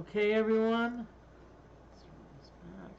Okay, everyone. Let's run this back.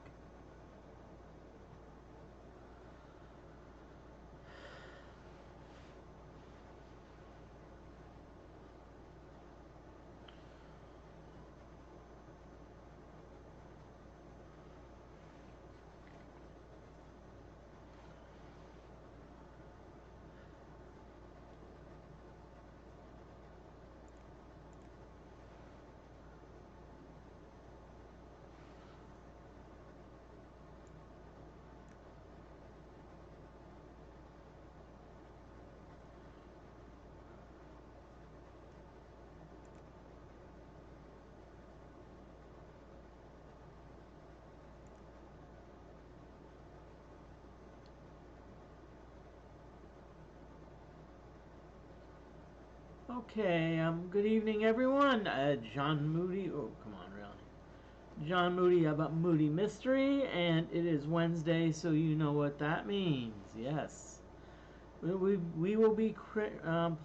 Okay, good evening, everyone. John Moody. Oh, come on, really. John Moody about Moody Mystery, and it is Wednesday, so you know what that means. Yes. We will be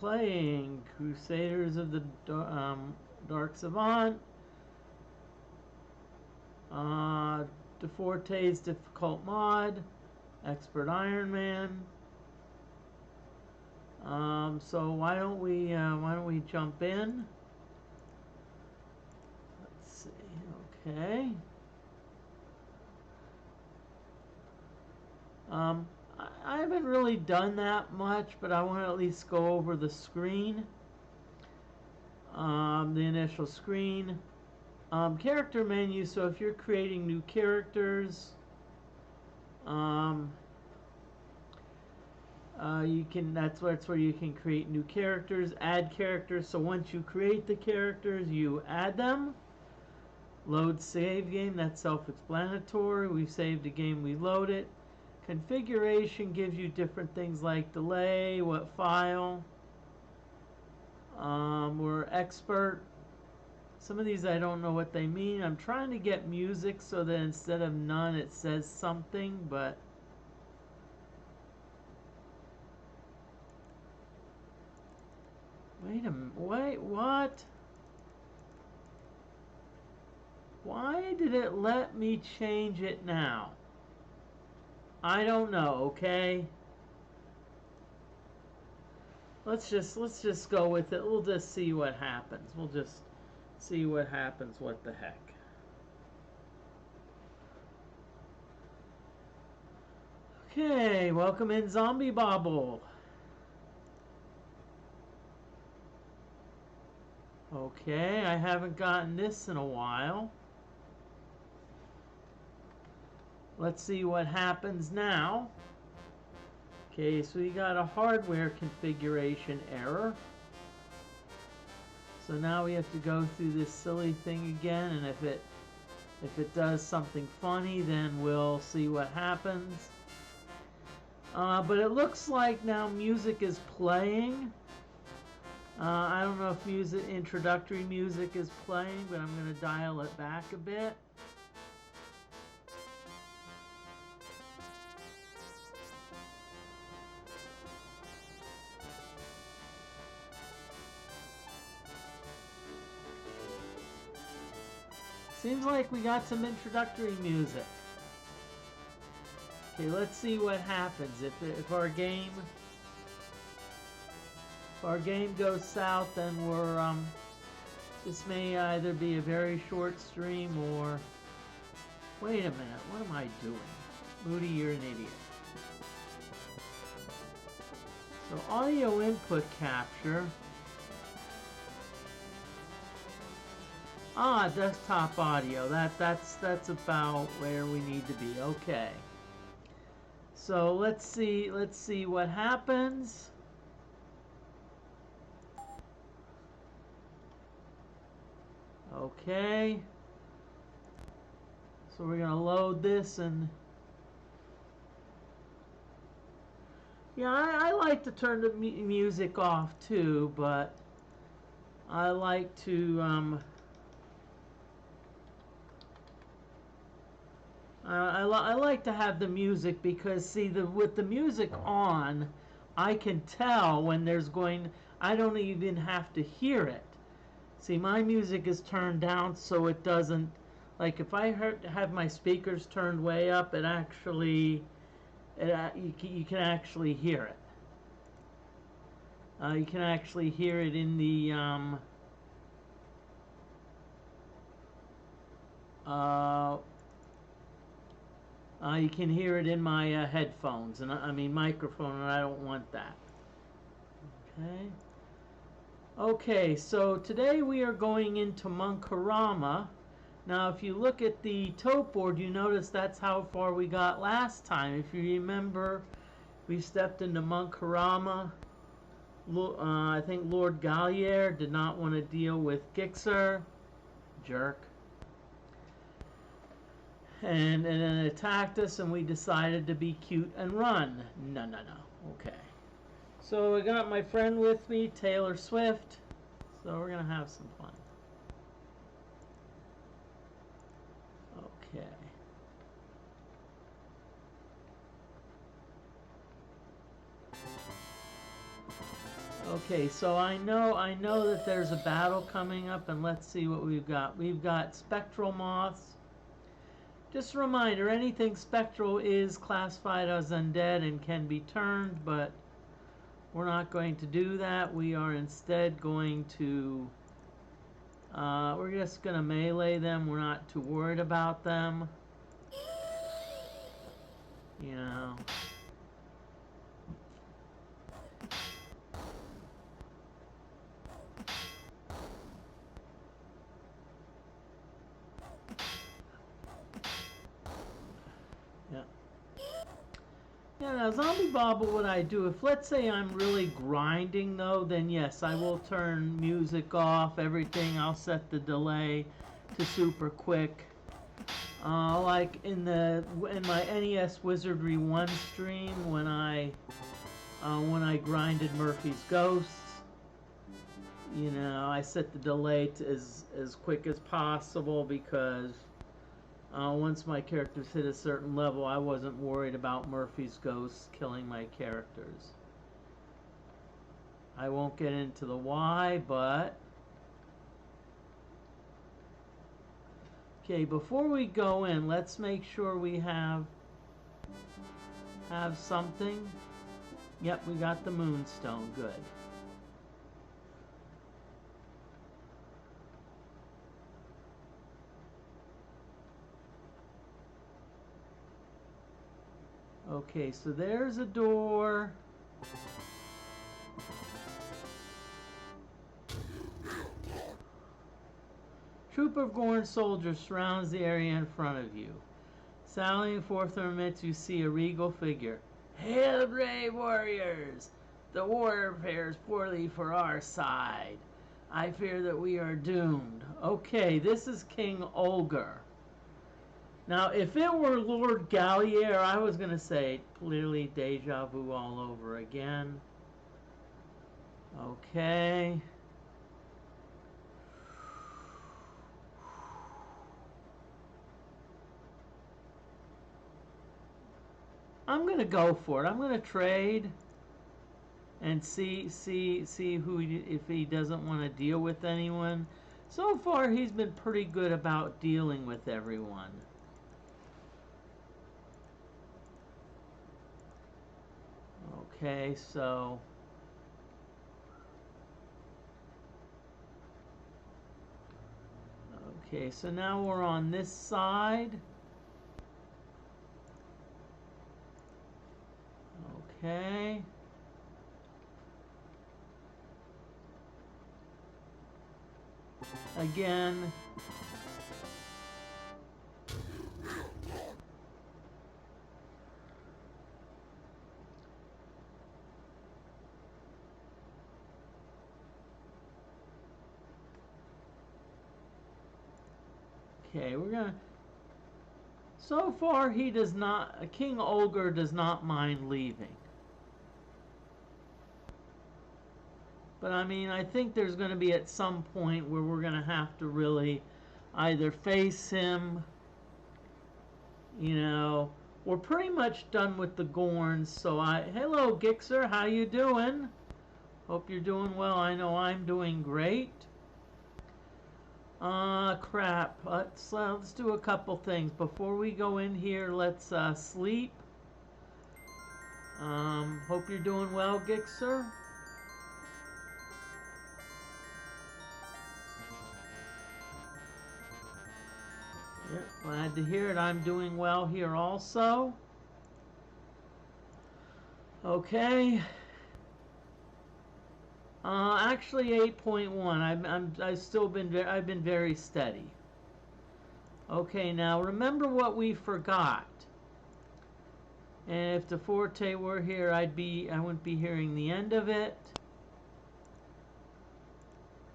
playing Crusaders of the Dark Savant, DeFortae's Difficult Mod, Expert Iron Man. So why don't we jump in? Let's see. Okay. I haven't really done that much, but I want to at least go over the screen. The initial screen. Character menu. So if you're creating new characters, you can. That's where you can create new characters, add characters. So once you create the characters, you add them. Load save game. That's self-explanatory. We've saved a game. We load it. Configuration gives you different things like delay, what file. We're expert. Some of these I don't know what they mean. I'm trying to get music so that instead of none it says something, but wait a minute. Wait, what? Why did it let me change it now? I don't know, okay? Let's just go with it. We'll just see what happens. We'll just see what happens. What the heck? Okay, welcome in Zombie Bobble. Okay, I haven't gotten this in a while. Let's see what happens now. Okay, so we got a hardware configuration error. So now we have to go through this silly thing again, and if it does something funny, then we'll see what happens. But it looks like now music is playing. I don't know if introductory music is playing, but I'm going to dial it back a bit. Seems like we got some introductory music. Okay, let's see what happens if our game goes south. Then this may either be a very short stream or wait a minute. What am I doing? Moody, you're an idiot. So audio input capture. Desktop audio. That's about where we need to be. Okay. So let's see what happens. Okay. So we're gonna load this, and yeah, I like to turn the music off too, but I like to I like to have the music because with the music on, I can tell when there's going. I don't even have to hear it. See, my music is turned down so it doesn't, like if I have my speakers turned way up, it actually, you can actually hear it. You can actually hear it in the, you can hear it in my headphones, and I mean microphone, and I don't want that. Okay. Okay, so today we are going into Munkharama. Now, if you look at the tote board, you notice that's how far we got last time. If you remember, we stepped into Munkharama. I think Lord Gallier did not want to deal with Gixxer. Jerk. And then it attacked us, and we decided to be cute and run. No. Okay. So I got my friend with me, Taylor Swift. So we're going to have some fun. Okay. Okay, so I know that there's a battle coming up, and let's see what we've got. We've got spectral moths. Just a reminder, anything spectral is classified as undead and can be turned, but we're not going to do that. We are instead going to, we're just going to melee them. We're not too worried about them. You know. Yeah, now Zombie Bobble, what I do, if let's say I'm really grinding though, then yes, I will turn music off, everything. I'll set the delay to super quick. Like in my NES Wizardry 1 stream when I grinded Murphy's Ghosts, you know, I set the delay to as quick as possible because once my characters hit a certain level, I wasn't worried about Murphy's Ghosts killing my characters. I won't get into the why, but okay, before we go in, let's make sure we have something. Yep, we got the Moonstone. Good. Okay, so there's a door. Troop of Gorn soldiers surrounds the area in front of you. Sallying forth from amidst, you see a regal figure. Hail, brave warriors! The war fares poorly for our side. I fear that we are doomed. Okay, this is King Olger. Now, if it were Lord Gallier, I was going to say clearly deja vu all over again. Okay. I'm going to go for it. I'm going to trade and see who if he doesn't want to deal with anyone. So far, he's been pretty good about dealing with everyone. Okay, so now we're on this side. Okay. Again. Okay, we're gonna. So far, he does not. King Olger does not mind leaving. But I mean, I think there's going to be at some point where we're going to have to really either face him. You know, we're pretty much done with the Gorns. So hello Gixxer, how you doing? Hope you're doing well. I know I'm doing great. Crap. Let's do a couple things. Before we go in here, let's sleep. Hope you're doing well, Gixer. Yeah, glad to hear it. I'm doing well here also. Okay. Actually 8.1. I've been very steady. Okay, now remember what we forgot. And if DFortae were here, I wouldn't be hearing the end of it.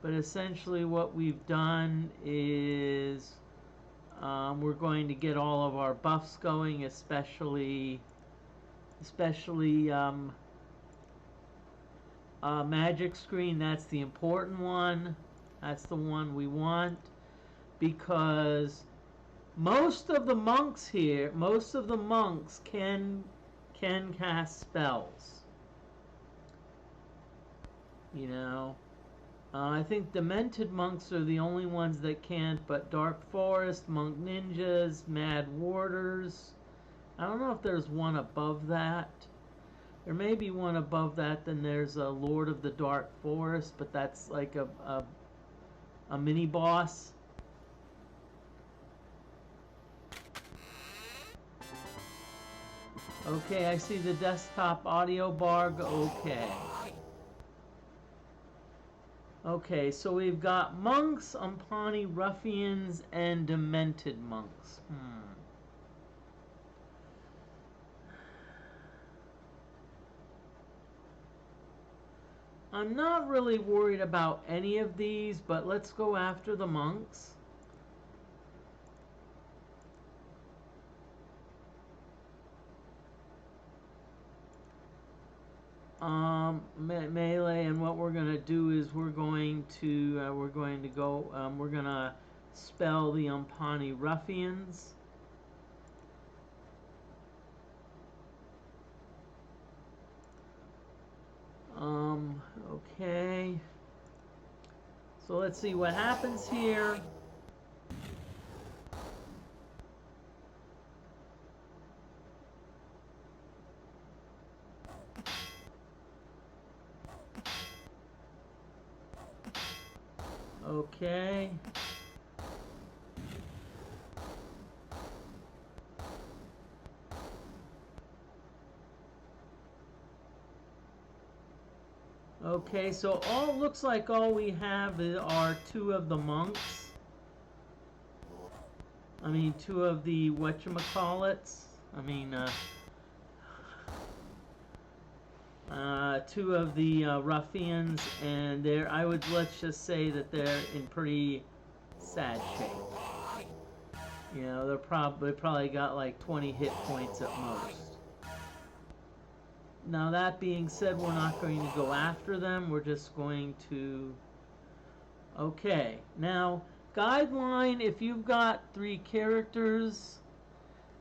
But essentially what we've done is we're going to get all of our buffs going, especially magic screen. That's the important one. That's the one we want, because most of the monks can cast spells. You know, I think Demented monks are the only ones that can't, but Dark Forest, Monk Ninjas, Mad Warders. I don't know if there's one above that. There may be one above that. Then there's a Lord of the Dark Forest, but that's like a mini boss. Okay, I see the desktop audio bar. Okay. Okay, so we've got monks, Umpani ruffians, and demented monks. I'm not really worried about any of these, but let's go after the monks. Melee, and what we're gonna do is we're gonna spell the Umpani ruffians. Okay. So let's see what happens here. Okay. Okay, so looks like all we have are two of the monks. I mean, two of the whatchamacallits. I mean, two of the ruffians, and let's just say that they're in pretty sad shape. You know, they probably got like 20 hit points at most. Now that being said, we're not going to go after them. We're just going to... Okay, now guideline: if you've got 3 characters,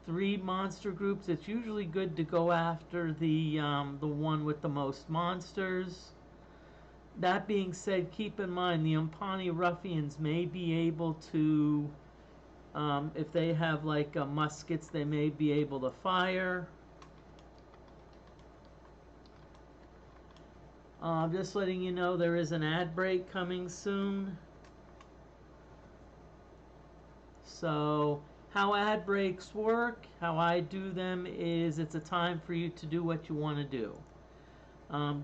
3 monster groups, it's usually good to go after the one with the most monsters. That being said, keep in mind the Umpani ruffians may be able to, if they have like muskets, they may be able to fire. Just letting you know there is an ad break coming soon. So how ad breaks work, how I do them, is it's a time for you to do what you want to do.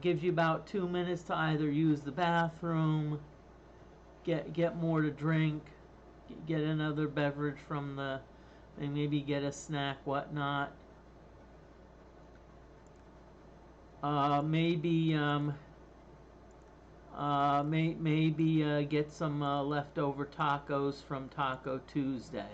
Gives you about 2 minutes to either use the bathroom, get more to drink, get another beverage from the, and maybe get a snack, whatnot. Maybe get some leftover tacos from Taco Tuesday.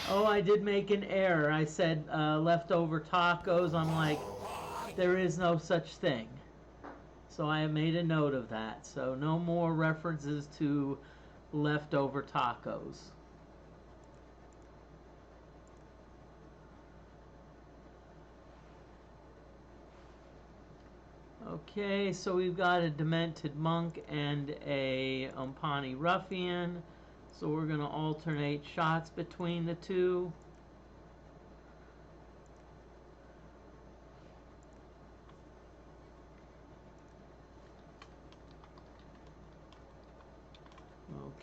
Oh, I did make an error. I said leftover tacos. I'm like, there is no such thing. So I have made a note of that. So no more references to leftover tacos. Okay, so we've got a Demented Monk and a Umpani Ruffian. So we're going to alternate shots between the two.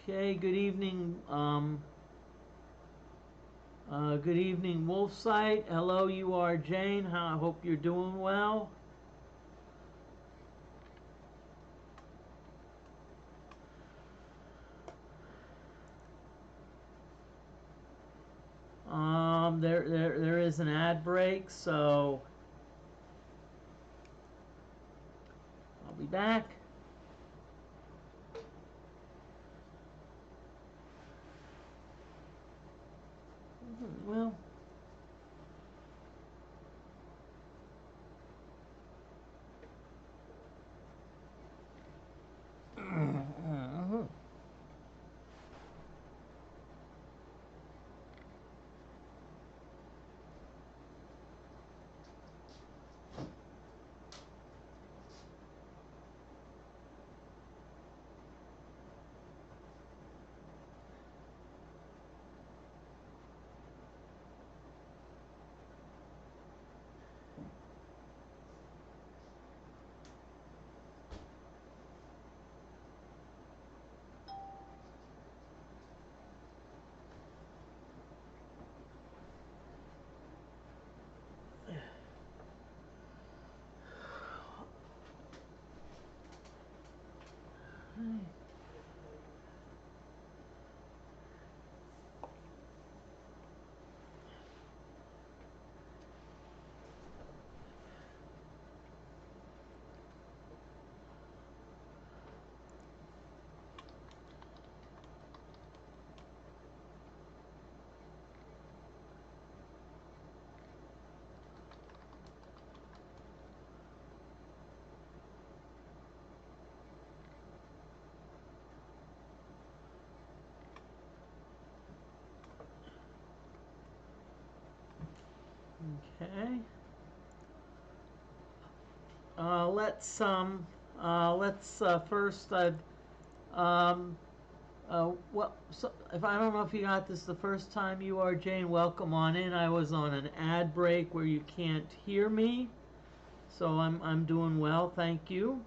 Okay, good evening. Good evening, Wolfsight. Hello, you are Jane. I hope you're doing well. There is an ad break, so I'll be back. Well. Okay. Let's first. Well, so if I don't know if you got this the first time, you are Jane. Welcome on in. I was on an ad break where you can't hear me, so I'm doing well. Thank you.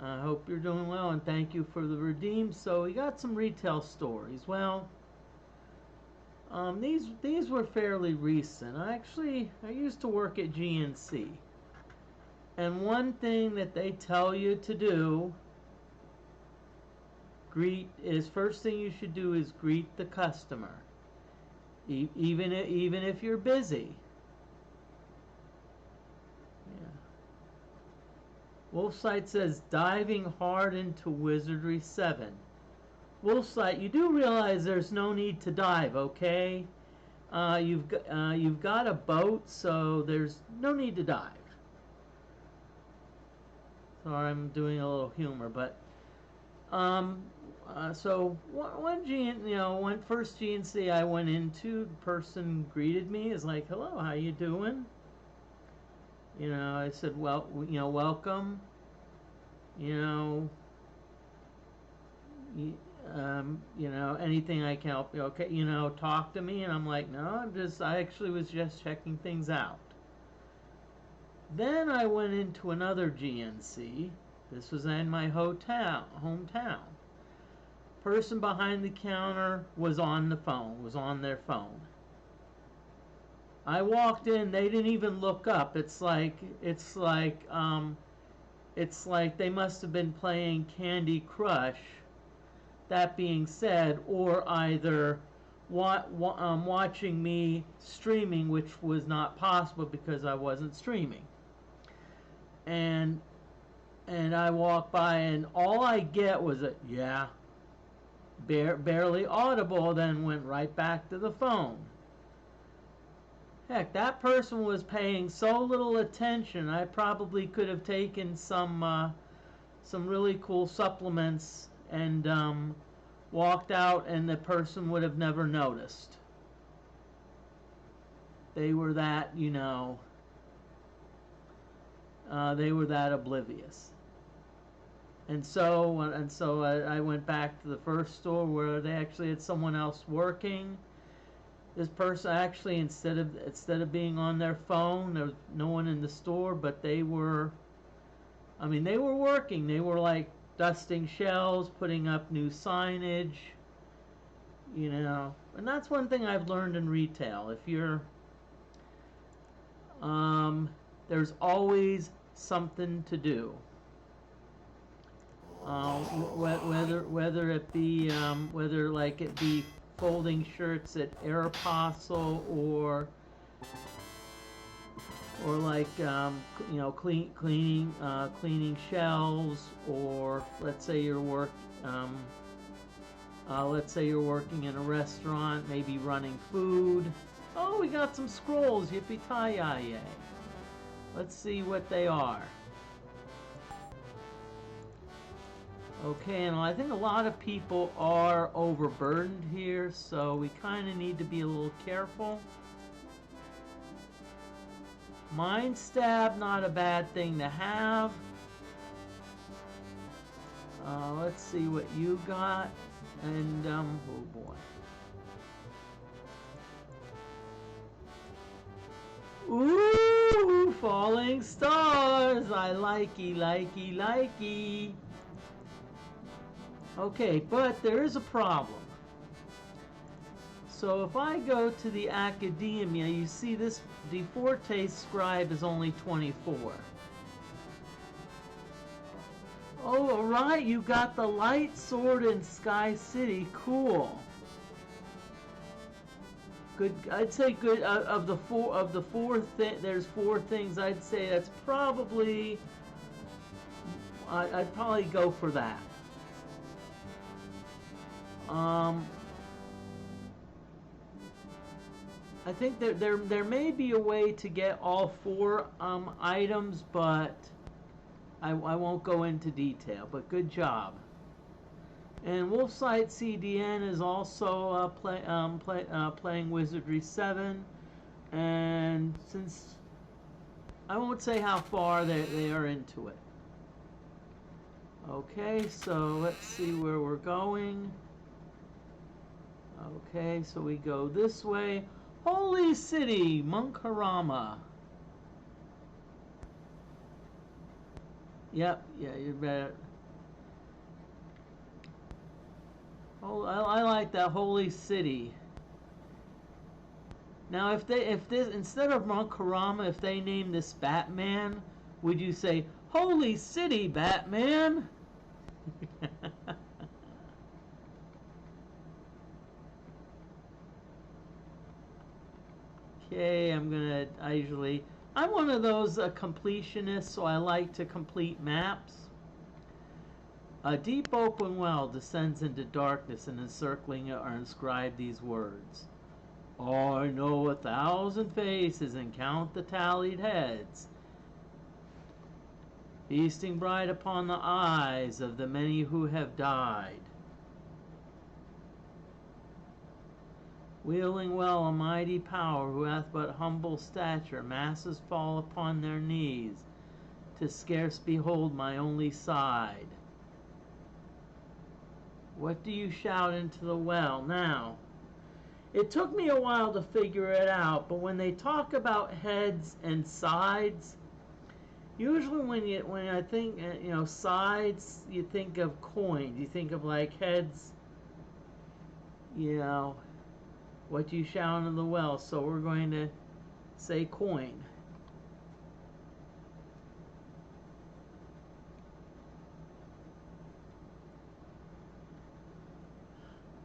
I hope you're doing well, and thank you for the redeem. So we got some retail stories. Well. These were fairly recent. I used to work at GNC, and one thing that they tell you to do, first thing you should do is greet the customer, even if you're busy. Yeah. Wolfsight says diving hard into Wizardry 7. Wolfsight, you do realize there's no need to dive, okay? You've got a boat, so there's no need to dive. Sorry, I'm doing a little humor, but so when first GNC I went into, the person greeted me, is like, "Hello, how you doing?" I said, "Well, welcome." Anything I can help you, okay, talk to me. And I'm like, no, I actually was just checking things out. Then I went into another GNC. This was in my hometown. Person behind the counter was on their phone. I walked in, they didn't even look up. It's like they must have been playing Candy Crush. That being said, or either watching me streaming, which was not possible because I wasn't streaming. And I walk by, and all I get was a yeah. barely audible, then went right back to the phone. Heck, that person was paying so little attention, I probably could have taken some really cool supplements and walked out, and the person would have never noticed. They were that, they were that oblivious. And so I went back to the first store where they actually had someone else working. This person actually, instead of being on their phone, there was no one in the store, but they were working. They were like dusting shelves, putting up new signage, And that's one thing I've learned in retail. If you're, there's always something to do. Whether it be folding shirts at Aeropostale or like cleaning shelves, or let's say you're working in a restaurant, maybe running food. Oh, we got some scrolls, yippee-ki-yay. Let's see what they are. Okay, and I think a lot of people are overburdened here, so we kind of need to be a little careful. Mind stab, not a bad thing to have. Let's see what you got. And, oh boy. Ooh, falling stars. I likey. Okay, but there is a problem. So if I go to the Academia, you see this DFortae scribe is only 24. Oh, alright, you got the light sword in Sky City. Cool. Good. I'd say good. Of the four there's 4 things. I'd say that's probably. I'd probably go for that. I think there may be a way to get all 4 items, but I won't go into detail. But good job. And Wolfsight CDN is also playing Wizardry 7, and since I won't say how far they are into it. Okay, so let's see where we're going. Okay, so we go this way. Holy City, Munkharama. Yep, yeah, you better. Oh, I like that Holy City. Now, if this instead of Munkharama, if they name this Batman, would you say Holy City, Batman? Okay, I'm one of those completionists, so I like to complete maps. A deep open well descends into darkness, and encircling it are inscribed these words. I know 1,000 faces and count the tallied heads, feasting bright upon the eyes of the many who have died. Wielding well a mighty power, who hath but humble stature, masses fall upon their knees, to scarce behold my only side. What do you shout into the well? Now, it took me a while to figure it out, but when they talk about heads and sides, usually when I think sides, you think of coins. You think of like heads, what do you shout into the well? So we're going to say coin.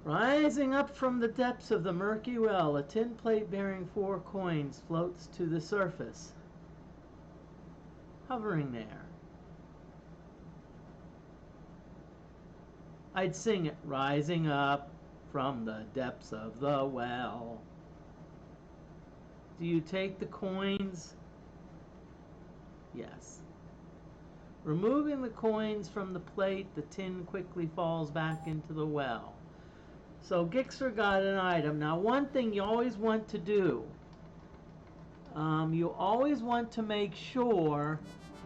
Rising up from the depths of the murky well, a tin plate bearing 4 coins floats to the surface, hovering there. I'd sing it, rising up from the depths of the well. Do you take the coins? Yes. Removing the coins from the plate, the tin quickly falls back into the well. So Gixxer got an item. Now, one thing you always want to do, you always want to make sure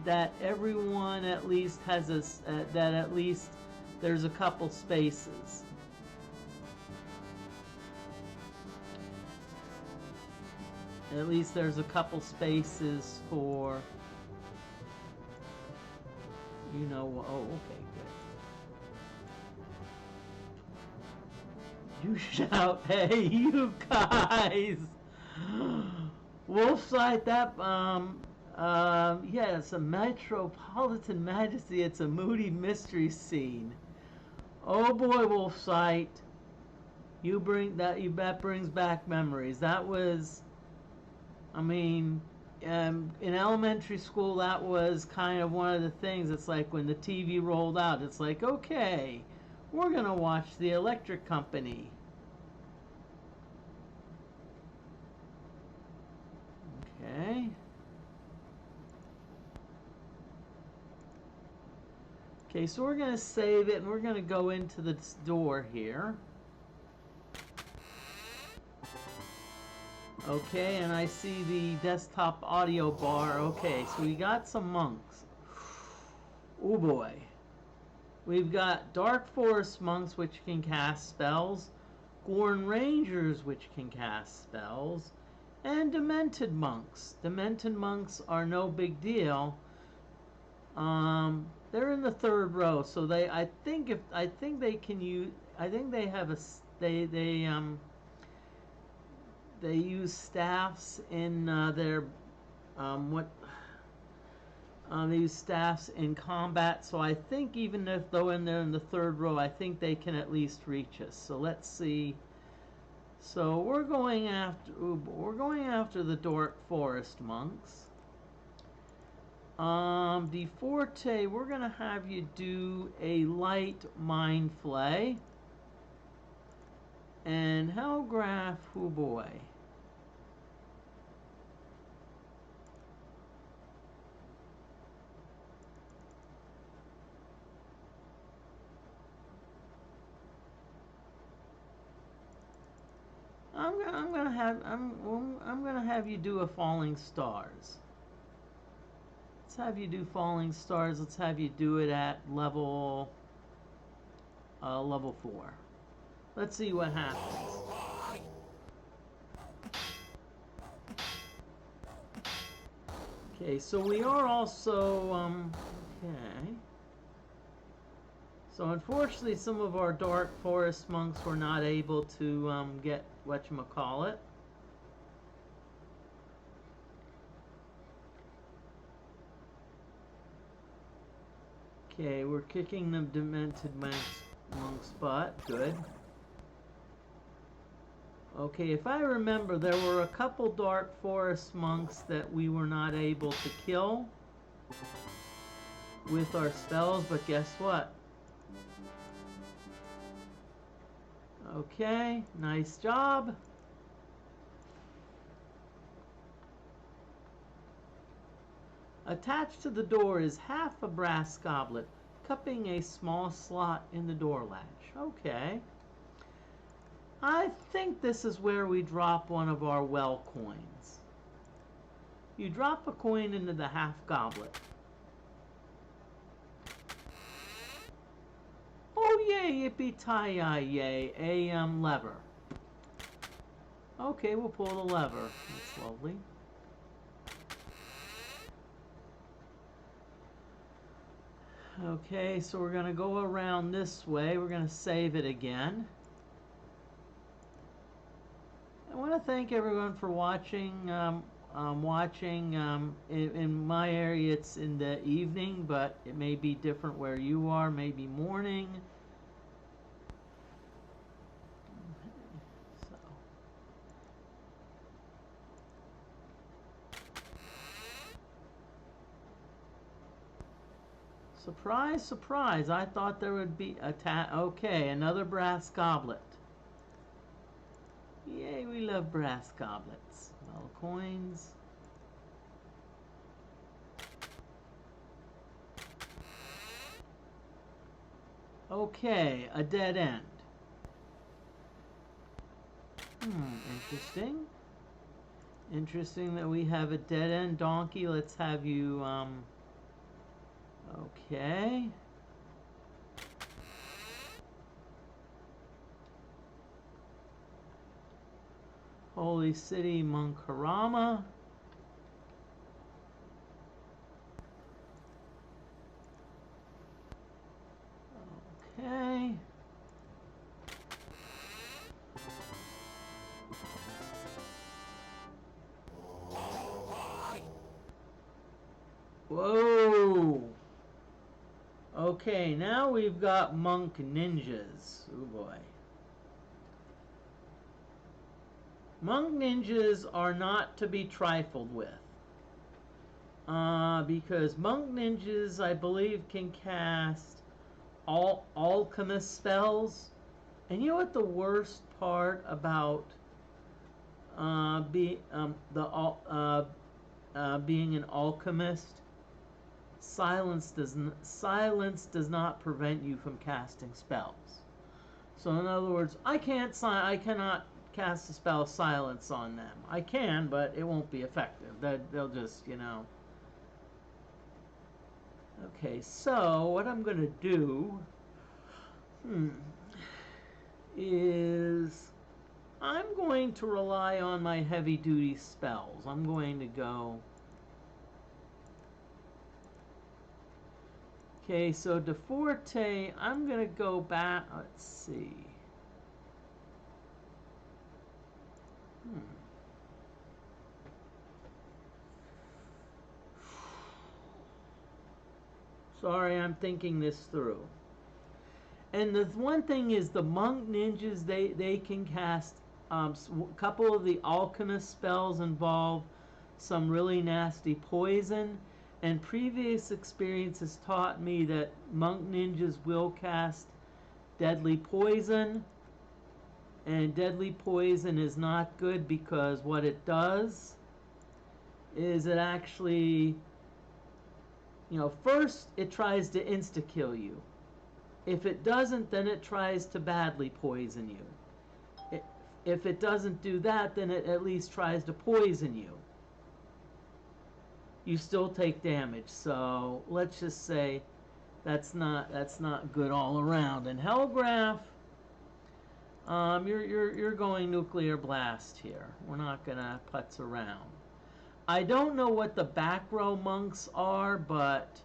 that everyone at least has that at least there's a couple spaces. At least there's a couple spaces for, you know, oh, okay, good. You shout, hey, you guys! Wolfsight, that, yeah, it's a Metropolitan Majesty, it's a moody mystery scene. Oh boy, Wolfsight, that brings back memories. That was, I mean, in elementary school, that was kind of one of the things. It's like when the TV rolled out, it's like, okay, we're going to watch the Electric Company. Okay. Okay, so we're going to save it, and we're going to go into this door here. Okay, and I see the desktop audio bar. Okay, so we got some monks. Oh boy. We've got Dark Forest monks, which can cast spells, Gorn Rangers, which can cast spells, and Demented monks. Demented monks are no big deal. They're in the third row, so I think they can use. I think they have a they use staffs in their they use staffs in combat. So I think even if though they're in the third row, I think they can at least reach us. So let's see. So we're going after the Dark Forest monks. DFortae, we're gonna have you do a light mind flay. And Hellgraph, oh boy. I'm gonna have you do a Falling Stars. Let's have you do Falling Stars. Let's have you do it at level 4. Let's see what happens. Okay, so we are also okay. So unfortunately, some of our Dark Forest monks were not able to get whatchamacallit. Okay, we're kicking the Demented monk's butt. Good. Okay, if I remember, there were a couple Dark Forest monks that we were not able to kill with our spells, but guess what? Okay, nice job. Attached to the door is half a brass goblet, cupping a small slot in the door latch. Okay. I think this is where we drop one of our well coins. You drop a coin into the half goblet. Oh yay, yippee-ti-yi-yay, a lever. Okay, we'll pull the lever. That's lovely. Okay, so we're going to go around this way. We're going to save it again. I want to thank everyone for watching. In my area, it's in the evening, but it may be different where you are. Maybe morning. Surprise, surprise. I thought there would be a okay, another brass goblet. Yay, we love brass goblets. Well, coins. Okay, a dead end. Interesting. Interesting that we have a dead end donkey. Let's have you, okay. Holy City, Munkharama. Okay. Whoa! Okay, now we've got monk ninjas. Oh boy. Monk ninjas are not to be trifled with. Because monk ninjas, I believe, can cast all alchemist spells. And you know what the worst part about being an alchemist? Silence does not prevent you from casting spells. So in other words, I cannot cast a spell silence on them. I can, but it won't be effective. They'll just, you know. Okay, so what I'm gonna do is I'm going to rely on my heavy duty spells. I'm going to go. Okay, so DFortae, I'm going to go back. Let's see. Sorry, I'm thinking this through. And the one thing is the monk ninjas, they can cast a couple of the alchemist spells involve some really nasty poison. And previous experience has taught me that monk ninjas will cast deadly poison. And deadly poison is not good because what it does is it actually, you know, first it tries to insta-kill you. If it doesn't, then it tries to badly poison you. If it doesn't do that, then it at least tries to poison you. You still take damage, so let's just say that's not good all around. And Hellgraph, you're going nuclear blast here. We're not gonna putz around. I don't know what the back row monks are, but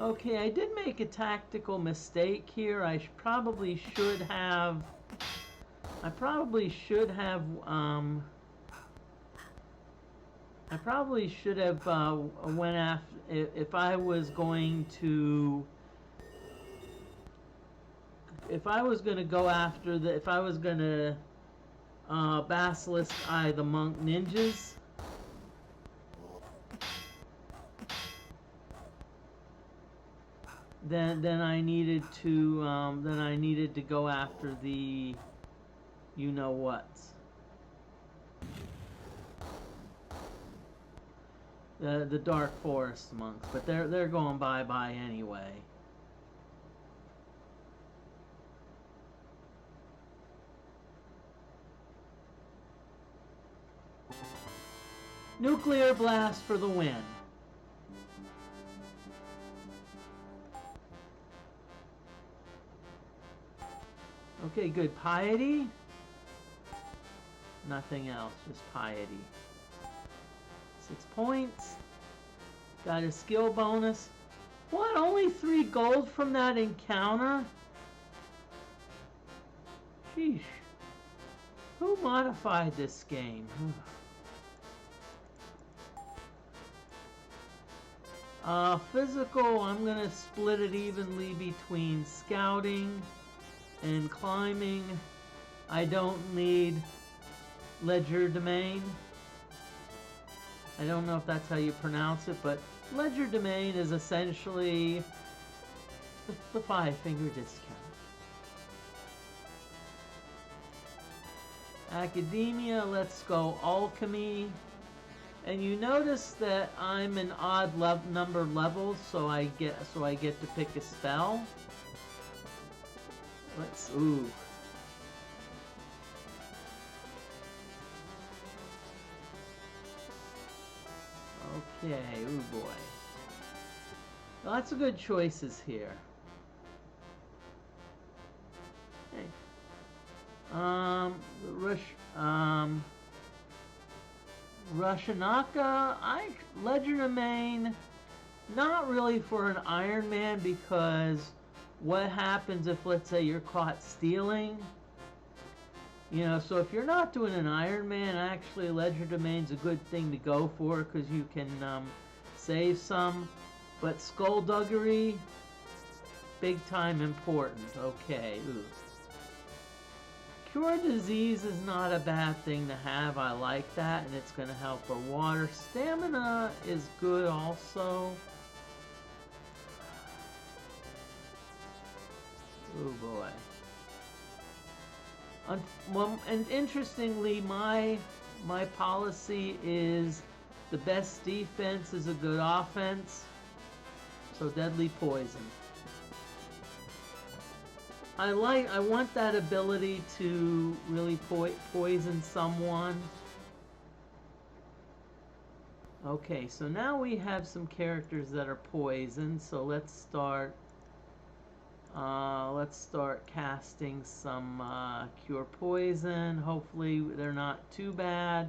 okay, I did make a tactical mistake here. I probably should have went after if I was going to basilisk eye the monk ninjas. Then I needed to go after the you know what. The Dark Forest monks, but they're going bye-bye anyway. Nuclear blast for the win. Okay, good. Piety? Nothing else, just piety. 6 points. Got a skill bonus. What? Only 3 gold from that encounter? Sheesh. Who modified this game? Physical, I'm going to split it evenly between scouting and climbing. I don't need legerdemain. I don't know if that's how you pronounce it, but legerdemain is essentially the 5-finger discount. Academia, let's go alchemy. And you notice that I'm an odd number levels, so I get to pick a spell. Ooh. Okay, ooh boy. Lots of good choices here. Okay. Rashanaka, legerdemain, not really for an Iron Man, because what happens if, let's say, you're caught stealing? You know, so if you're not doing an Iron Man, actually legerdemain's a good thing to go for, because you can save some. But skullduggery, big time important. Okay, ooh. Cure disease is not a bad thing to have. I like that, and it's going to help our water. Stamina is good also. Oh boy. And interestingly, my policy is the best defense is a good offense. So deadly poison. I want that ability to really poison someone. Okay, so now we have some characters that are poisoned. So let's start casting some cure poison. Hopefully they're not too bad.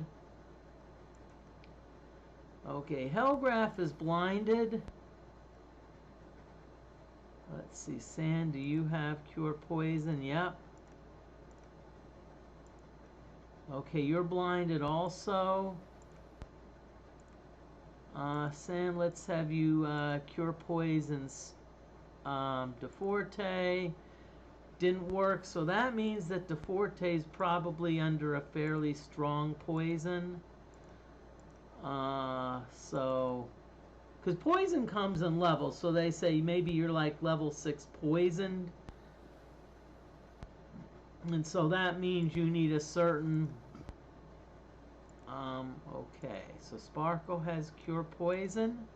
Okay, Hellgraph is blinded. Let's see, Sand, do you have cure poison? Yep. Okay, you're blinded also. Sand, let's have you cure poisons. DFortae didn't work, so that means that DFortae is probably under a fairly strong poison. Because poison comes in levels, so they say maybe you're like level 6 poisoned. And so that means you need a certain... okay, so Sparkle has cure poison.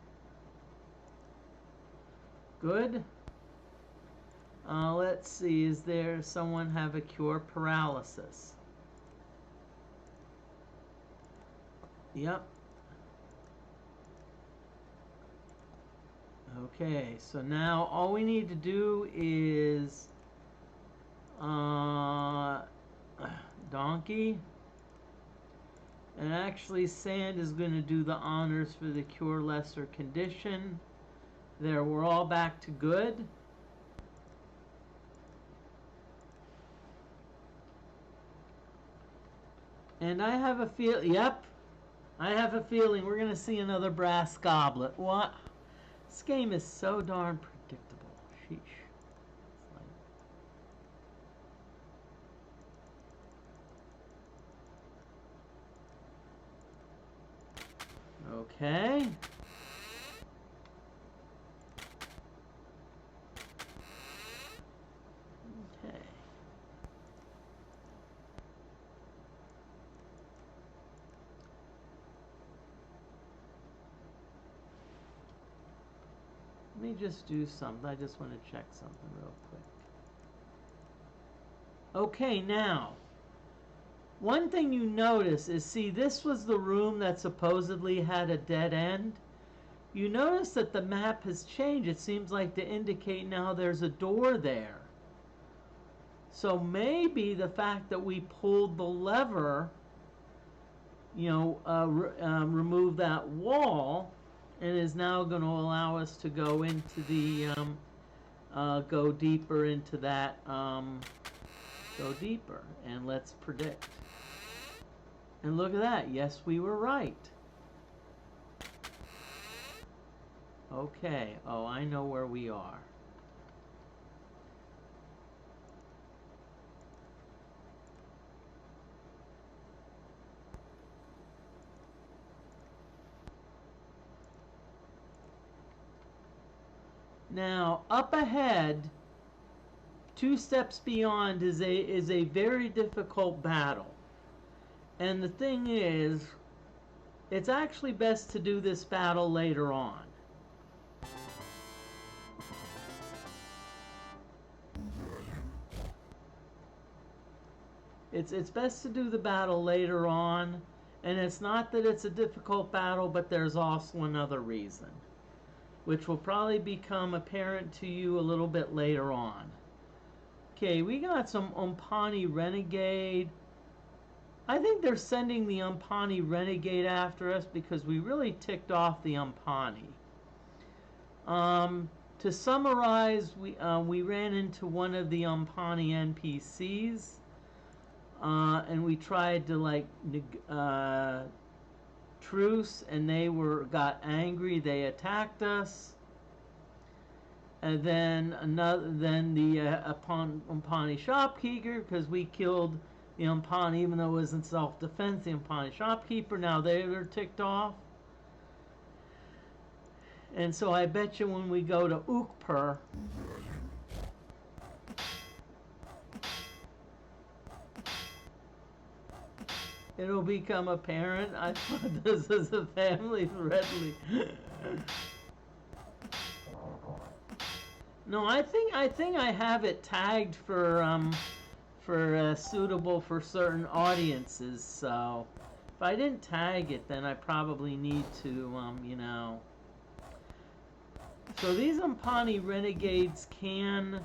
Good. Let's see, is there someone have a cure paralysis? Yep. Okay, so now all we need to do is Donkey, and actually Sand is going to do the honors for the cure lesser condition. There, we're all back to good. And I have a feel, yep, I have a feeling we're going to see another brass goblet. What? This game is so darn predictable. Sheesh. Okay. Okay. Let me just do something. I just want to check something real quick. Okay, now, one thing you notice is, see, this was the room that supposedly had a dead end. You notice that the map has changed. It seems like to indicate now there's a door there. So maybe the fact that we pulled the lever, you know, remove that wall, and is now going to allow us to go into the, go deeper into that, go deeper, and let's predict. And look at that, yes, we were right. Okay. Oh, I know where we are. Now, up ahead, 2 steps beyond is a very difficult battle. And the thing is, it's actually best to do this battle later on. It's best to do the battle later on, and it's not that it's a difficult battle, but there's also another reason, which will probably become apparent to you a little bit later on. Okay, we got some Umpani Renegade. I think they're sending the Umpani Renegade after us because we really ticked off the Umpani. To summarize, we ran into one of the Umpani NPCs, and we tried to truce, and they got angry. They attacked us, and then the Umpani shopkeeper, because we killed the Umpani, even though it was in self-defense. The Umpani shopkeeper, now they're ticked off. And so I bet you when we go to Ukpur, it'll become apparent. I thought this was a family-friendly. No, I think I have it tagged for suitable for certain audiences. So if I didn't tag it, then I probably need to So these Umpani Renegades can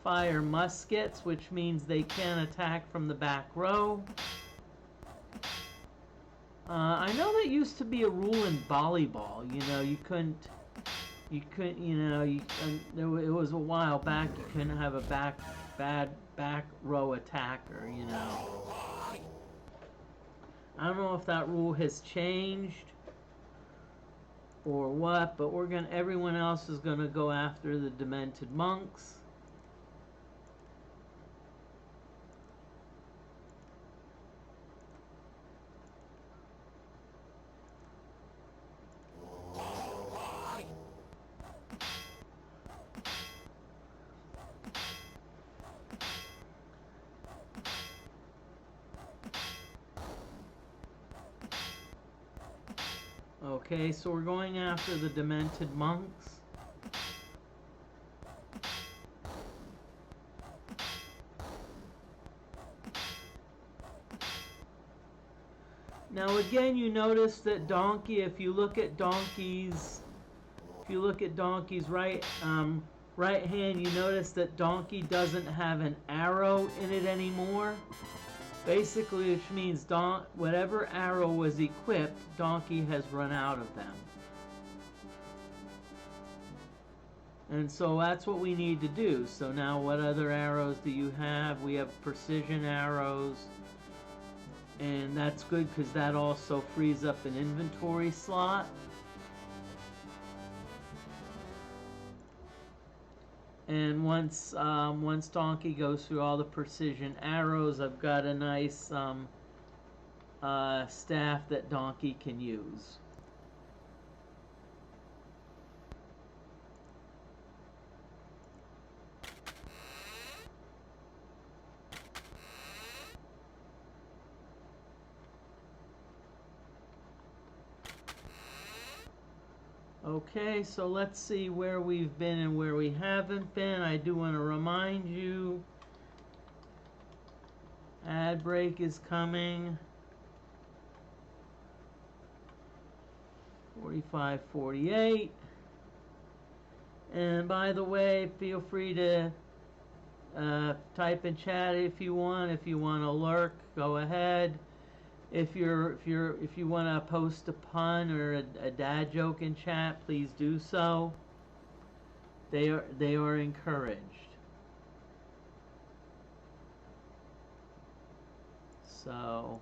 fire muskets, which means they can attack from the back row. I know that used to be a rule in volleyball. You couldn't. It was a while back. You couldn't have a bad back row attacker. I don't know if that rule has changed or what, but everyone else is gonna go after the demented monks. Okay, so we're going after the demented monks. Now again, you notice that donkey, if you look at donkey's right hand, you notice that donkey doesn't have an arrow in it anymore. Basically, which means whatever arrow was equipped, donkey has run out of them. And so that's what we need to do. So now what other arrows do you have? We have precision arrows. And that's good because that also frees up an inventory slot. And once donkey goes through all the precision arrows, I've got a nice staff that donkey can use. Okay, so let's see where we've been and where we haven't been. I do want to remind you, ad break is coming. 45:48. And by the way, feel free to type in chat if you want. If you want to lurk, go ahead. If you want to post a pun or a dad joke in chat, please do so. They are encouraged. So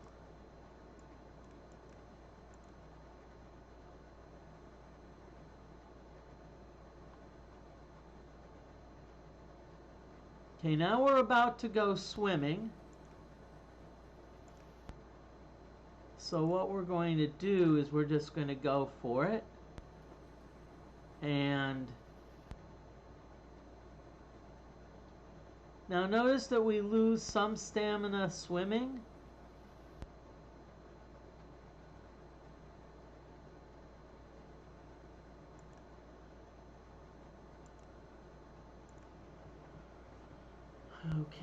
Okay, now we're about to go swimming. So what we're going to do is we're just going to go for it. And now notice that we lose some stamina swimming.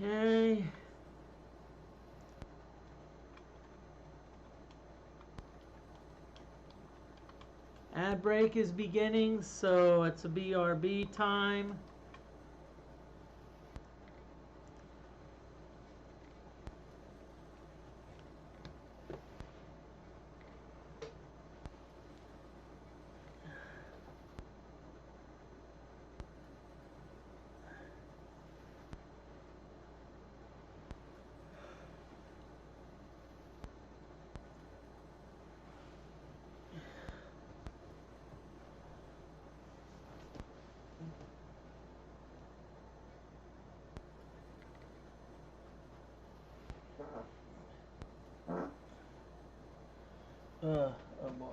Okay. Ad break is beginning, so it's a BRB time. Oh boy.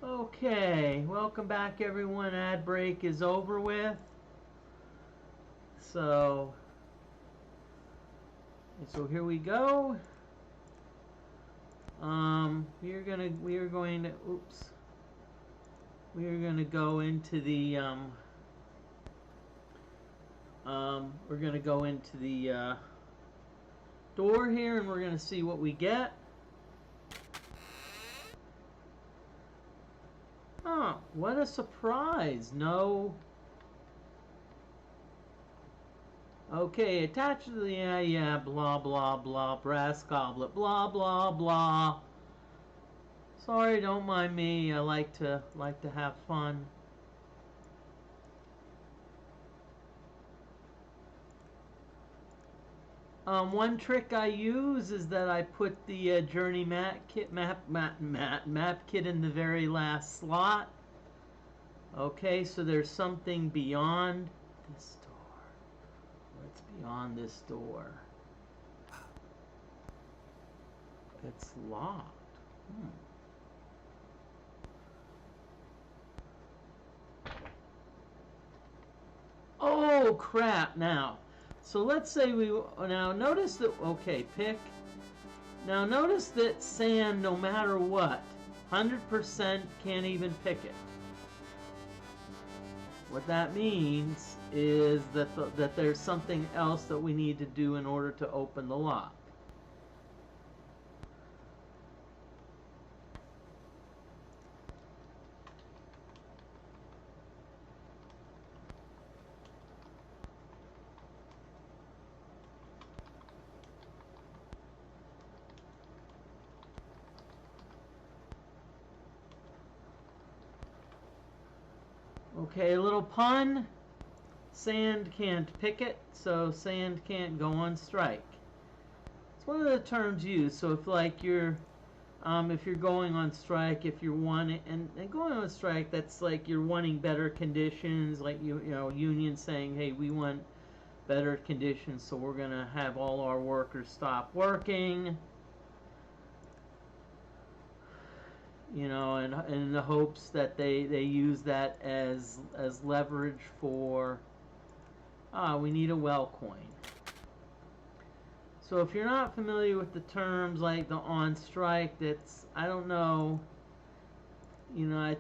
Okay, welcome back everyone. Ad break is over with. So here we go. We are going to go into the we're going to go into the door here, and we're going to see what we get. Oh, what a surprise. No. Okay, attached to the, yeah, blah, blah, blah, brass goblet, blah, blah, blah. Sorry, don't mind me. I like to have fun. One trick I use is that I put the journey map kit in the very last slot. Okay, so there's something beyond this door. What's beyond this door? It's locked. Oh crap! Now, so let's say now notice that, okay, pick. Now notice that sand, no matter what, 100% can't even pick it. What that means is that there's something else that we need to do in order to open the lock. Okay, a little pun. Sand can't pick it, so sand can't go on strike. It's one of the terms used. So if you're going on strike, if you're wanting, and going on strike, that's like you're wanting better conditions, like you know, unions saying, hey, we want better conditions, so we're gonna have all our workers stop working. You know, and in the hopes that they use that as leverage for, we need a well coin. So if you're not familiar with the terms like the on strike, that's, I don't know, you know,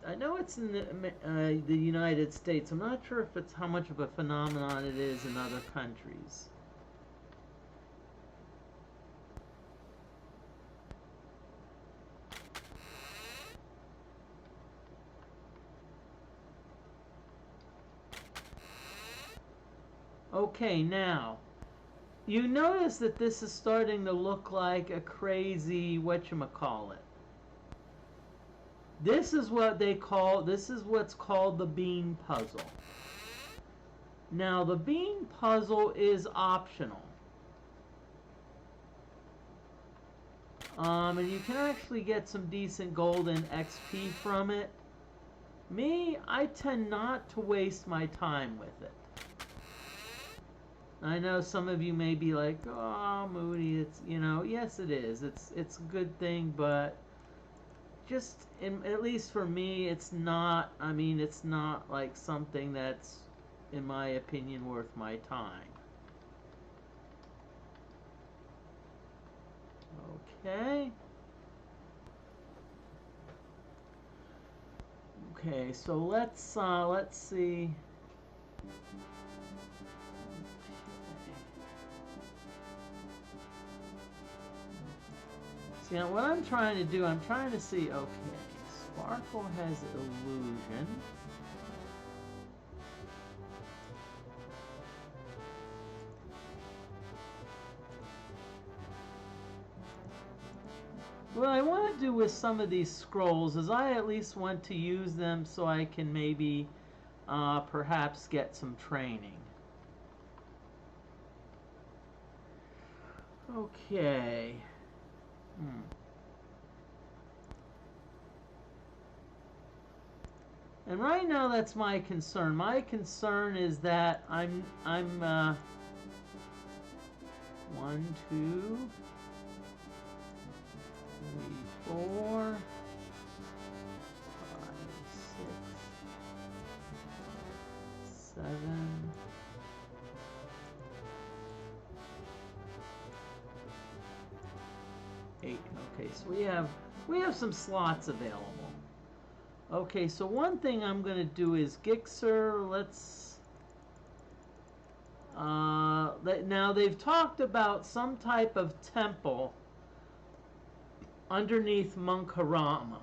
I know it's in the United States. I'm not sure if it's how much of a phenomenon it is in other countries. Okay, now, you notice that this is starting to look like a crazy whatchamacallit. This is what's called the bean puzzle. Now, the bean puzzle is optional. And you can actually get some decent golden XP from it. Me, I tend not to waste my time with it. I know some of you may be like, oh, Moody, it's, you know, yes it is. It's a good thing, but just, at least for me, it's not, I mean, it's not like something that's, in my opinion, worth my time. Okay. Okay, so let's see. See, now what I'm trying to do, I'm trying to see, okay, Sparkle has illusion. What I want to do with some of these scrolls is I at least want to use them so I can maybe perhaps get some training. Okay. And right now that's my concern. My concern is that I'm 1, 2, 3, 4, 5, 6, 7, 8. Okay, so we have some slots available. Okay, so one thing I'm going to do is Gixxer. Let's now they've talked about some type of temple underneath Munkharama.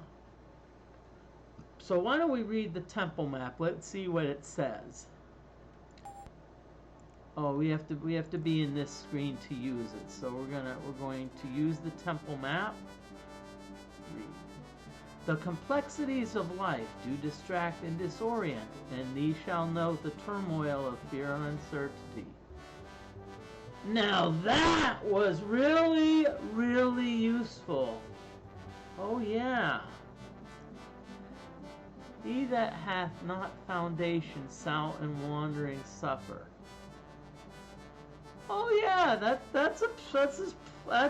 So why don't we read the temple map? Let's see what it says. Oh, we have to be in this screen to use it. So we're going to use the temple map. Read. The complexities of life do distract and disorient, and thee shall note the turmoil of fear and uncertainty. Now that was really, really useful. Oh yeah. He that hath not foundation shall in wandering suffer. Oh yeah, that's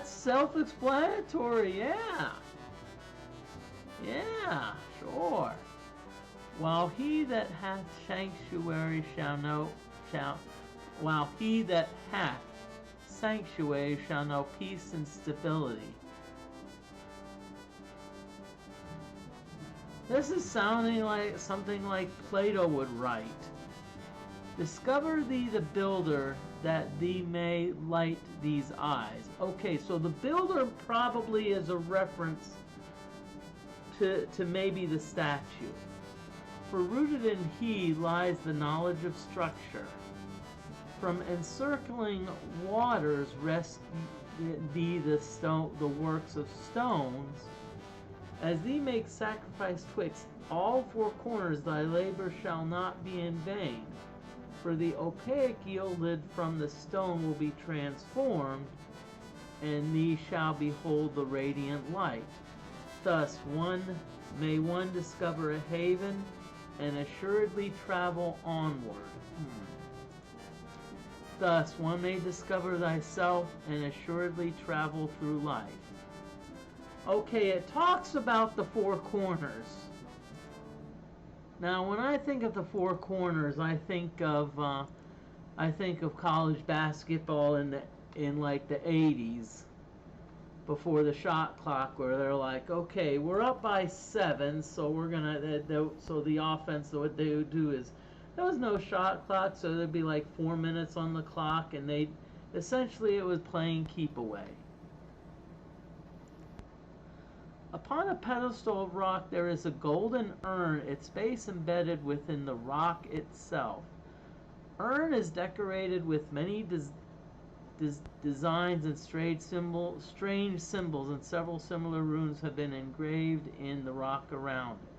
self-explanatory. Yeah. Yeah, sure. While he that hath sanctuary while he that hath sanctuary shall know peace and stability. This is sounding like something like Plato would write. Discover thee the builder, that thee may light these eyes. Okay, so the builder probably is a reference to maybe the statue. For rooted in he lies the knowledge of structure. From encircling waters rest thee the works of stones. As thee make sacrifice twixt all four corners, thy labor shall not be in vain. For the opaque yielded from the stone will be transformed, and these shall behold the radiant light. Thus may one discover a haven and assuredly travel onward. Thus one may discover thyself and assuredly travel through life. Okay, it talks about the four corners. Now, when I think of the four corners, I think of college basketball in like the 80s, before the shot clock, where they're like, okay, we're up by 7, so we're gonna. So the offense, what they would do is, there was no shot clock, so there'd be like 4 minutes on the clock, and essentially it was playing keep away. Upon a pedestal of rock there is a golden urn, its base embedded within the rock itself. Urn is decorated with many designs and strange symbols, and several similar runes have been engraved in the rock around it.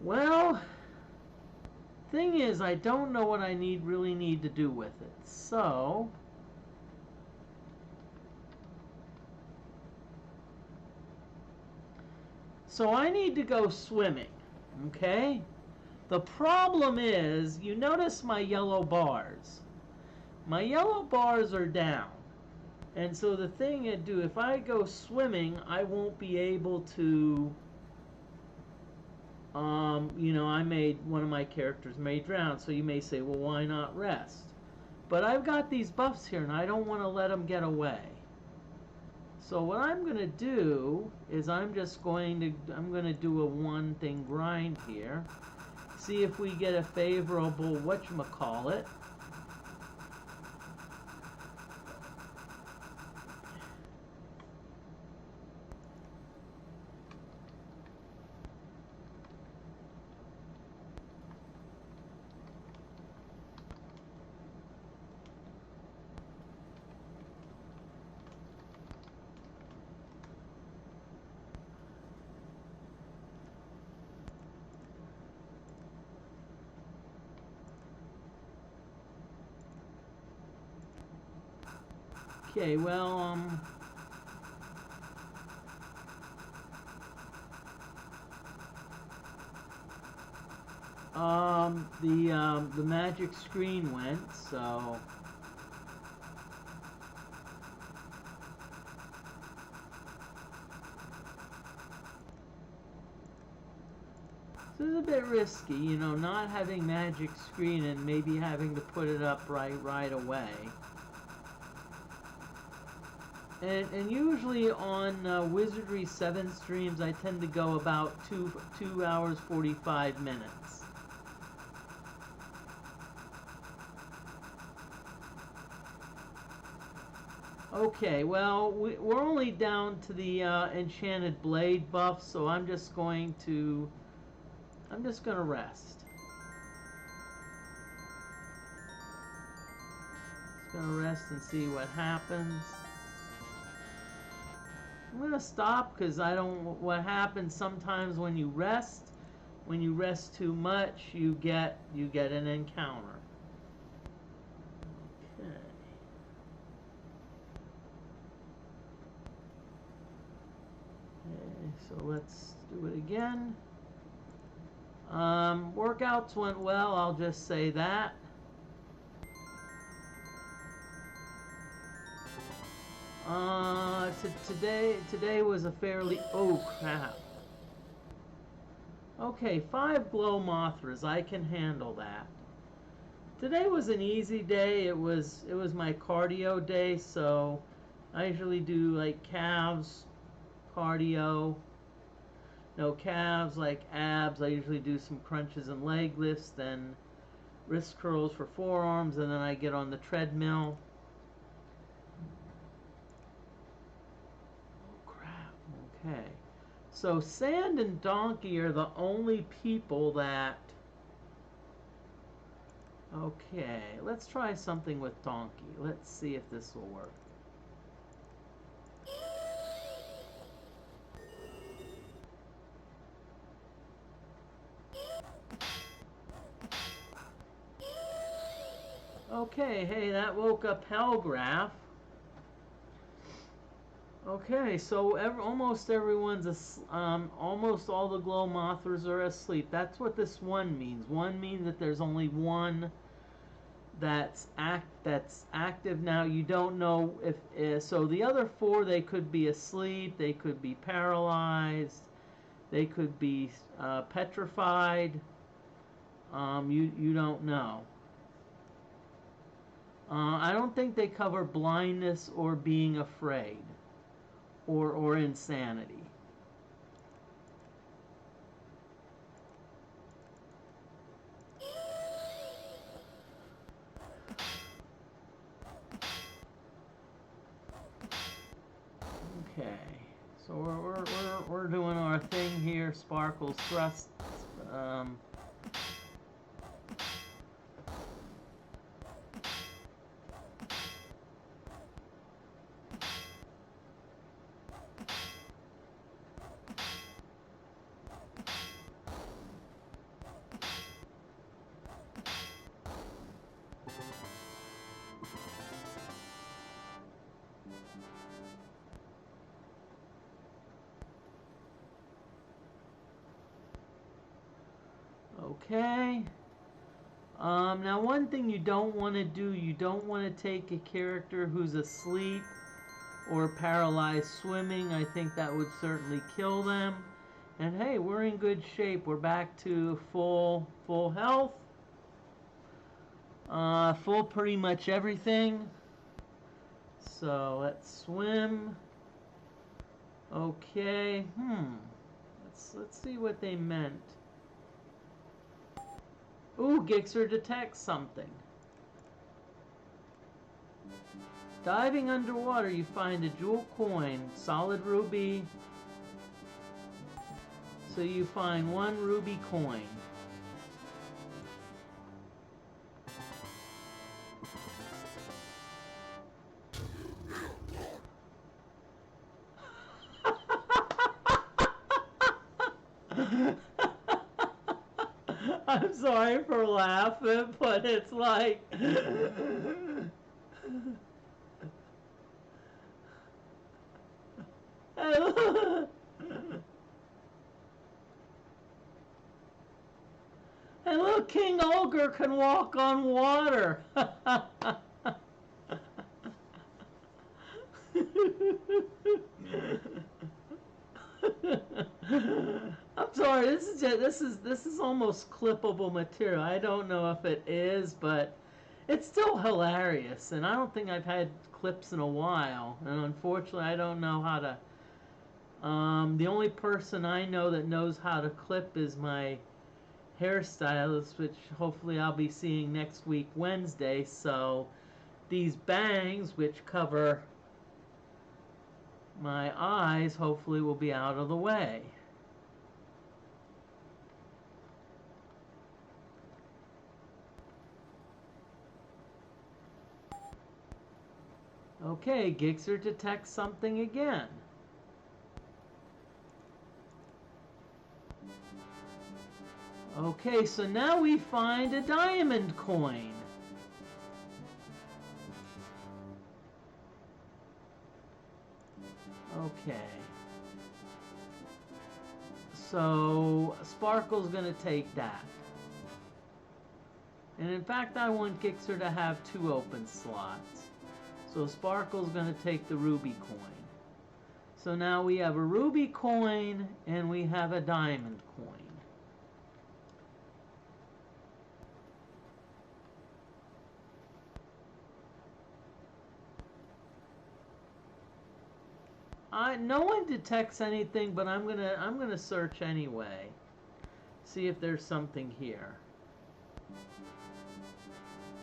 Well, thing is, I don't know what I really need to do with it. So I need to go swimming, okay? The problem is, you notice my yellow bars. My yellow bars are down. And so the thing I do, if I go swimming, I won't be able to, one of my characters may drown. So you may say, well, why not rest? But I've got these buffs here, and I don't want to let them get away. So what I'm going to do is I'm going to do a one thing grind here. See if we get a favorable whatchamacallit. Okay, well, the magic screen went, so this is a bit risky, not having magic screen and maybe having to put it up right away. And usually on Wizardry 7 streams, I tend to go about 2 hours 45 minutes. Okay, well, we're only down to the enchanted blade buff, so I'm just going to rest. Just gonna rest and see what happens. I'm going to stop because what happens sometimes when you rest too much, you get an encounter. Okay. Okay, so let's do it again. Workouts went well, I'll just say that. Today was a fairly, oh crap. Okay, 5 glow mothras, I can handle that. Today was an easy day. It was my cardio day, so I usually do like calves, cardio. No calves, like abs. I usually do some crunches and leg lifts, then wrist curls for forearms, and then I get on the treadmill. Okay, so Sand and Donkey are the only people that... Okay, let's try something with Donkey. Let's see if this will work. Okay, hey, that woke up Hellgraph. Okay, so almost everyone's almost all the glow mothers are asleep. That's what this one means. One means that there's only one that's active now. You don't know if so the other four, they could be asleep, they could be paralyzed, they could be petrified. You don't know. I don't think they cover blindness or being afraid or insanity. Okay, so we're doing our thing here. Sparkles thrust. Okay. Now one thing you don't want to do, you don't want to take a character who's asleep or paralyzed swimming. I think that would certainly kill them. And hey, we're in good shape. We're back to full health. Full pretty much everything. So let's swim. Okay. Let's see what they meant. Ooh, Gixxer detects something. Diving underwater, you find a jewel coin, solid ruby. So you find one ruby coin. I'm sorry for laughing, but it's like... And look, King Ogre can walk on water. I'm sorry. This is almost clippable material. I don't know if it is, but it's still hilarious. And I don't think I've had clips in a while. And unfortunately, I don't know how to. The only person I know that knows how to clip is my hairstylist, which hopefully I'll be seeing next week Wednesday. So these bangs, which cover my eyes, hopefully will be out of the way. Okay, Gixxer detects something again. Okay, so now we find a diamond coin. Okay. So Sparkle's gonna take that. And in fact, I want Gixxer to have 2 open slots. So Sparkle's gonna take the ruby coin. So now we have a ruby coin and we have a diamond coin. No one detects anything, but I'm gonna search anyway. See if there's something here.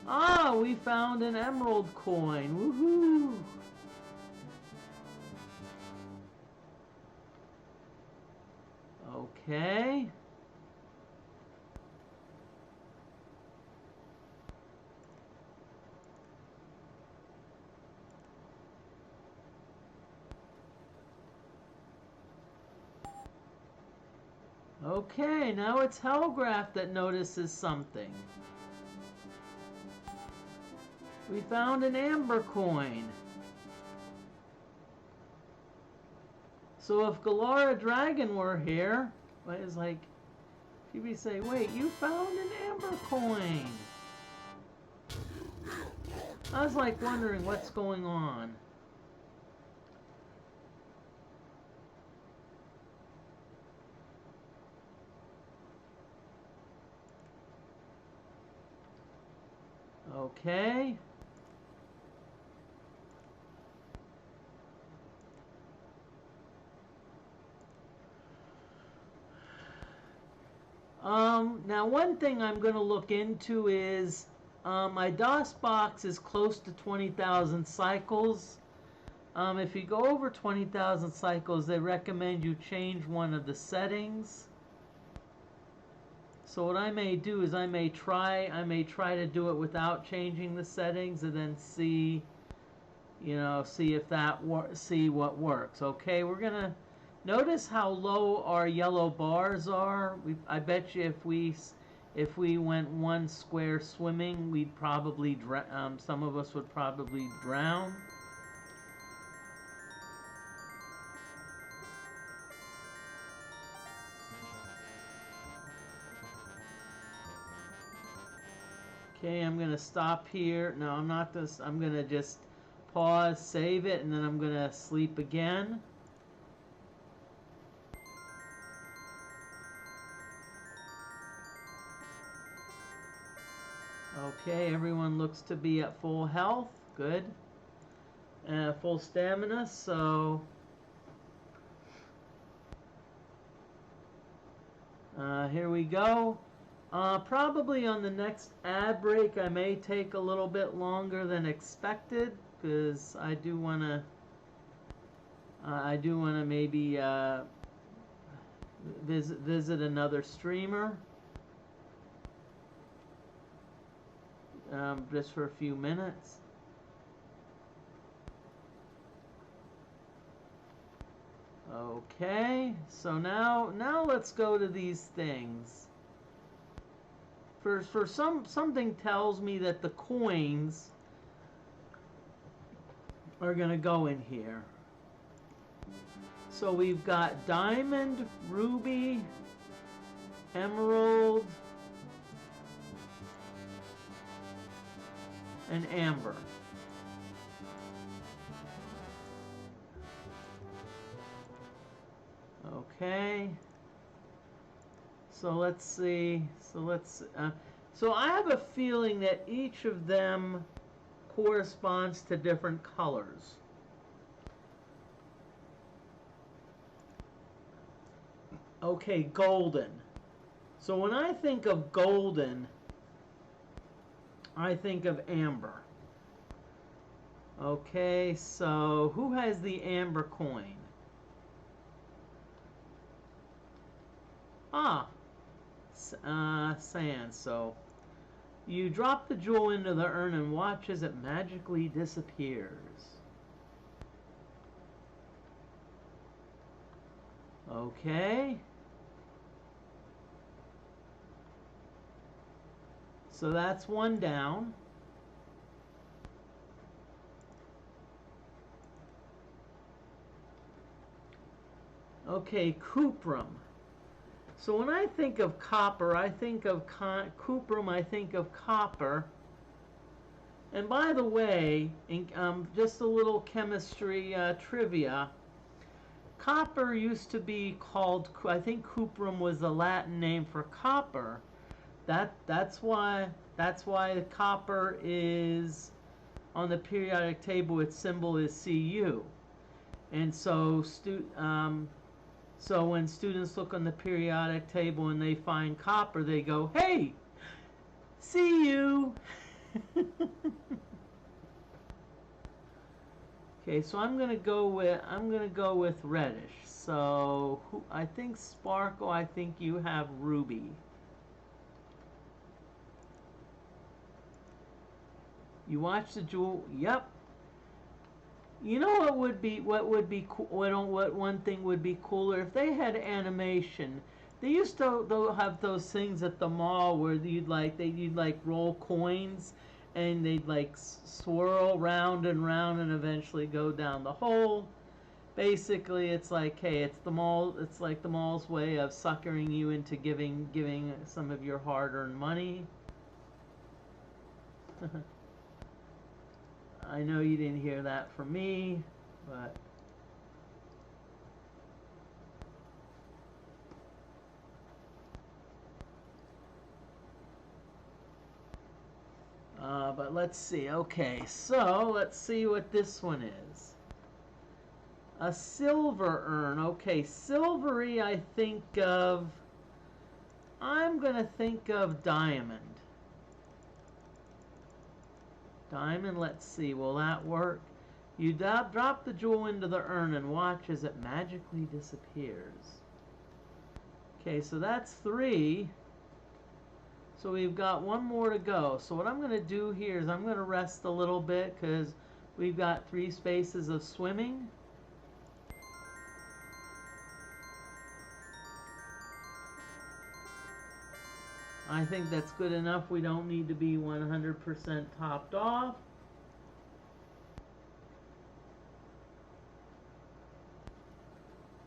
Ah, we found an emerald coin. Woohoo! Okay. Okay, now it's Hellgraph that notices something. We found an amber coin. So if Galara Dragon were here, it's like, she'd be saying, wait, you found an amber coin. I was like wondering what's going on. Okay. Now one thing I'm going to look into is my DOS box is close to 20,000 cycles. If you go over 20,000 cycles, they recommend you change one of the settings. So what I may do is I may try to do it without changing the settings and then see, see if see what works. Okay, we're gonna notice how low our yellow bars are. I bet you if we went one square swimming, we'd probably some of us would probably drown. Okay, I'm going to stop here. No, I'm not this. I'm going to just pause, save it, and then I'm going to sleep again. Okay, everyone looks to be at full health. Good. Full stamina, so here we go. Probably on the next ad break, I may take a little bit longer than expected because I do want to maybe visit another streamer just for a few minutes. Okay, so now let's go to these things. Something tells me that the coins are going to go in here. So we've got diamond, ruby, emerald, and amber. Okay. So let's see. So I have a feeling that each of them corresponds to different colors. Okay, golden. So when I think of golden, I think of amber. Okay, so who has the amber coin? Sand. So you drop the jewel into the urn and watch as it magically disappears. Okay. So that's one down. Okay, cuprum. So when I think of copper, I think of cuprum, I think of copper. And by the way, just a little chemistry trivia. Copper used to be called, I think cuprum was the Latin name for copper. That's why copper is on the periodic table. Its symbol is Cu. And so so when students look on the periodic table and they find copper, they go, "Hey, see you." Okay, so I'm gonna go with reddish. So I think Sparkle. I think you have ruby. You watch the jewel. Yep. You know what one thing would be cooler if they had animation. They used to have those things at the mall where you'd roll coins and they'd like swirl round and round and eventually go down the hole. basically it's like, hey, it's the mall. It's like the mall's way of suckering you into giving some of your hard-earned money. I know you didn't hear that from me, but but let's see. Okay, so let's see what this one is. A silver urn. Okay, silvery, I'm going to think of diamond. Diamond, let's see, will that work? You drop the jewel into the urn and watch as it magically disappears. Okay, so that's 3. So we've got one more to go. So what I'm going to do here is I'm going to rest a little bit because we've got 3 spaces of swimming. I think that's good enough. We don't need to be 100% topped off.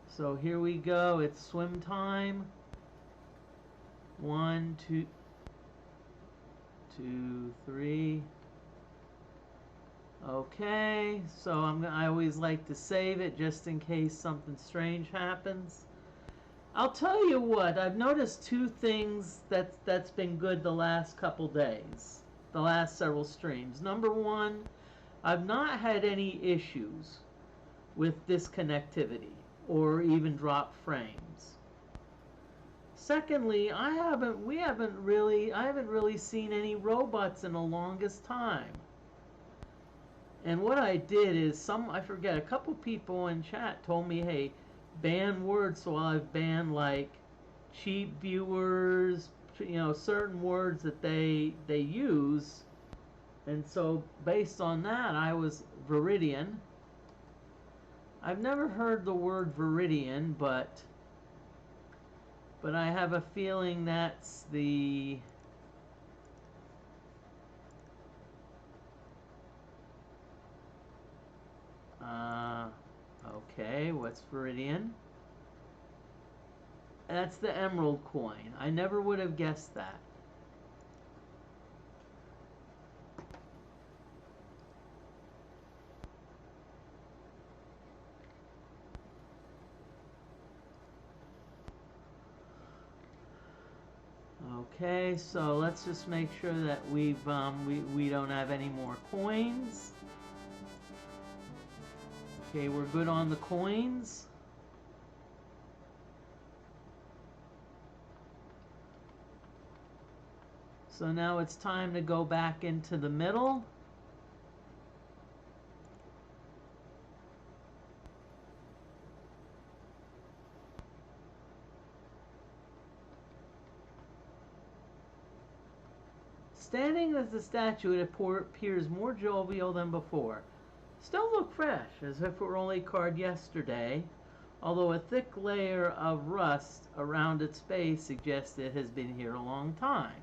So here we go. It's swim time. 1, 2, 2, 3. Okay, so I always like to save it just in case something strange happens. I'll tell you what, I've noticed 2 things that's been good the last couple days, the last several streams. Number 1, I've not had any issues with disconnectivity or even drop frames. Secondly, I haven't really seen any robots in the longest time. And what I did is a couple people in chat told me, hey, ban words, so I've banned like cheap viewers, certain words that they use. And so based on that, I was Viridian. I've never heard the word Viridian, but I have a feeling that's the okay, what's Viridian? That's the emerald coin. I never would have guessed that. Okay, so let's just make sure that we don't have any more coins. Okay, we're good on the coins. So now it's time to go back into the middle. Standing as a statue, it appears more jovial than before. Still look fresh, as if it were only carved yesterday, although a thick layer of rust around its base suggests it has been here a long time.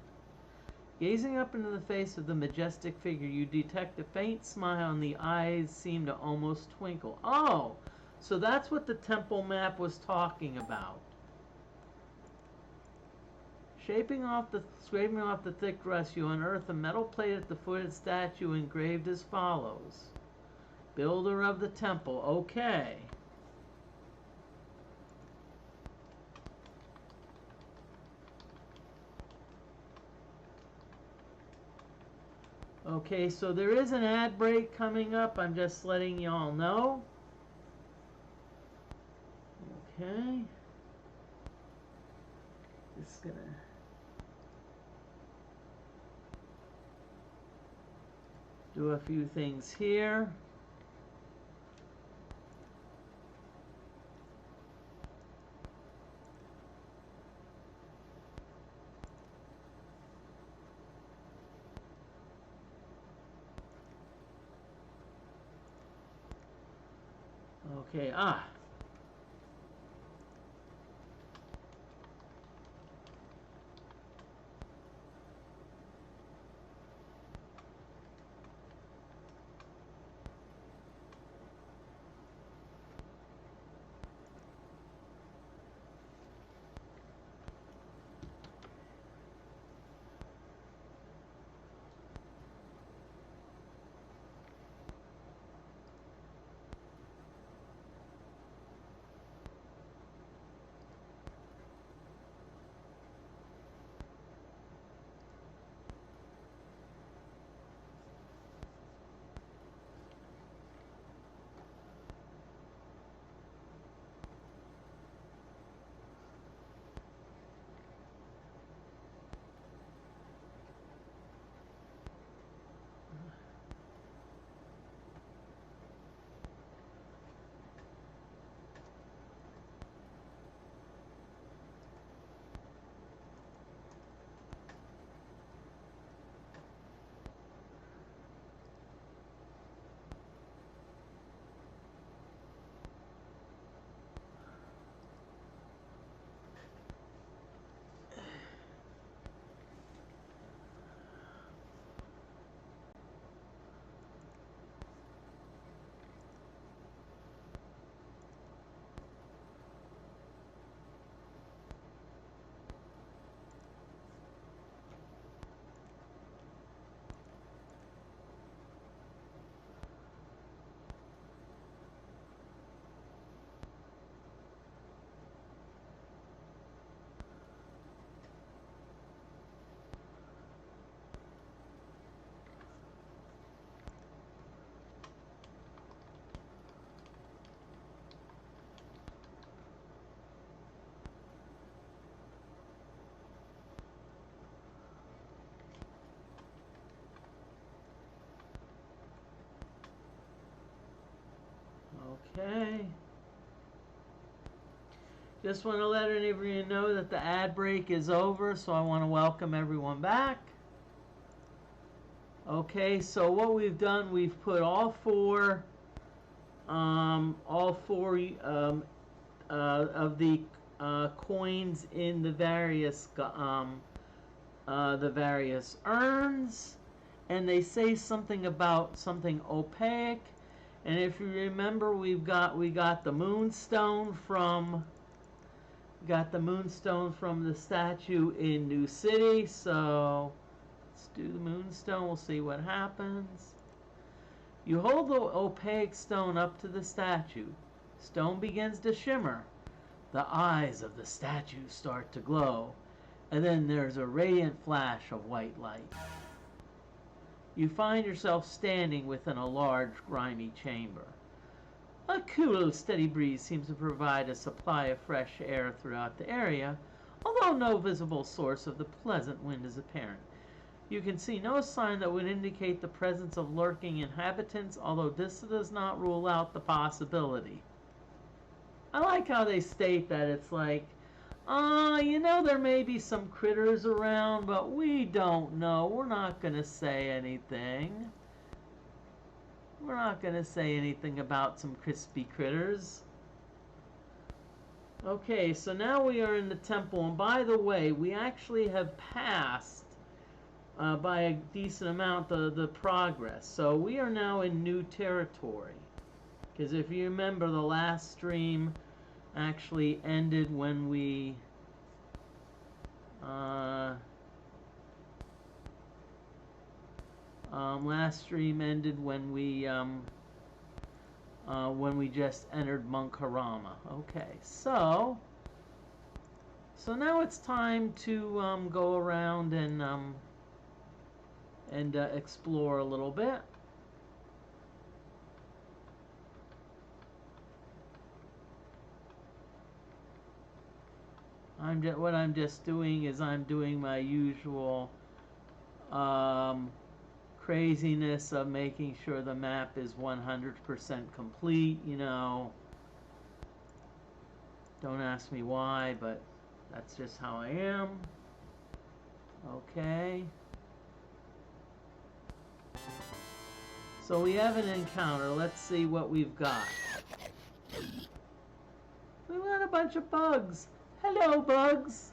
Gazing up into the face of the majestic figure, you detect a faint smile and the eyes seem to almost twinkle. Oh, so that's what the temple map was talking about. Scraping off the thick rust, you unearth a metal plate at the foot of the statue engraved as follows. Builder of the temple. Okay. Okay, so there is an ad break coming up. I'm just letting y'all know. Okay. Just gonna do a few things here. Okay, Okay. Just want to let everybody know that the ad break is over, so I want to welcome everyone back. Okay, so what we've done, we've put all four of the coins in the various urns, and they say something about something opaque. And if you remember, we got the moonstone from the statue in New City. So let's do the moonstone. We'll see what happens. You hold the opaque stone up to the statue. Stone begins to shimmer. The eyes of the statue start to glow, and then there's a radiant flash of white light. You find yourself standing within a large, grimy chamber. A cool, steady breeze seems to provide a supply of fresh air throughout the area, although no visible source of the pleasant wind is apparent. You can see no sign that would indicate the presence of lurking inhabitants, although this does not rule out the possibility. I like how they state that. It's like, there may be some critters around, but we don't know. We're not going to say anything. We're not going to say anything about some crispy critters. Okay, so now we are in the temple, and by the way, we actually have passed by a decent amount the progress. So we are now in new territory. Because if you remember, the last stream actually ended when we just entered Munkharama. Okay, so now it's time to go around and explore a little bit. What I'm just doing is I'm doing my usual craziness of making sure the map is 100% complete, Don't ask me why, but that's just how I am. Okay. So we have an encounter. Let's see what we've got. We've got a bunch of bugs. Hello, bugs.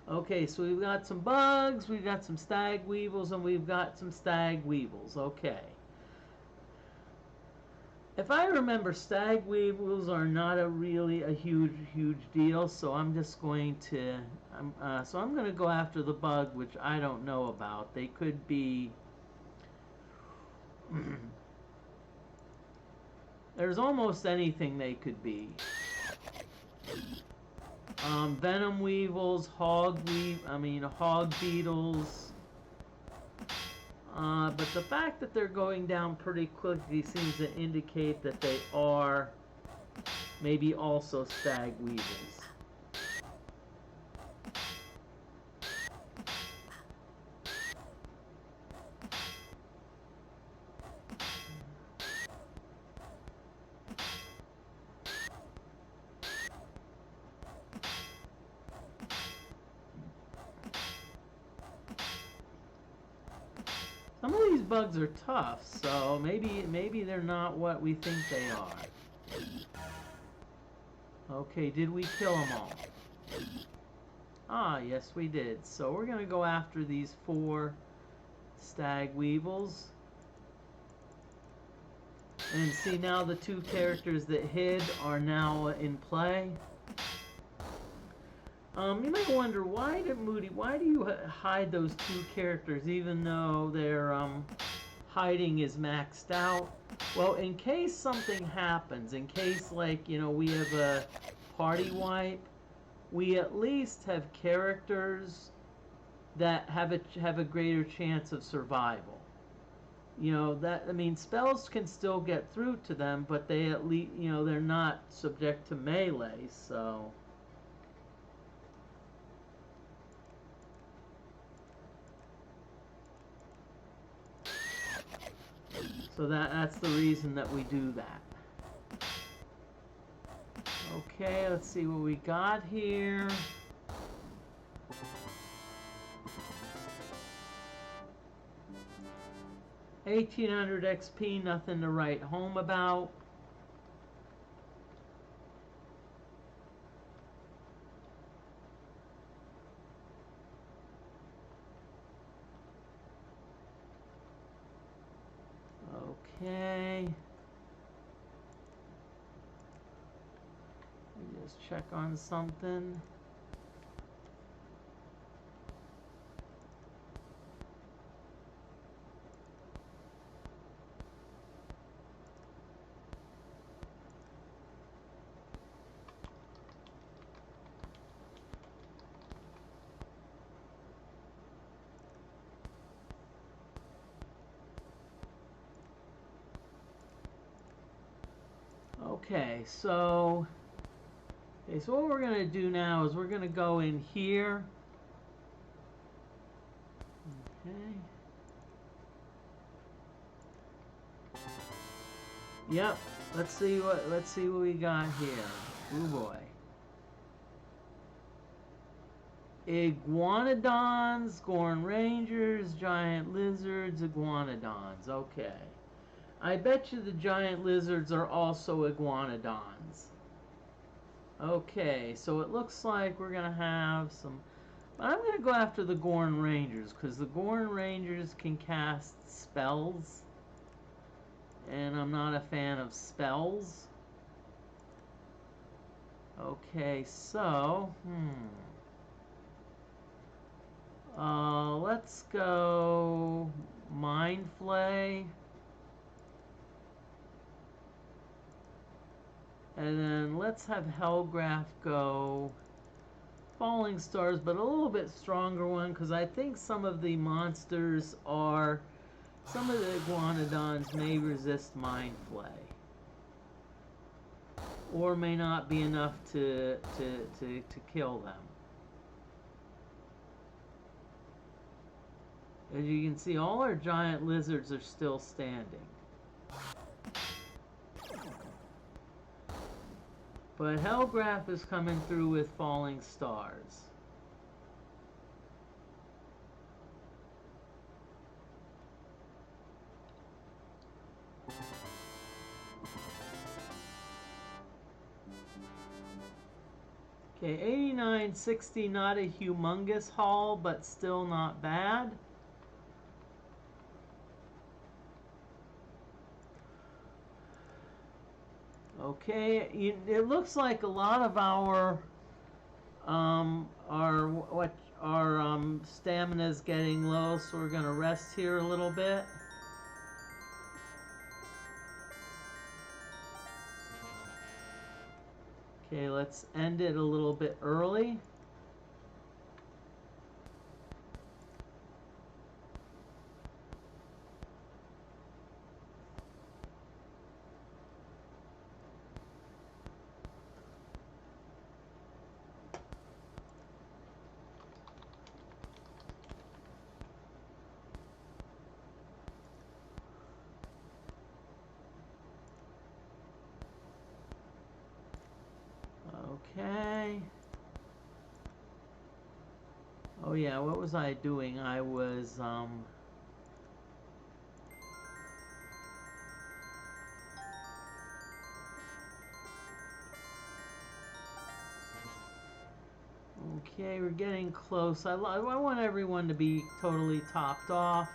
Okay, so we've got some bugs, we've got some stag weevils, and we've got some stag weevils. Okay. If I remember, stag weevils are not really a huge deal, so I'm just going to I'm going to go after the bug, which I don't know about. They could be there's almost anything they could be. Venom weevils, hog beetles. But the fact that they're going down pretty quickly seems to indicate that they are maybe also stag weevils. Some of these bugs are tough, so maybe they're not what we think they are. Okay, did we kill them all? Ah, yes we did. So we're going to go after these 4 stag weevils. And see, now the 2 characters that hid are now in play. You might wonder, why do you hide those 2 characters even though their hiding is maxed out? Well, in case something happens, in case, like, we have a party wipe, we at least have characters that have a greater chance of survival. Spells can still get through to them, but they at least, they're not subject to melee, so... So that's the reason that we do that. Okay, let's see what we got here. $1,800 XP, nothing to write home about. Okay. Let me just check on something. Okay, so what we're going to do now is we're going to go in here. Okay. Yep. Let's see what we got here. Oh boy. Iguanodons, Gorn Rangers, giant lizards, iguanodons. Okay. I bet you the giant lizards are also iguanodons. Okay, so it looks like we're going to have some... I'm going to go after the Gorn Rangers, because the Gorn Rangers can cast spells. And I'm not a fan of spells. Okay, so... let's go... Mind Flay. And then let's have Hellgraph go Falling Stars, but a little bit stronger one, because I think some of the monsters are... Some of the iguanodons may resist Mind Flay. Or may not be enough to kill them. As you can see, all our giant lizards are still standing. But Hellgraph is coming through with Falling Stars. Okay, 89.60, not a humongous haul, but still not bad. Okay, it looks like a lot of our stamina is getting low, so we're gonna rest here a little bit. Okay, let's end it a little bit early. Okay. Oh yeah, what was I doing? I was okay, we're getting close. I want everyone to be totally topped off.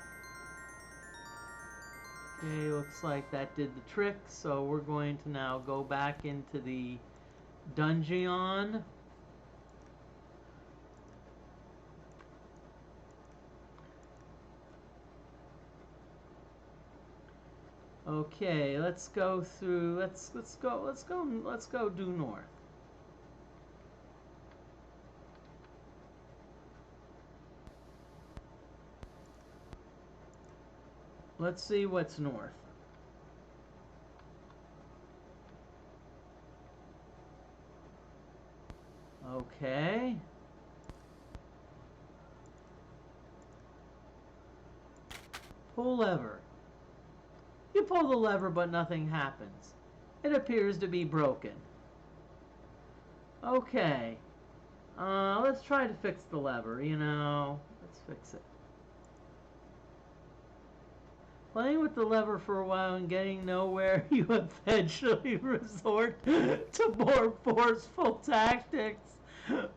Okay, looks like that did the trick, so we're going to now go back into the dungeon. Okay, let's go through. Let's go due north. Let's see what's north. Okay. Pull lever. You pull the lever, but nothing happens. It appears to be broken. Okay. Let's try to fix the lever, you know. Let's fix it. Playing with the lever for a while and getting nowhere, you eventually resort to more forceful tactics.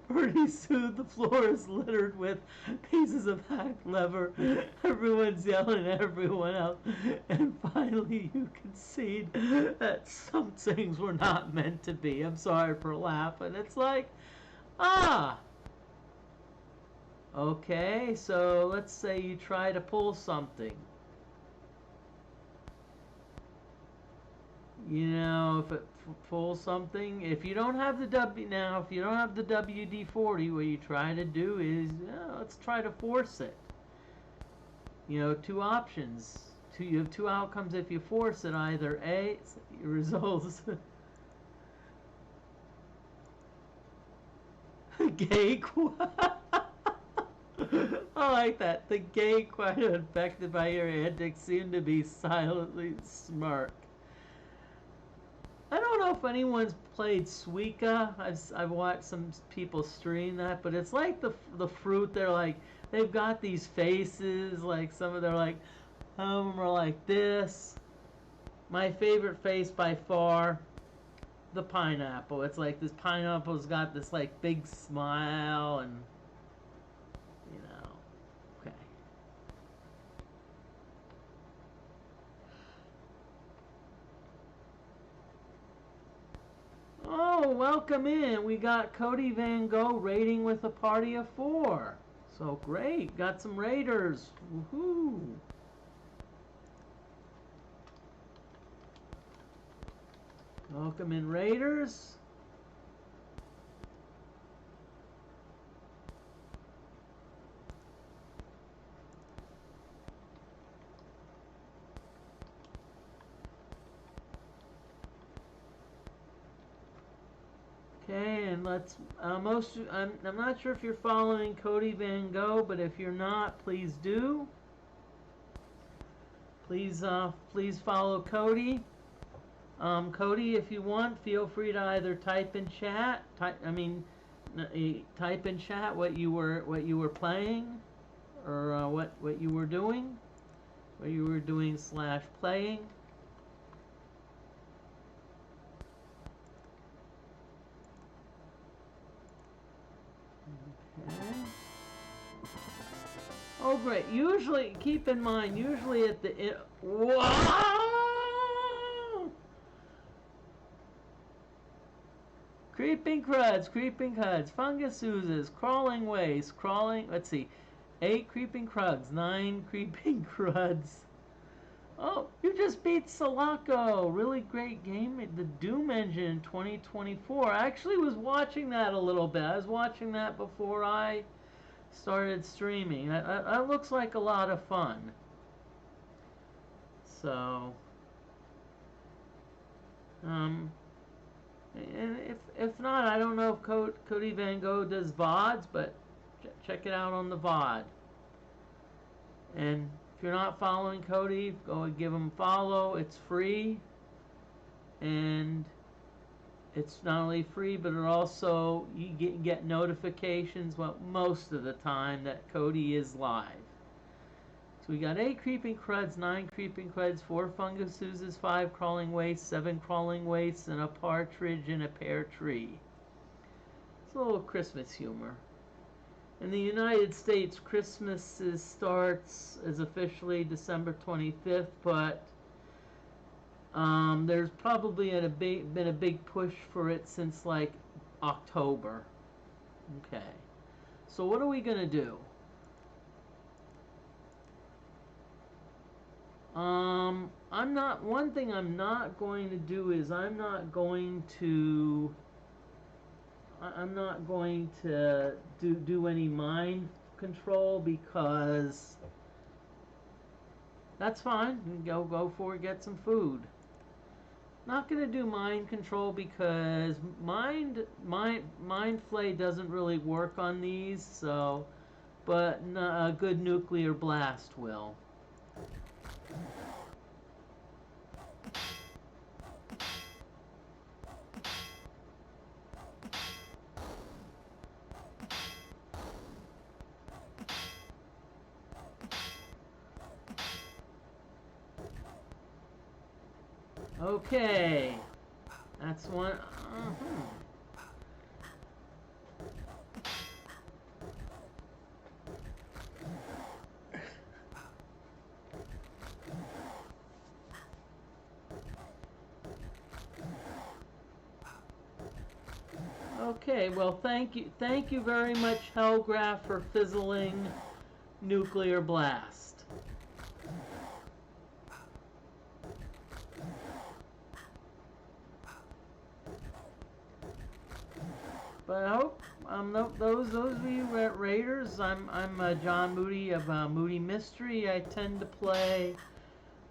Pretty soon the floor is littered with pieces of hacked lever. Everyone's yelling at everyone else. And finally you concede that some things were not meant to be. I'm sorry for laughing. It's like, okay, so let's say you try to pull something. You know, if it pulls something, if you don't have the if you don't have the WD-40, what you try to do is, let's try to force it. You know, two options. You have two outcomes if you force it. Either A, it results gay I like that. The gay quite affected by your antics seem to be silently smart. I don't know if anyone's played Suika. I've watched some people stream that, but it's like the fruit. They're like, they've got these faces. Like some of them are like this. My favorite face by far, the pineapple. It's like this pineapple's got this like big smile and, you know, okay. Oh, welcome in. We got Cody Van Gogh raiding with a party of 4. So great. Got some raiders. Woohoo. Welcome in, raiders. Okay, and let's I'm not sure if you're following Cody Van Gogh, but if you're not, please do. Please follow Cody. Cody, if you want, feel free to either type in chat. Type in chat what you were playing, or what you were doing, / playing. Okay. Oh, great. Usually, keep in mind, usually at the end. Whoa! Creeping cruds, fungus oozes, crawling waste, let's see, 8 creeping cruds, 9 creeping cruds. Oh, you just beat Sulaco. Really great game. The Doom Engine 2024. I actually was watching that a little bit. I was watching that before I started streaming. That looks like a lot of fun. So, and if not, I don't know if Cody Van Gogh does VODs, but check it out on the VOD. And if you're not following Cody, go and give him a follow. It's free, and it's not only free, but it also you get notifications, well, most of the time, that Cody is live. So we got 8 creeping cruds, 9 creeping cruds, 4 fungus oozes, 5 crawling wastes, 7 crawling wastes, and a partridge in a pear tree. It's a little Christmas humor. In the United States, Christmas starts as officially December 25th, but there's probably been a big push for it since like October. Okay, so what are we gonna do? One thing I'm not going to do is I'm not going to do any mind control, because that's fine. Go for it, get some food. Not gonna do mind control because mind flay doesn't really work on these, so but a good nuclear blast will. Okay. That's one. Okay, well, thank you very much, Hellgraph, for fizzling Nuclear Blast. But I hope those of you Raiders, I'm John Moody of Moody Mystery. I tend to play.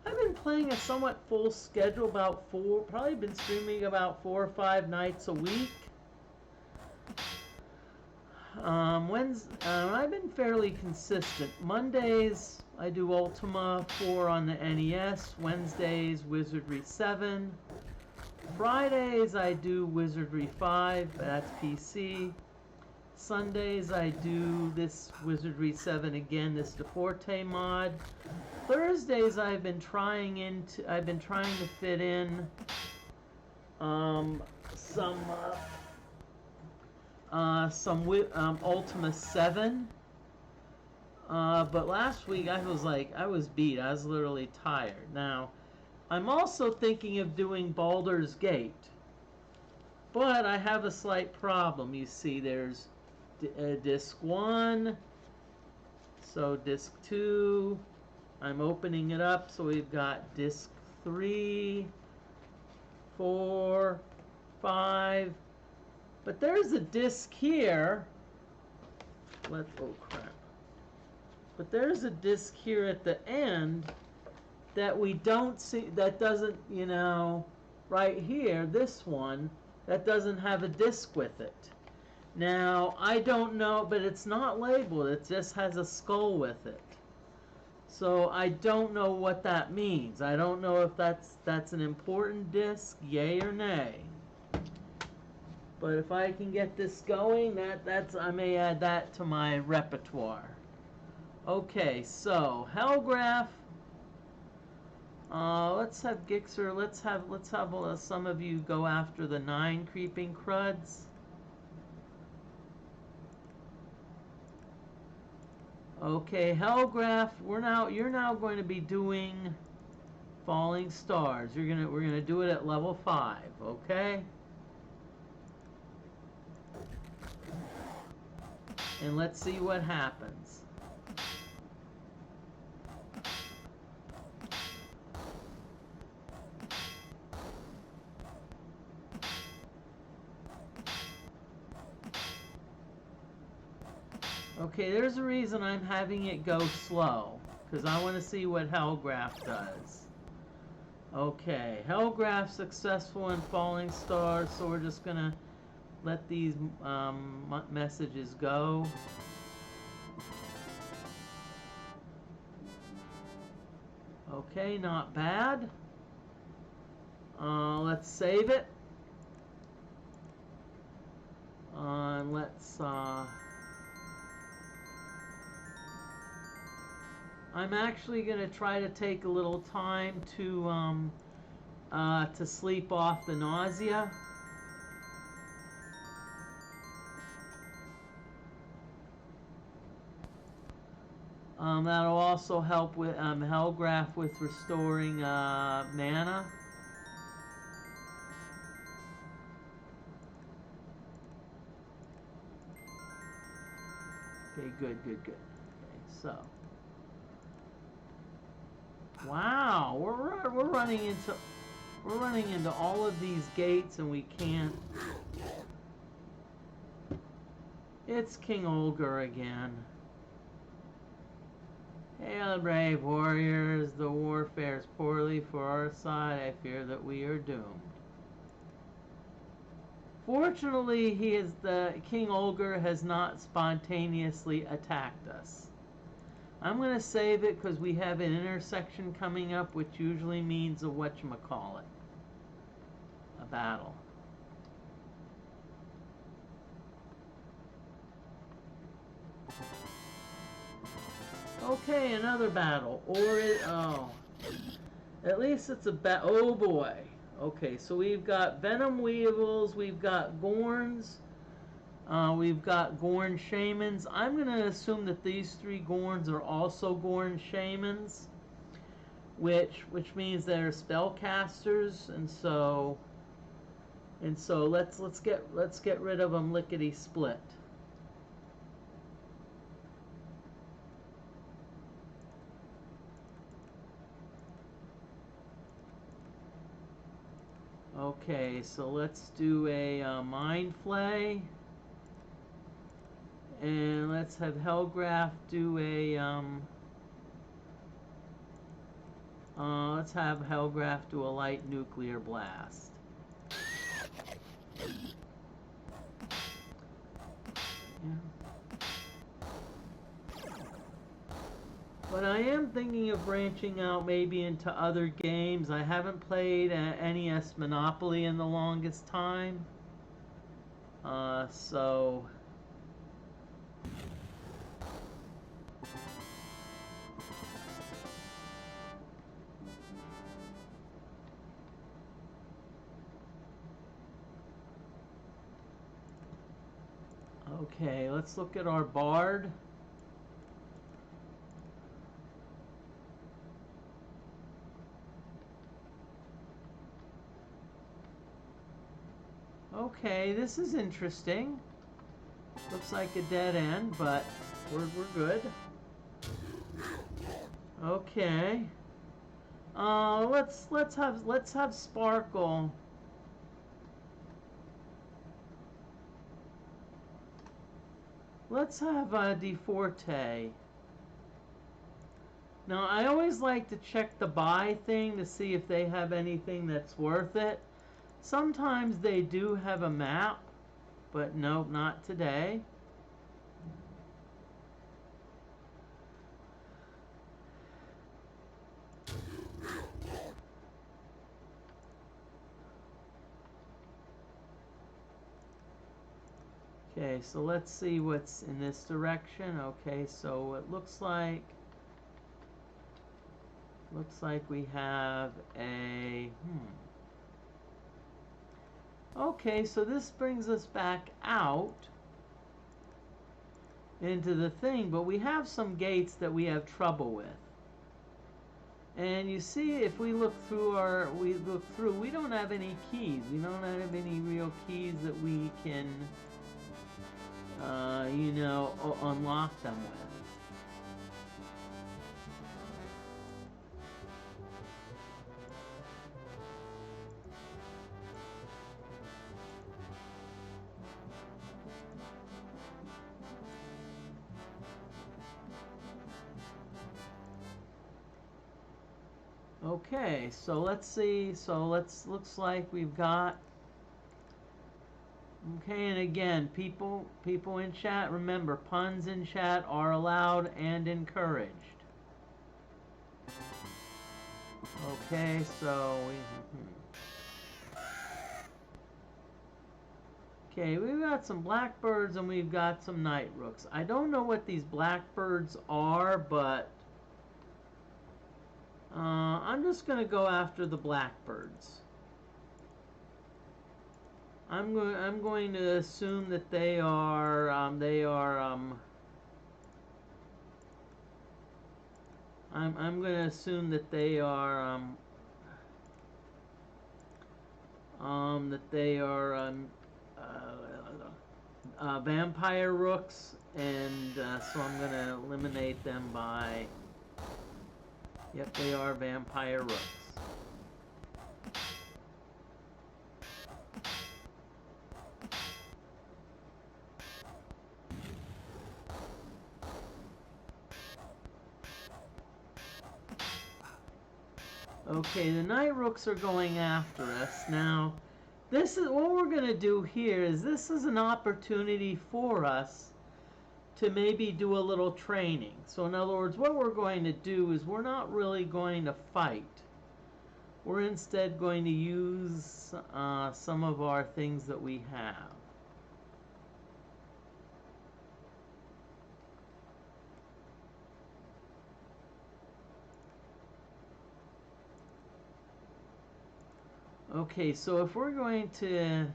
I've been playing a somewhat full schedule, probably been streaming about 4 or 5 nights a week. I've been fairly consistent. Mondays I do Ultima 4 on the NES. Wednesdays Wizardry 7. Fridays I do Wizardry 5, that's PC. Sundays I do this Wizardry 7 again, this DFortae mod. Thursdays I've been trying to fit in some Ultima 7. But last week I was beat. I was literally tired. Now, I'm also thinking of doing Baldur's Gate. But I have a slight problem. You see, there's disc 1. So disc 2. I'm opening it up. So we've got disc 3, 4, 5. But there's a disc here. Oh crap. But there's a disc here at the end that we don't see, that doesn't, right here, this one, that doesn't have a disc with it. Now, I don't know, but it's not labeled. It just has a skull with it. So I don't know what that means. I don't know if that's an important disc, yay or nay. But if I can get this going, I may add that to my repertoire. Okay, so Hellgraph. Let's have Gixxer. Let's have some of you go after the 9 creeping cruds. Okay, Hellgraph. You're now going to be doing Falling Stars. We're gonna do it at level 5. Okay. And let's see what happens. Okay, there's a reason I'm having it go slow, because I want to see what Hellgraph does. Okay, Hellgraph successful in Falling Stars, so we're just going to let these messages go. Okay, not bad. Let's save it. I'm actually going to try to take a little time to sleep off the nausea. That'll also help with Hellgraph with restoring mana. Okay, good. Okay, so. Wow, we're running into all of these gates and we can't. It's King Olger again. Hail, brave warriors! The war fares poorly for our side. I fear that we are doomed. Fortunately, King Olger has not spontaneously attacked us. I'm going to save it because we have an intersection coming up, which usually means a whatchamacallit. A battle. Okay, another battle. At least it's a oh boy. Okay, so we've got Venom Weevils, we've got Gorns, we've got Gorn Shamans. I'm going to assume that these 3 Gorns are also Gorn Shamans, which means they're spellcasters, and so let's get rid of them lickety split. Okay, so let's do a Mind Flay, and let's have Hellgraft do a let's have Hellgraft do a light nuclear blast. Yeah. But I am thinking of branching out maybe into other games. I haven't played NES Monopoly in the longest time. So... Okay, let's look at our Bard. Okay, this is interesting. Looks like a dead end, but we're good. Okay. Let's have Sparkle. Let's have DFortae. Now, I always like to check the buy thing to see if they have anything that's worth it. Sometimes they do have a map, but nope, not today. Okay, so let's see what's in this direction. Okay, so it looks like we have a Okay, so this brings us back out into the thing, but we have some gates that we have trouble with. And you see, if we look through we don't have any keys. We don't have any real keys that we can you know, unlock them with. Okay, so let's see. So looks like we've got. Okay, and again, people in chat, remember, puns in chat are allowed and encouraged. Okay, so okay, we've got some blackbirds and we've got some night rooks. I don't know what these blackbirds are, but I'm just gonna go after the blackbirds. I'm going to assume that they are I'm going to assume that they are vampire rooks, and so I'm going to eliminate them by. Yep, they are vampire rooks. Okay, the night rooks are going after us. Now, this is what we're going to do here is this is an opportunity for us to maybe do a little training. So in other words, what we're going to do is we're not really going to fight. We're instead going to use some of our things that we have. Okay, so if we're going to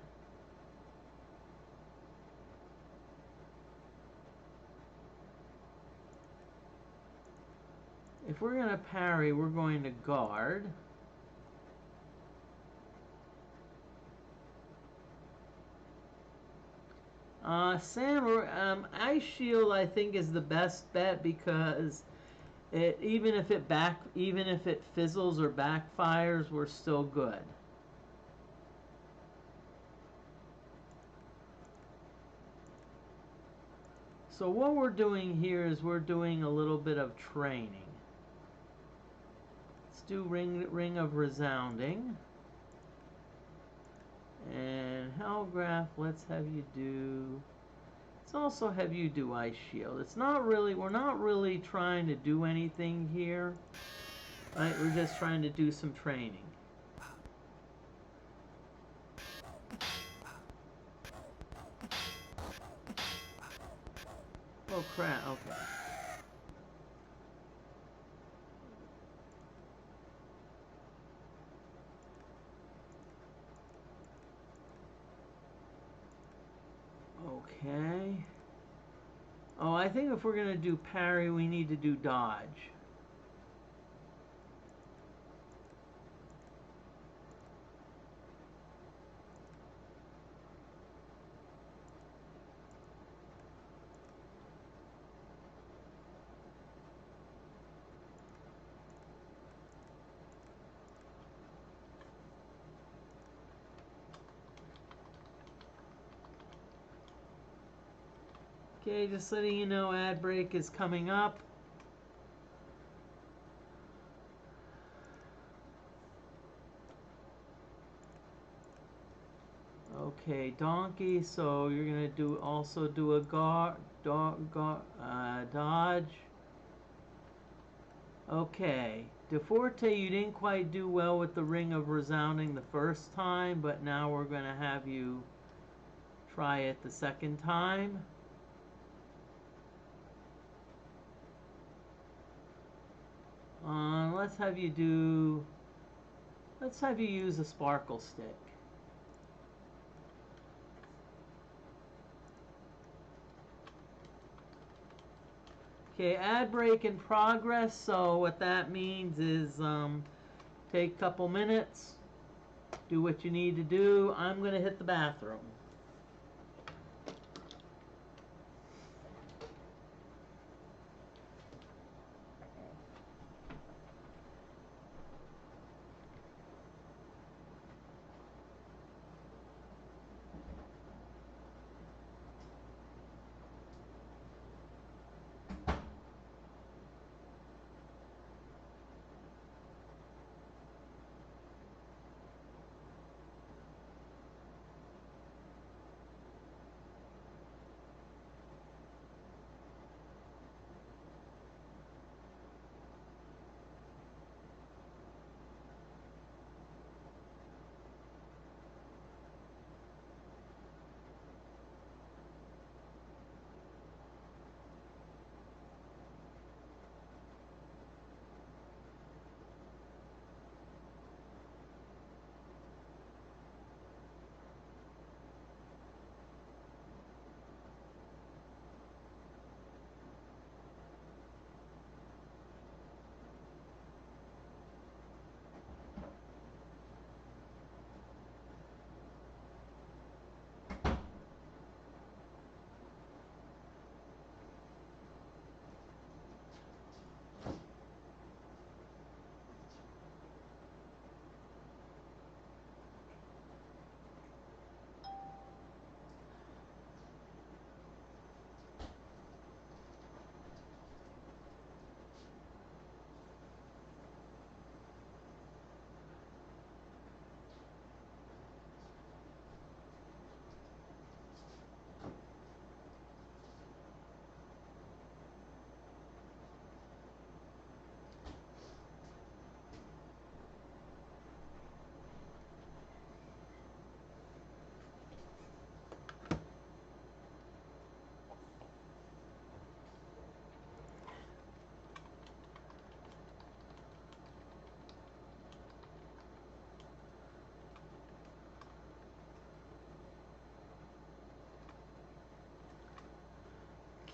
parry, we're going to guard. Ice Shield I think is the best bet because even if it fizzles or backfires, we're still good. So what we're doing here is we're doing a little bit of training. Let's do Ring of Resounding. And Hellgraph, let's also have you do Ice Shield. We're not really trying to do anything here. Right? We're just trying to do some training. Oh crap, okay. Okay. Oh, I think if we're going to do parry, we need to do dodge. Okay, just letting you know, ad break is coming up. Okay, donkey. So you're gonna also do a dodge. Okay, DeFortae, you didn't quite do well with the Ring of Resounding the first time, but now we're gonna have you try it the second time. Let's have you use a sparkle stick. Okay, ad break in progress. So what that means is take a couple minutes, do what you need to do. I'm gonna hit the bathroom.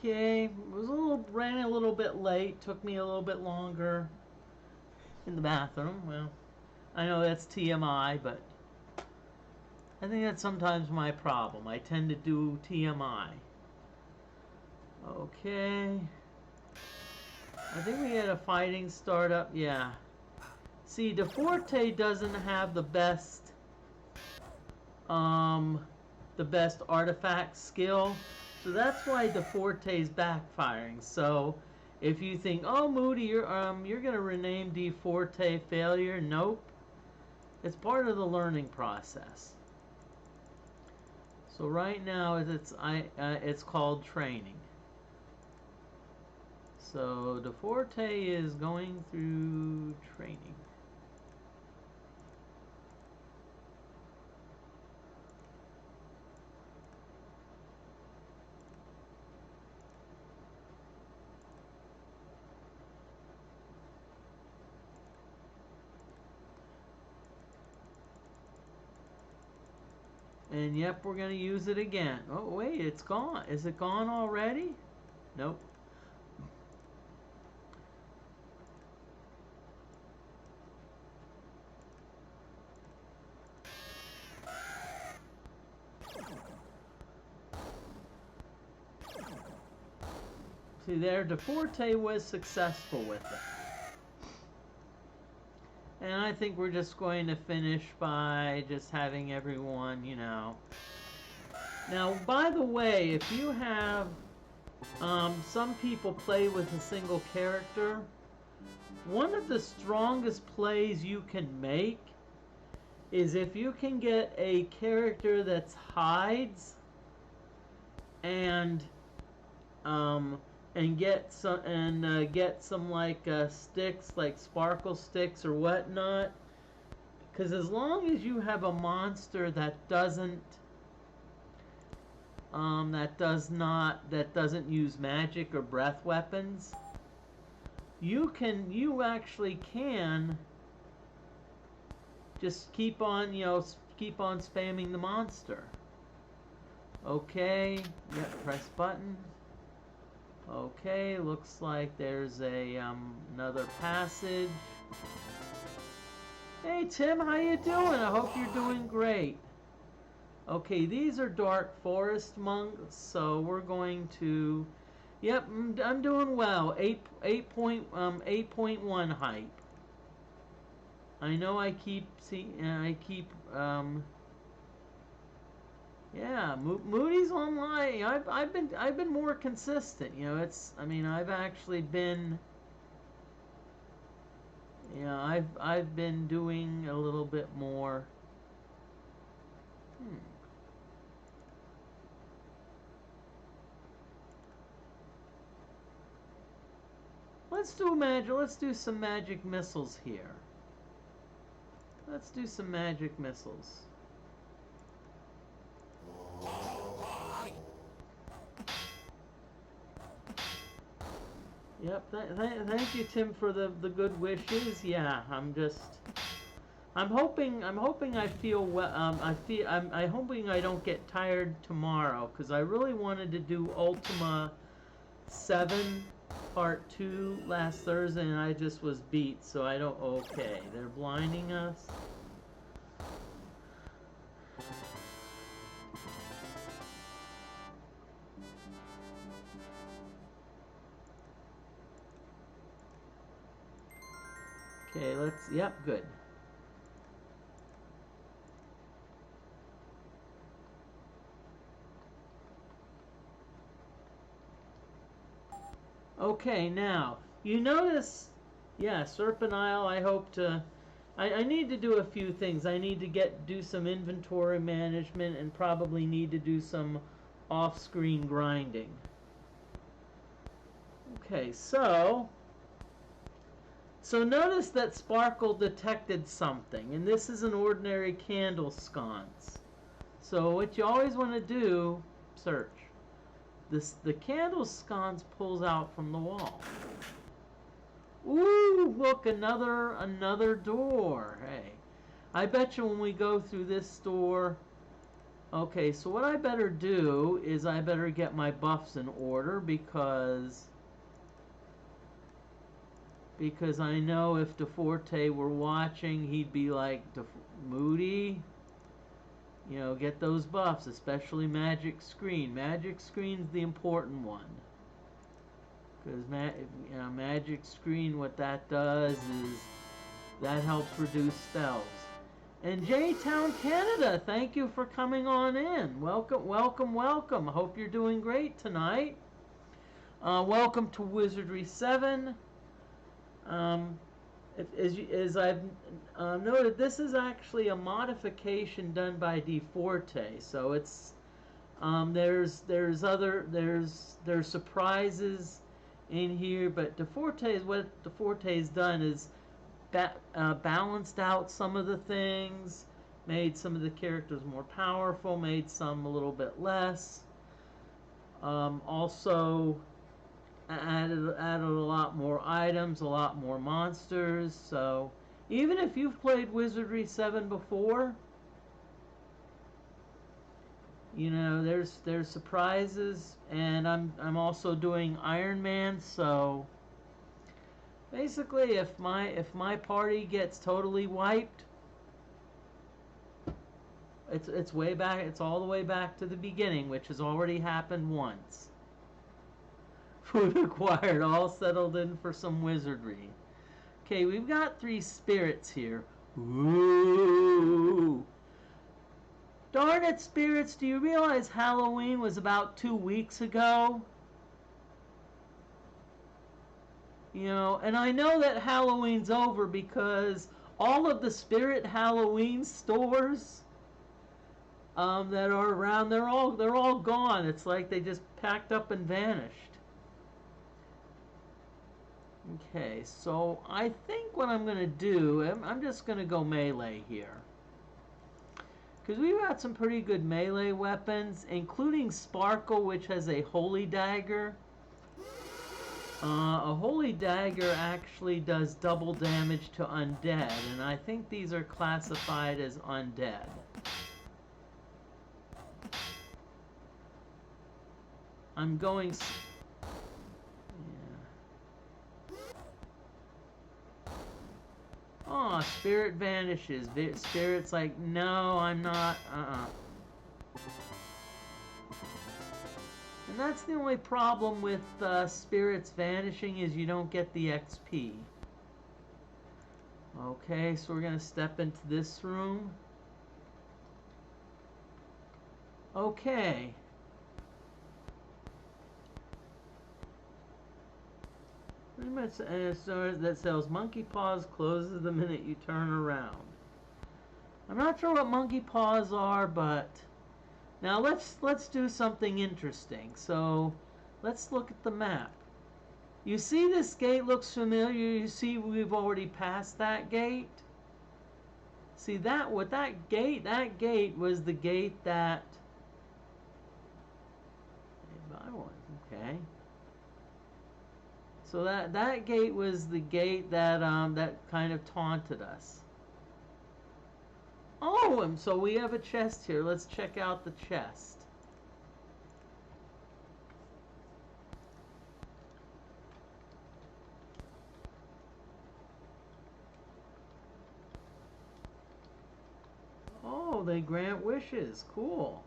Okay, ran a little bit late. Took me a little bit longer in the bathroom. Well, I know that's TMI, but I think that's sometimes my problem. I tend to do TMI. Okay. I think we had a fighting startup. Yeah. See, DFortae doesn't have the best artifact skill. So that's why DFortae is backfiring. So if you think, oh Moody, you're gonna rename DFortae failure, nope. It's part of the learning process. So right now it's called training. So DFortae is going through training. And yep, we're going to use it again. Oh, wait, it's gone. Is it gone already? Nope. See there, DFortae was successful with it. And I think we're just going to finish by just having everyone, you know. Now, by the way, if you have some people play with a single character, one of the strongest plays you can make is if you can get a character that's hides and get some like sticks, like sparkle sticks or whatnot. Because as long as you have a monster that doesn't use magic or breath weapons, you actually can just keep on spamming the monster. Okay, yep, press button. Okay, looks like there's a another passage. Hey Tim, how you doing? I hope you're doing great. Okay, these are dark forest monks, so we're going to. Yep, I'm doing well. 8.1 hype. I know I keep yeah, Moody's online. I've been more consistent. You know, I've actually been. You know, I've been doing a little bit more. Let's do some magic missiles here. Let's do some magic missiles. Yep. Thank you, Tim, for the good wishes. Yeah, I'm hoping I feel well. I'm hoping I don't get tired tomorrow, because I really wanted to do Ultima 7 Part 2 last Thursday, and I just was beat. So I don't. Okay, they're blinding us. Okay, yep, good. Okay, now, you notice, yeah, Serpent Isle, I need to do a few things. I need to do some inventory management and probably need to do some off-screen grinding. Okay, so notice that Sparkle detected something, and this is an ordinary candle sconce. So what you always want to do, search. The candle sconce pulls out from the wall. Ooh, look, another door. Hey, I bet you when we go through this door, Okay, so what I better do is I better get my buffs in order because I know if DFortae were watching, he'd be like, Moody, you know, get those buffs, especially Magic Screen. Magic Screen's the important one. Because you know, Magic Screen, what that does is that helps reduce spells. And J-Town, Canada, thank you for coming on in. Welcome, welcome, welcome. Hope you're doing great tonight. Welcome to Wizardry 7. As I've noted, this is actually a modification done by DFortae. So it's there's surprises in here, but what DFortae's done is balanced out some of the things, made some of the characters more powerful, made some a little bit less. Also added a lot more items, a lot more monsters. So even if you've played Wizardry 7 before, you know, there's surprises, and I'm also doing Iron Man, so basically if my party gets totally wiped, it's way back, it's all the way back to the beginning, which has already happened once. Food acquired, all settled in for some wizardry. Okay, we've got 3 spirits here. Ooh. Darn it, spirits, do you realize Halloween was about 2 weeks ago? You know, and I know that Halloween's over because all of the Spirit Halloween stores that are around, they're all gone. It's like they just packed up and vanished. Okay, so I think what I'm going to do, I'm just going to go melee here. Because we've got some pretty good melee weapons, including Sparkle, which has a Holy Dagger. A Holy Dagger actually does double damage to undead, and I think these are classified as undead. I'm going... Oh, spirit vanishes. Spirit's like, no, I'm not. And that's the only problem with spirits vanishing is you don't get the XP. Okay, so we're going to step into this room. Okay. Pretty much a store that sells monkey paws closes the minute you turn around. I'm not sure what monkey paws are, but now let's do something interesting. So let's look at the map. You see this gate looks familiar. You see we've already passed that gate. See that that gate was the gate that okay. So that gate was the gate that that kind of taunted us. Oh, and so we have a chest here. Let's check out the chest. Oh, they grant wishes. Cool.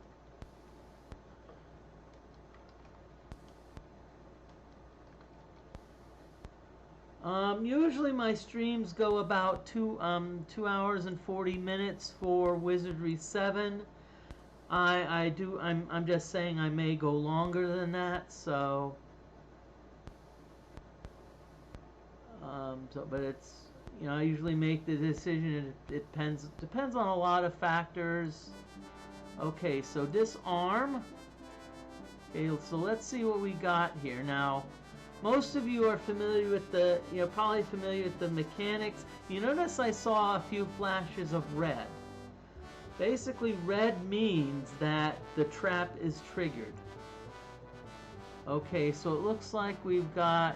Usually my streams go about 2 hours and 40 minutes for Wizardry 7. I'm just saying I may go longer than that, so but it's, you know, I usually make the decision. It depends on a lot of factors. Okay, so disarm. Okay, so let's see what we got here now. Most of you are familiar with the, probably familiar with the mechanics. You notice I saw a few flashes of red. Basically, red means that the trap is triggered. Okay, so it looks like we've got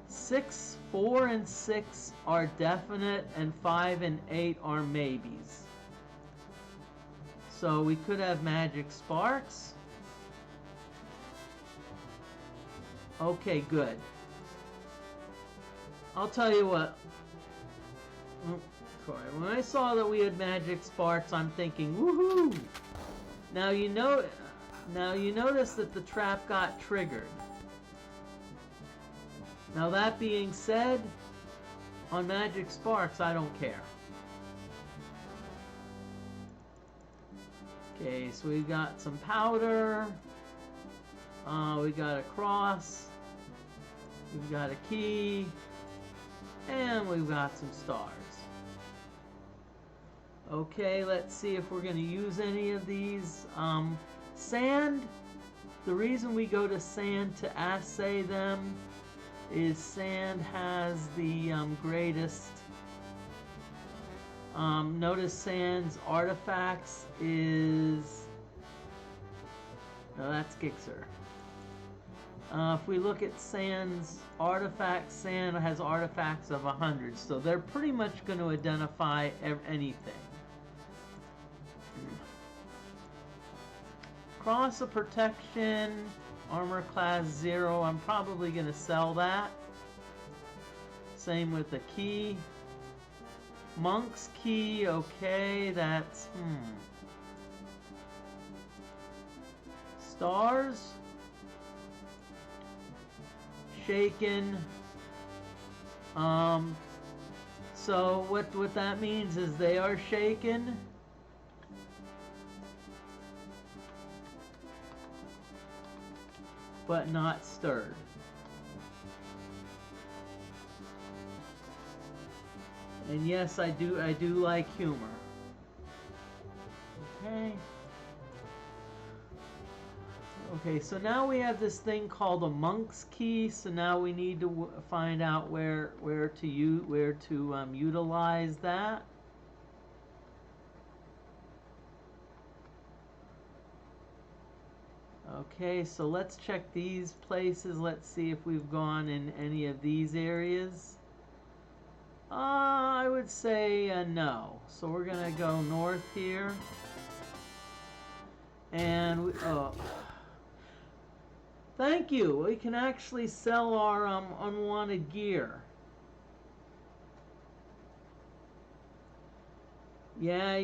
6, 4, and 6 are definite, and 5 and 8 are maybes. So we could have magic sparks. Okay, good. I'll tell you what. When I saw that we had magic sparks, I'm thinking, woohoo! Now you notice that the trap got triggered. Now that being said, on magic sparks, I don't care. Okay, so we've got some powder. We got a cross. We've got a key. And we've got some stars. Okay, let's see if we're going to use any of these. Sand. The reason we go to sand to assay them is sand has the greatest. Notice sand's artifacts is. No, that's Gixxer. If we look at sand's artifacts, sand has artifacts of 100, so they're pretty much going to identify anything. Cross of protection, armor class 0. I'm probably going to sell that. Same with the key. Monk's key, okay, that's stars. Shaken. So what that means is they are shaken. But not stirred. And yes, I do like humor. Okay. Okay, so now we have this thing called a monk's key. So now we need to find out where to utilize that. Okay, so let's check these places. Let's see if we've gone in any of these areas. I would say no. So we're gonna go north here, and thank you. We can actually sell our unwanted gear. Yeah,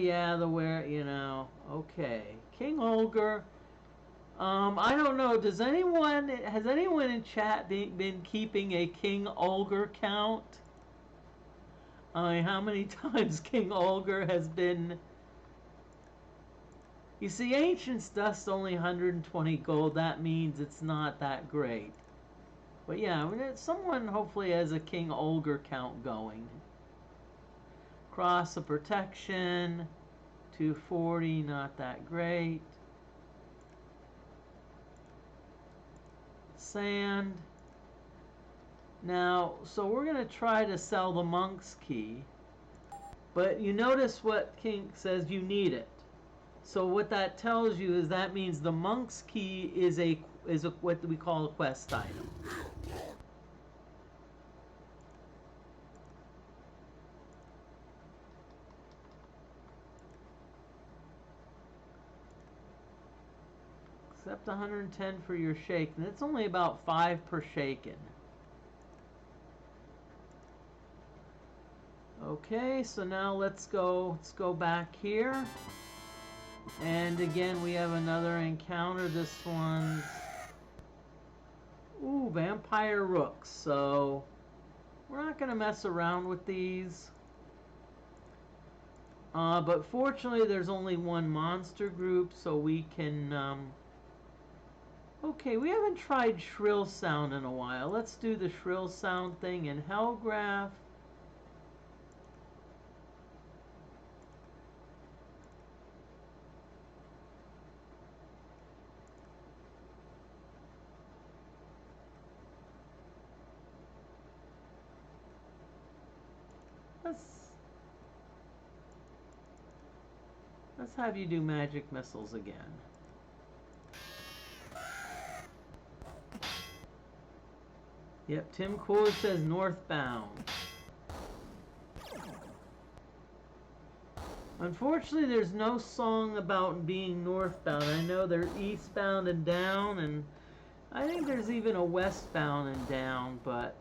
okay. King Olger. I don't know. Has anyone in chat been keeping a King Olger count? I mean, how many times King Olger has been? You see, Ancient's Dust only 120 gold. That means it's not that great. But yeah, I mean, someone hopefully has a King Olger count going. Cross of Protection, 240, not that great. Sand. Now, so we're going to try to sell the monk's key. But you notice what King says you need it. So what that tells you is that means the monk's key is a what we call a quest item. Except 110 for your shaken. It's only about 5 per shaken. Okay, so now let's go back here. And again, we have another encounter. This one's vampire rooks. So we're not going to mess around with these. But fortunately, there's only one monster group, so we can. Okay, we haven't tried Shrill Sound in a while. Let's do the Shrill Sound thing in Hellgraph. Let's have you do magic missiles again. Yep, Tim Core says northbound. Unfortunately, there's no song about being northbound. I know they're eastbound and down, and I think there's even a westbound and down, but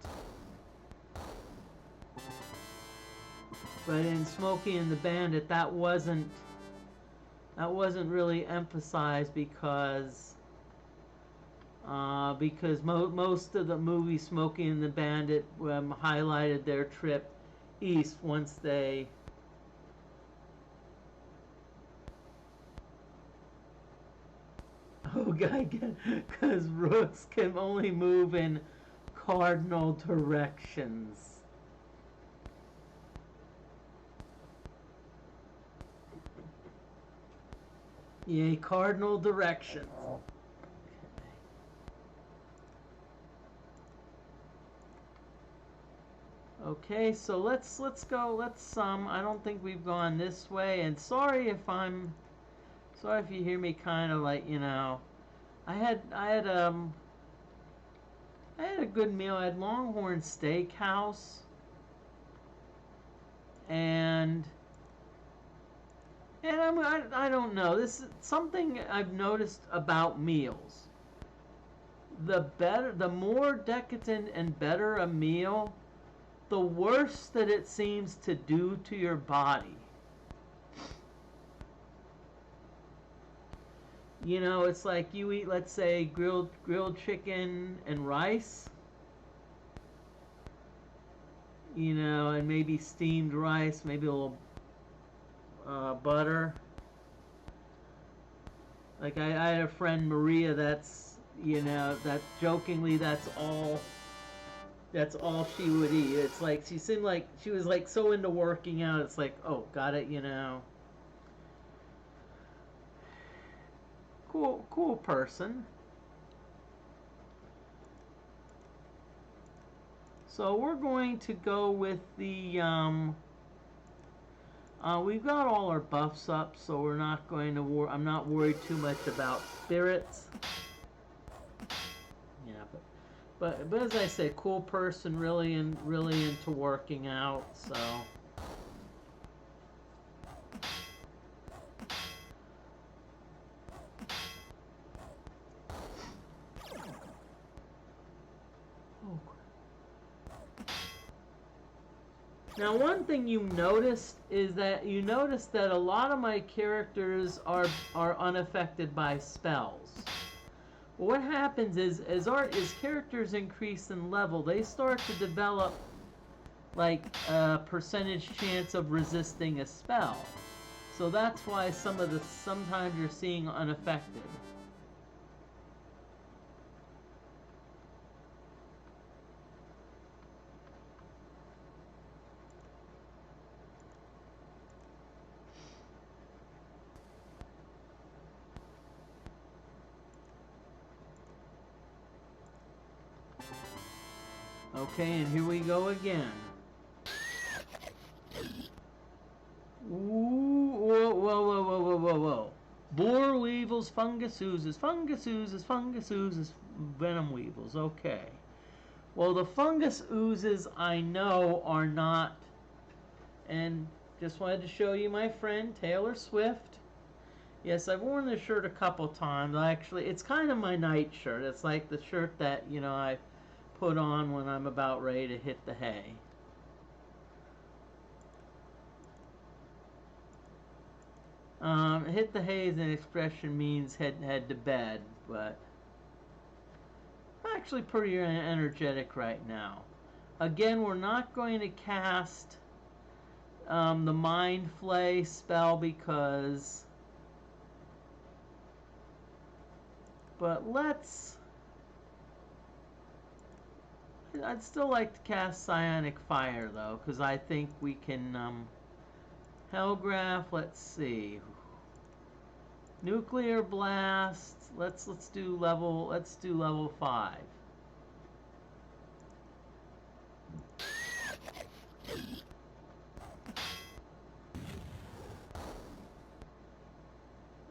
in Smokey and the Bandit, that wasn't really emphasized because most of the movie Smokey and the Bandit highlighted their trip east once they. Oh, God, because rooks can only move in cardinal directions. Yay, cardinal directions. Okay, so let's go. I don't think we've gone this way, and sorry if you hear me kind of like, I had a good meal. I had Longhorn Steakhouse, and I don't know. This is something I've noticed about meals. The more decadent and better a meal, the worse that it seems to do to your body. It's like you eat, let's say, grilled chicken and rice, and maybe steamed rice, maybe a little butter. Like I had a friend, Maria, that's, that jokingly, that's all she would eat. It's like she seemed like she was like so into working out. It's like, oh, got it, Cool person. So we're going to go with the we've got all our buffs up, so we're not going to I'm not worried too much about spirits. Yeah, but as I said, cool person, really into working out, so. Now, one thing you noticed is that a lot of my characters are unaffected by spells. What happens is, as characters increase in level, they start to develop like a percentage chance of resisting a spell. So that's why sometimes you're seeing unaffected. Okay, and here we go again. Ooh, whoa. Boar weevils, fungus oozes, venom weevils. Okay. Well, the fungus oozes I know are not, and just wanted to show you my friend Taylor Swift. Yes, I've worn this shirt a couple times. Actually, it's kind of my night shirt. It's like the shirt that, I put on when I'm about ready to hit the hay. Hit the hay as an expression means head to bed, but I'm actually pretty energetic right now. Again, we're not going to cast the Mind Flay spell because, but I'd still like to cast Psionic Fire though, because I think we can Hellgraph, let's see. Nuclear Blast, let's do level 5.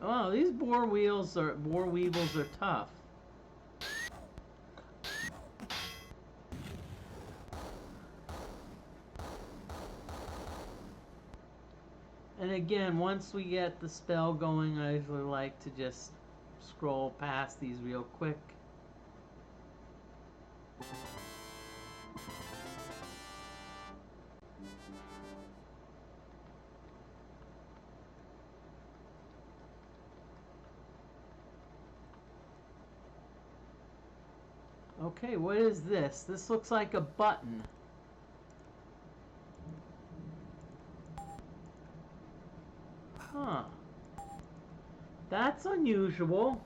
Oh, these boar weevils are tough. And again, once we get the spell going, I usually like to just scroll past these real quick. Okay, what is this? This looks like a button. Huh. That's unusual.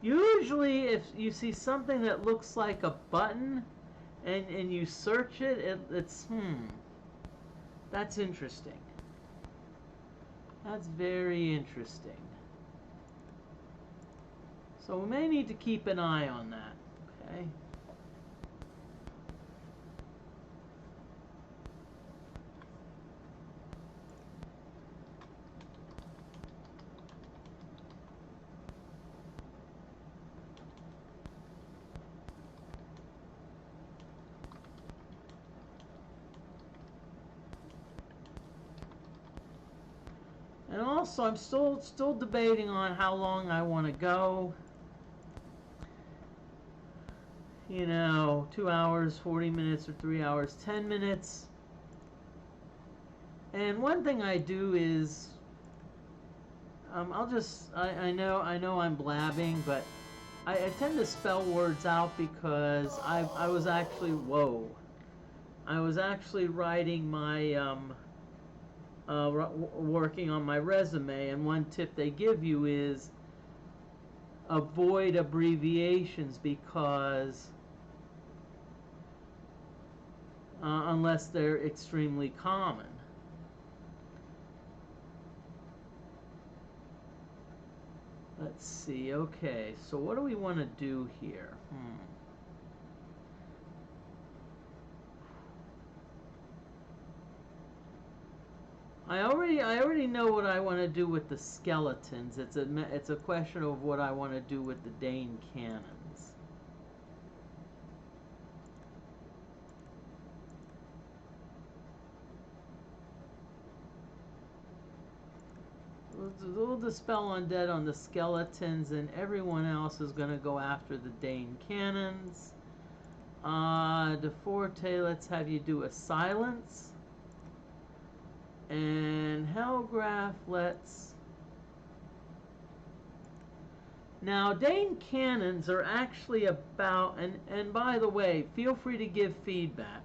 Usually if you see something that looks like a button and you search it, it's that's interesting. That's very interesting. So we may need to keep an eye on that, okay? And also, I'm still debating on how long I want to go. You know, 2 hours, 40 minutes, or 3 hours, 10 minutes. And one thing I do is, I know I'm blabbing, but I tend to spell words out because I was actually, I was actually writing my, working on my resume, and one tip they give you is avoid abbreviations because unless they're extremely common. Let's see, okay, so what do we want to do here? I already know what I want to do with the skeletons. It's a question of what I want to do with the Dane cannons. We'll dispel undead on the skeletons, and everyone else is going to go after the Dane cannons. DeForte, let's have you do a silence. And Hellgraph, let's... Now, Dane cannons are actually about... And by the way, feel free to give feedback.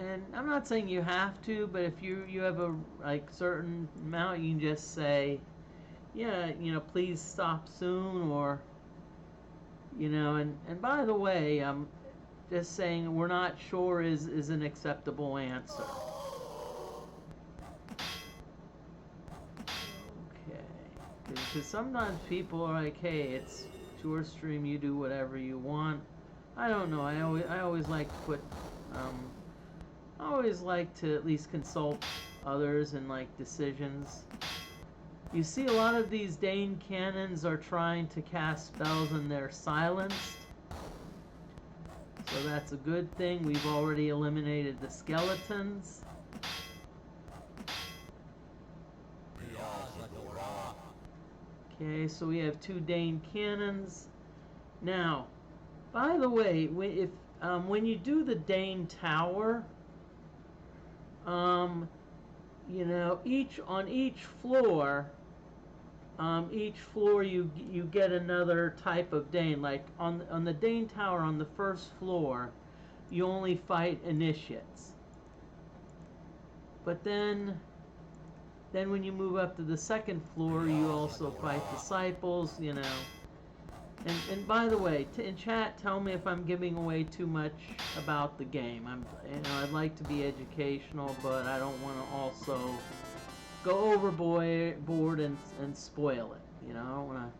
And I'm not saying you have to, but if you have a certain amount, you can just say, yeah, you know, please stop soon, or you know, and by the way, just saying we're not sure is an acceptable answer. Okay, because sometimes people are like, hey, it's your stream, you do whatever you want. I don't know. I always like to put I always like to at least consult others in like decisions. You see a lot of these Dane cannons are trying to cast spells and they're silenced. So that's a good thing. We've already eliminated the skeletons. Okay, so we have 2 Dane cannons. Now, by the way, when you do the Dane tower, you know, on each floor you get another type of Dane. Like on the Dane tower on the first floor, you only fight initiates. But then when you move up to the second floor, you also fight disciples, you know. And by the way, in chat, tell me if I'm giving away too much about the game. I'd like to be educational, but I don't want to also go overboard and spoil it. You know, I don't want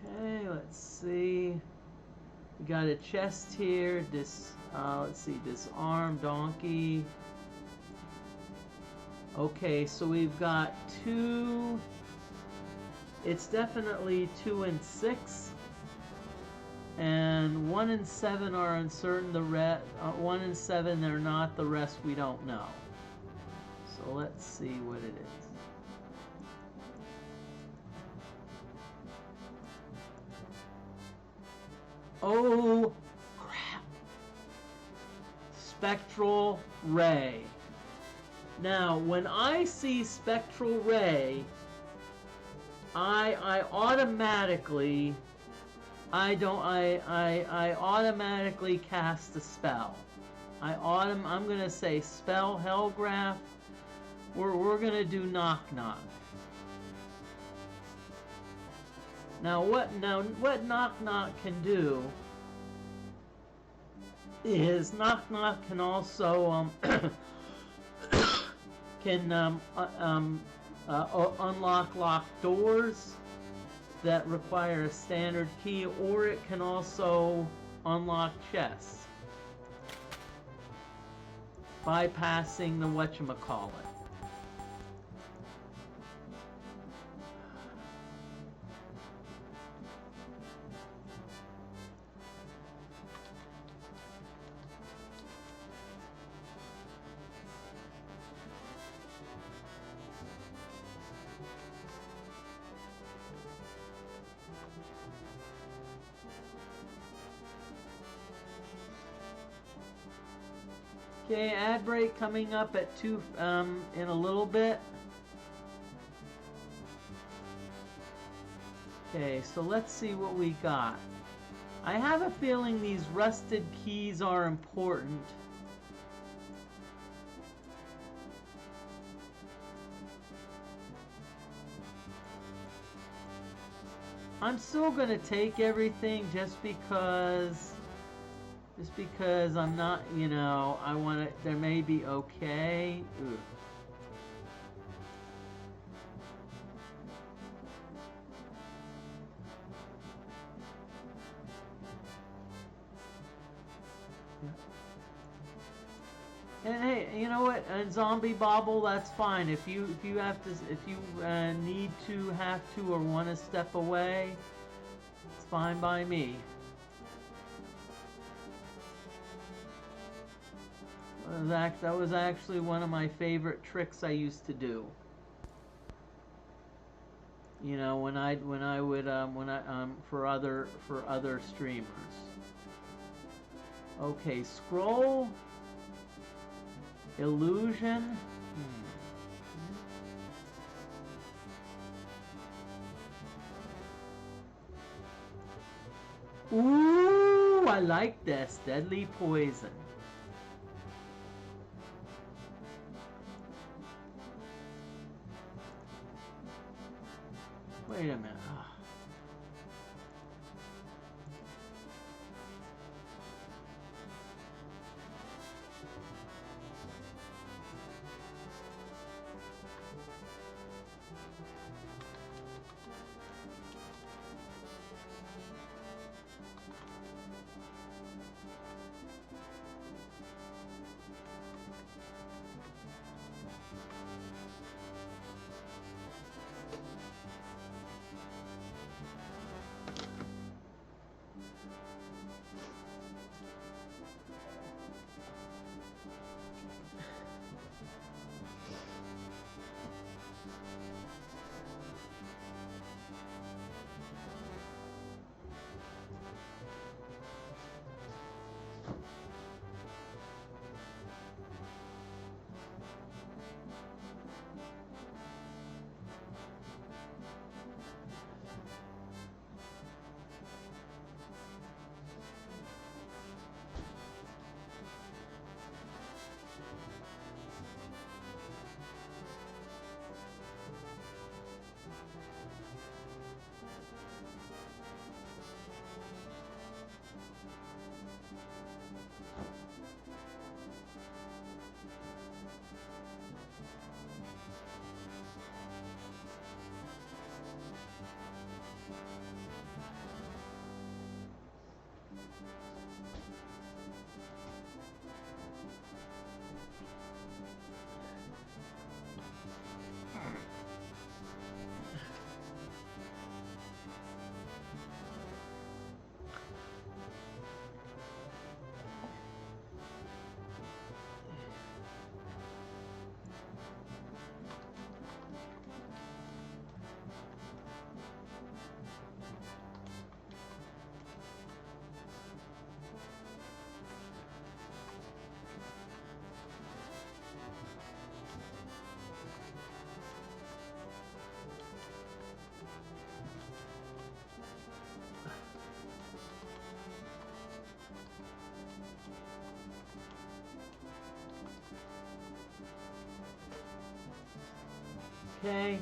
to. Okay, let's see. We got a chest here. Let's see, disarm donkey. Okay, so we've got 2. It's definitely 2 and 6. And 1 and 7 are uncertain. 1 and 7 they're not. The rest we don't know. So let's see what it is. Oh crap! Spectral ray. Now, when I see spectral ray, I automatically automatically cast a spell. I'm gonna say spell Hellgraph. We're gonna do knock knock. Now what knock knock can do is knock knock can also can unlock locked doors that require a standard key, or it can also unlock chests, bypassing the whatchamacallit. Okay, ad break coming up at 2 in a little bit. Okay, so let's see what we got. I have a feeling these rusted keys are important. I'm still gonna take everything just because I'm not, you know, I want it, there may be okay. Ooh. And hey, you know what? And zombie bobble, that's fine. If you need to, have to, or want to step away, it's fine by me. That was actually one of my favorite tricks I used to do. You know, when I would for other streamers. Okay, scroll. Illusion. Ooh, I like this. Deadly poison. Wait a minute. Okay.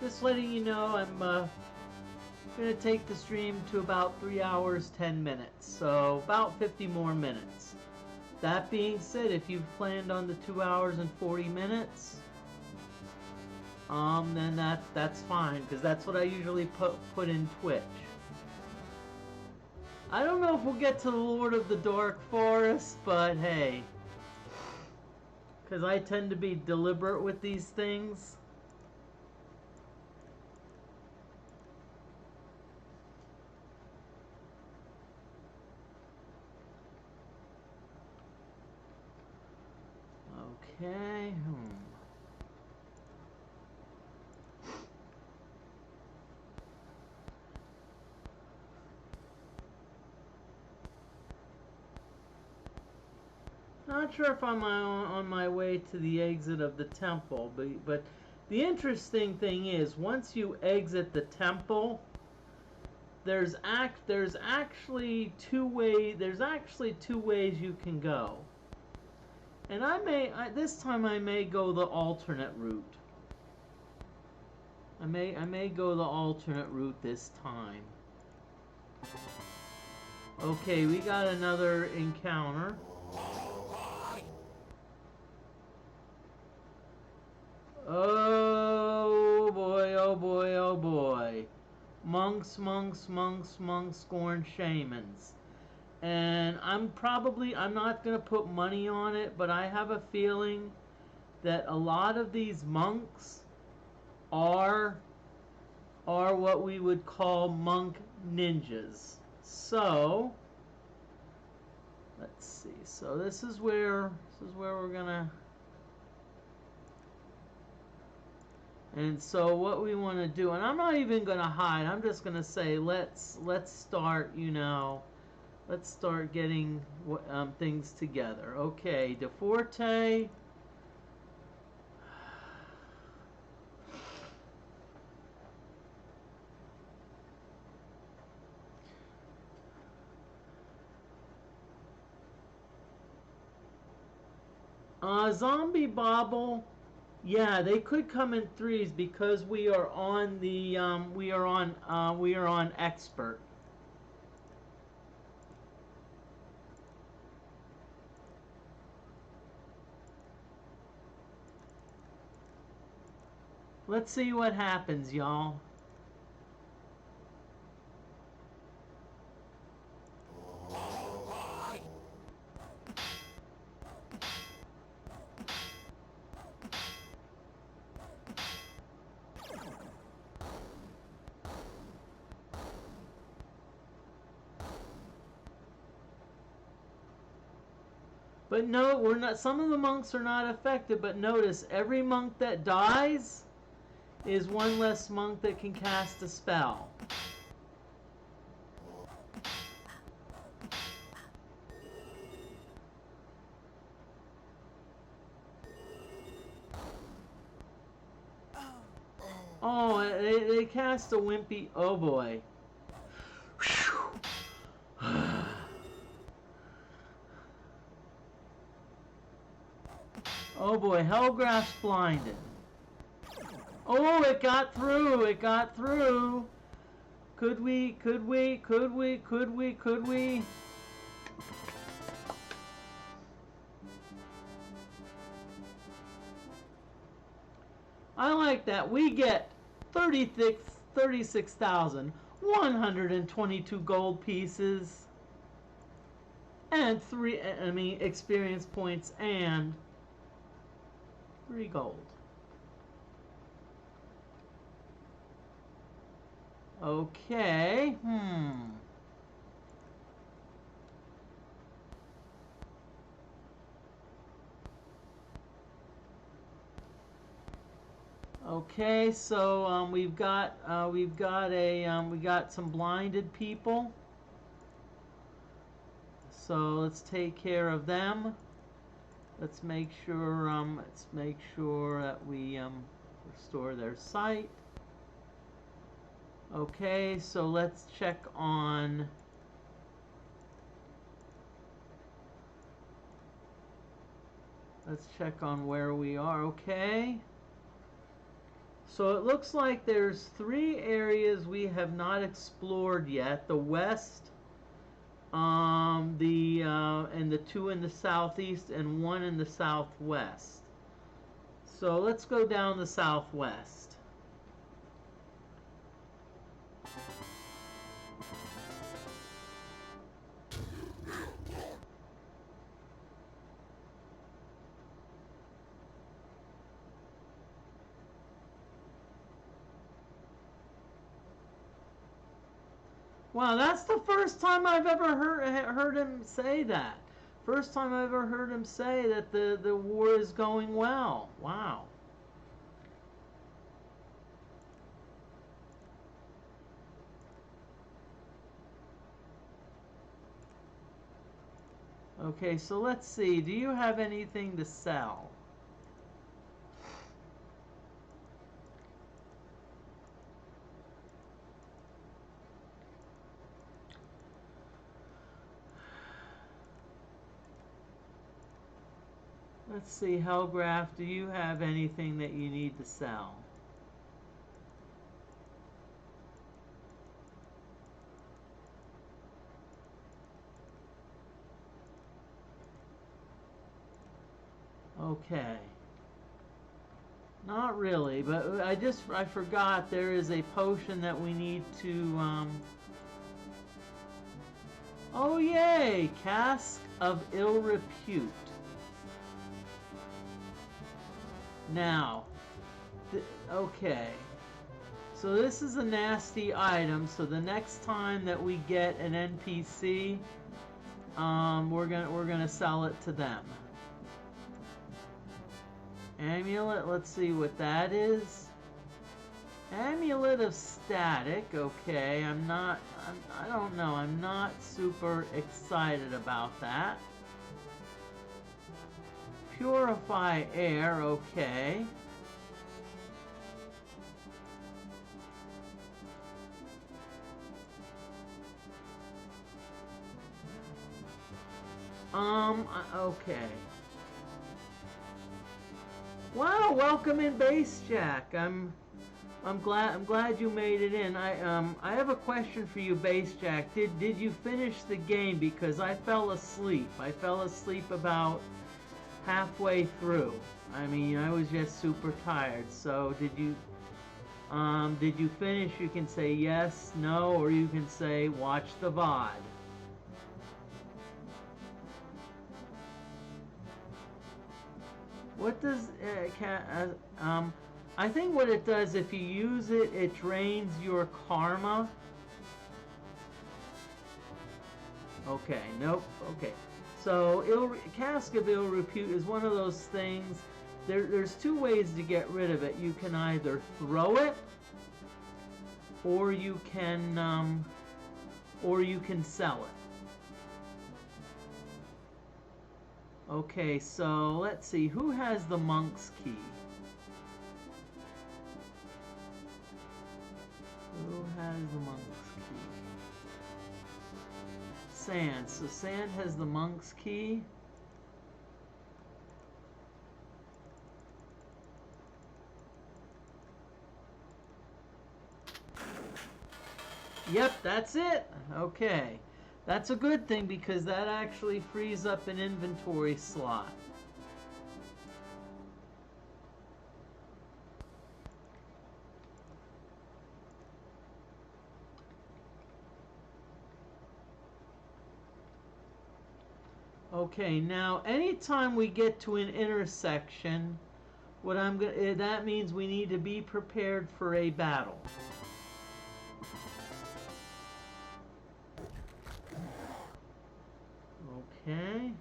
Just letting you know, I'm going to take the stream to about 3 hours, 10 minutes. So about 50 more minutes. That being said, if you've planned on the 2 hours and 40 minutes, then that's fine, because that's what I usually put in Twitch. I don't know if we'll get to the Lord of the Dark Forest, but hey, because I tend to be deliberate with these things. Okay. Not sure if I'm on my way to the exit of the temple, but the interesting thing is, once you exit the temple, there's actually two ways you can go. And this time I may go the alternate route. I may go the alternate route this time. Okay, we got another encounter. Oh boy, oh boy, oh boy. Monks, scorn shamans. And I'm not going to put money on it, but I have a feeling that a lot of these monks are what we would call monk ninjas. So, let's see. So this is where we're going to... And so what we want to do, and I'm not even going to hide, I'm just going to say let's start, let's start getting things together. Okay, DFortae. Zombie Bobble. Yeah, they could come in threes because we are on the we are on expert. Let's see what happens, y'all. But no, we're not. Some of the monks are not affected, but notice every monk that dies is one less monk that can cast a spell. Oh, they cast a wimpy. Oh boy. Oh boy, Hellgraph's blinded. Oh, it got through, it got through. Could we? I like that. We get 36,122 gold pieces and experience points and 3 gold. Okay. Okay, so we got some blinded people. So let's take care of them. Let's make sure that we restore their sight. Okay, so let's check on where we are. Okay. So it looks like there's 3 areas we have not explored yet. The west, and the 2 in the southeast, and 1 in the southwest. So let's go down the southwest. Wow, that's the first time I've ever heard him say that. First time I've ever heard him say that the war is going well. Wow. Okay, so let's see. Do you have anything to sell? Let's see, Hellgraph, do you have anything that you need to sell? Okay. Not really, but I forgot there is a potion that we need to, Oh, yay! Cask of Ill Repute. Now, okay. So this is a nasty item, so the next time that we get an NPC, we're gonna sell it to them. Amulet, let's see what that is. Amulet of Static, okay, I don't know, I'm not super excited about that. Purify Air, okay. Okay. Wow, welcome in, Base Jack. I'm glad you made it in. I have a question for you, Base Jack. Did you finish the game? Because I fell asleep. I fell asleep about halfway through. I mean, I was just super tired. So did you finish? You can say yes, no, or you can say watch the VOD. What does I think what it does, if you use it, it drains your karma. Okay, nope. Okay, so Cask of Ill Repute is one of those things. There's 2 ways to get rid of it. You can either throw it, or you can sell it. Okay, so let's see, who has the monk's key? Who has the monk's key? Sand. So Sand has the monk's key. Yep, that's it. Okay. That's a good thing because that actually frees up an inventory slot. Okay, now anytime we get to an intersection, that means we need to be prepared for a battle. Okay.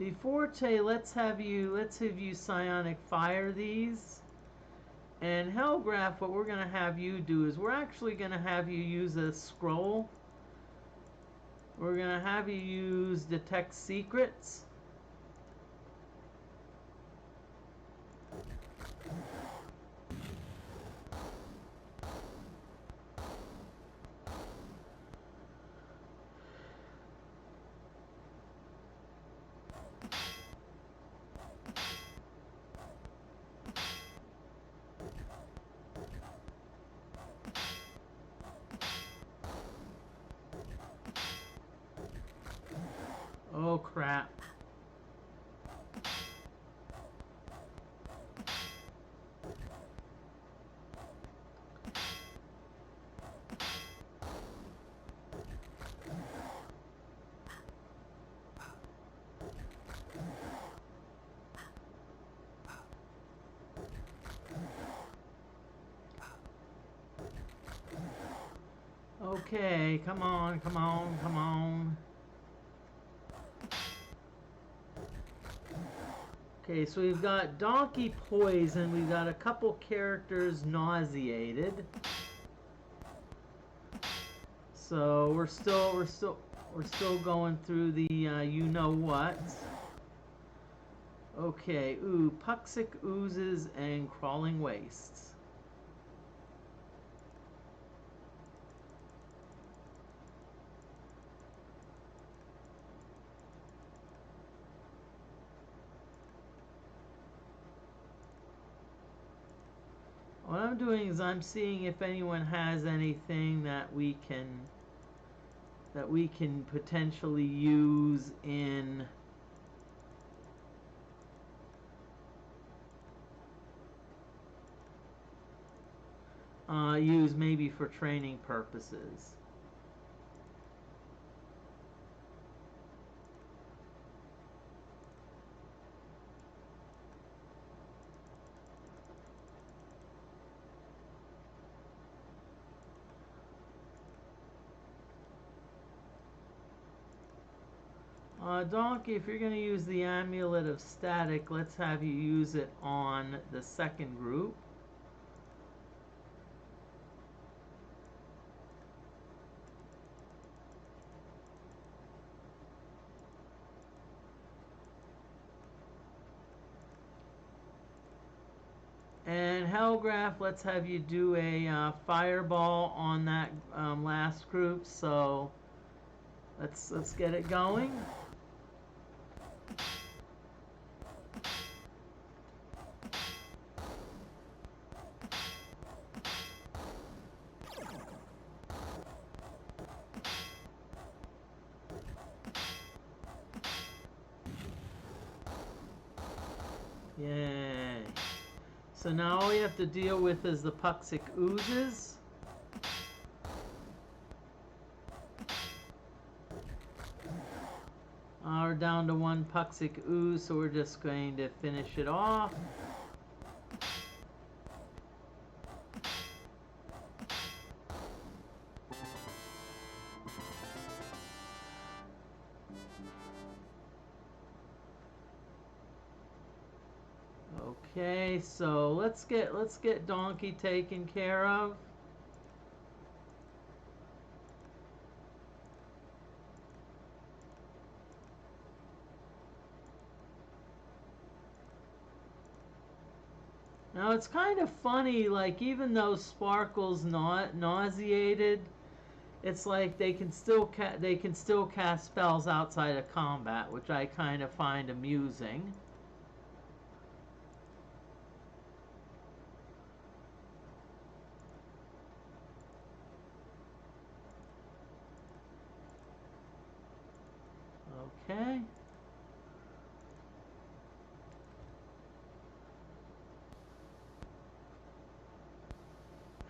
DFortae, let's have you psionic fire these. And Hellgraph, what we're going to have you do is we're actually going to have you use a scroll. We're going to have you use Detect Secrets. Oh crap. Okay, come on, come on, come on. Okay, so we've got Donkey Poison. We've got a couple characters nauseated. So we're still going through the you know what. Okay, ooh, Puxic Oozes and Crawling Wastes. What I'm doing is I'm seeing if anyone has anything that we can potentially use in use maybe for training purposes. Donkey, if you're going to use the Amulet of Static, let's have you use it on the second group. And Hellgraph, let's have you do a fireball on that last group. So let's get it going. Yay. So now all we have to deal with is the Puxic Oozes. We're down to one Puxic Ooze, so we're just going to finish it off. Okay, so let's get Donkey taken care of. Now it's kind of funny, like even though Sparkle's not nauseated, it's like they can still cast spells outside of combat, which I kind of find amusing. Okay.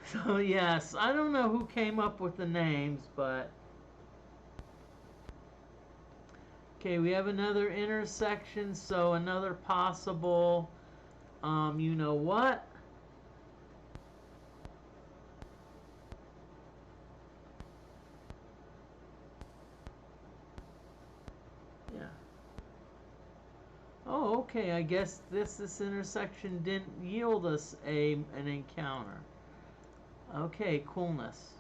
So yes, I don't know who came up with the names, but okay, we have another intersection, so another possible you know what? Yeah. Oh, okay, I guess this intersection didn't yield us an encounter. Okay, coolness.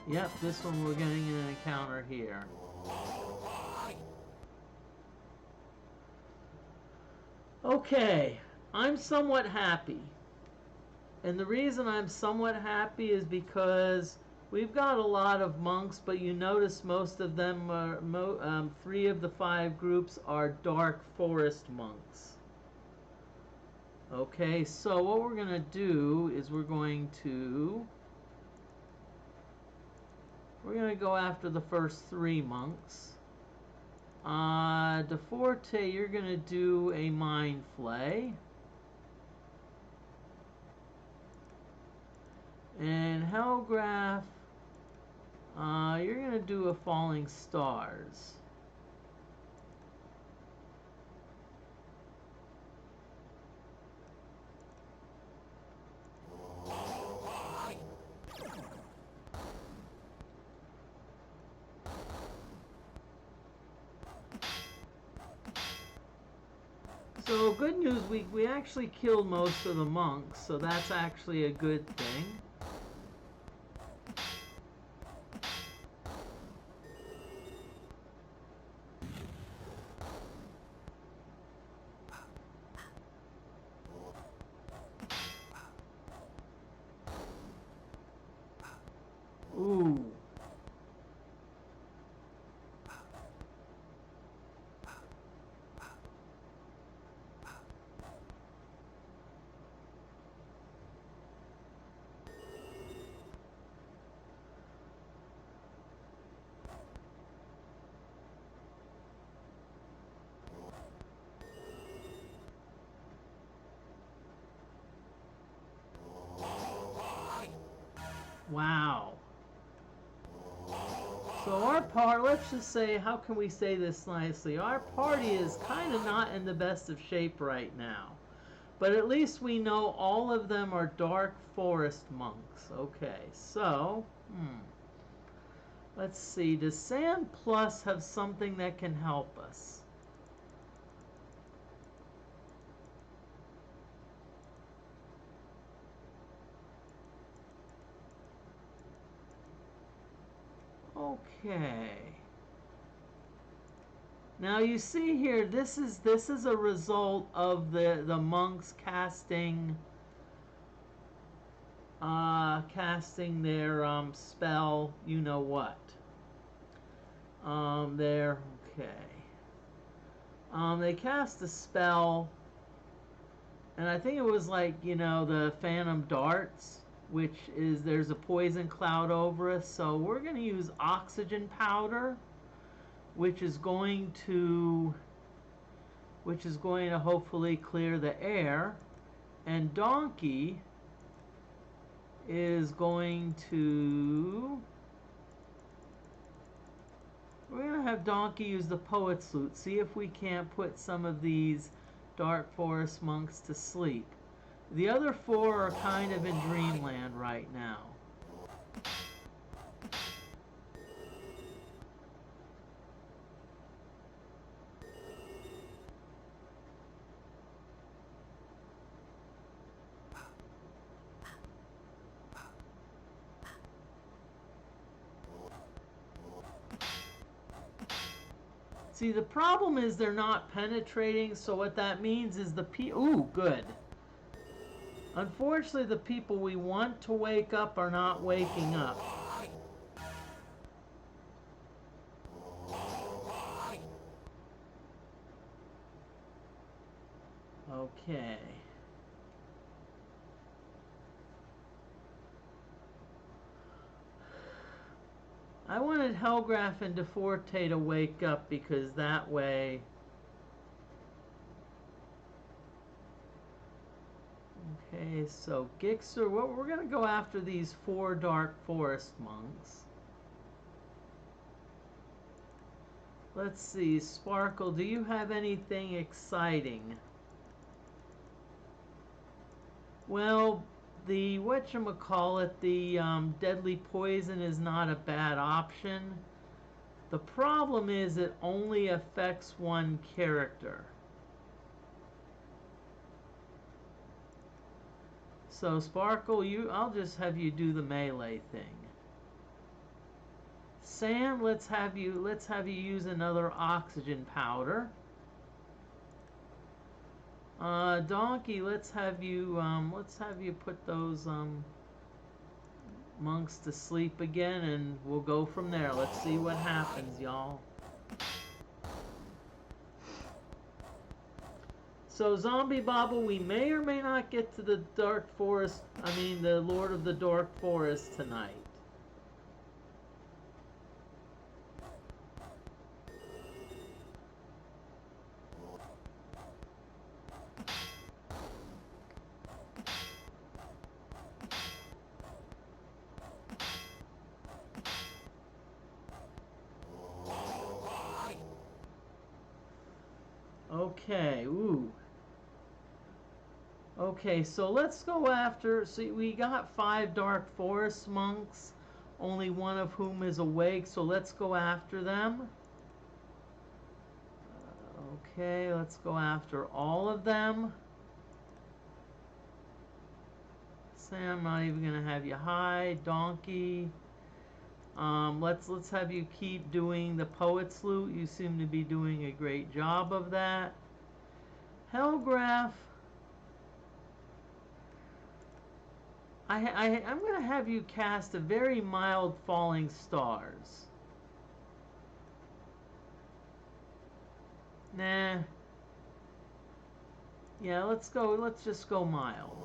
Yep, this one we're getting an encounter here. Okay, I'm somewhat happy. And the reason I'm somewhat happy is because we've got a lot of monks, but you notice most of them are, 3 of the 5 groups are dark forest monks. Okay, so what we're going to do is we're going to go after the first 3 monks. DeForte, you're going to do a mind flay. And Hellgraph, you're going to do a falling stars. So good news, we actually killed most of the monks, so that's actually a good thing. Ooh. Wow. So our part, let's just say, how can we say this nicely? Our party is kind of not in the best of shape right now. But at least we know all of them are dark forest monks. Okay, so, let's see. Does Sand Plus have something that can help us? Okay. Now you see here, this is a result of the monks casting their spell, you know what. There, okay. They cast a spell, and I think it was like, you know, the Phantom Darts, which is, there's a poison cloud over us, so we're going to use oxygen powder, which is going to hopefully clear the air, and Donkey is going to, we're going to have Donkey use the Poet's Lute, see if we can't put some of these Dark Forest monks to sleep. The other 4 are kind of in dreamland right now. See, the problem is they're not penetrating, so what that means is ooh, good. Unfortunately, the people we want to wake up are not waking up. Okay. I wanted Hellgraph and DeFortae to wake up because that way... Okay, so Gixer, we're going to go after these 4 Dark Forest monks. Let's see, Sparkle, do you have anything exciting? Well, the whatchamacallit, the deadly poison is not a bad option. The problem is it only affects 1 character. So Sparkle, I'll just have you do the melee thing. Sam, let's have you use another oxygen powder. Donkey, let's have you put those monks to sleep again, and we'll go from there. Let's see what happens, y'all. So, Zombie Bobble, we may or may not get to the Dark Forest, the Lord of the Dark Forest tonight. Okay, ooh. Okay, so let's go after, see, we got 5 Dark Forest monks, only one of whom is awake, so let's go after them. Okay, let's go after all of them. Sam, I'm not even gonna have you hide. Donkey. Let's have you keep doing the Poet's Loot. You seem to be doing a great job of that. Hellgraph. I'm going to have you cast a very mild Falling Stars. Nah. Yeah, let's just go mild.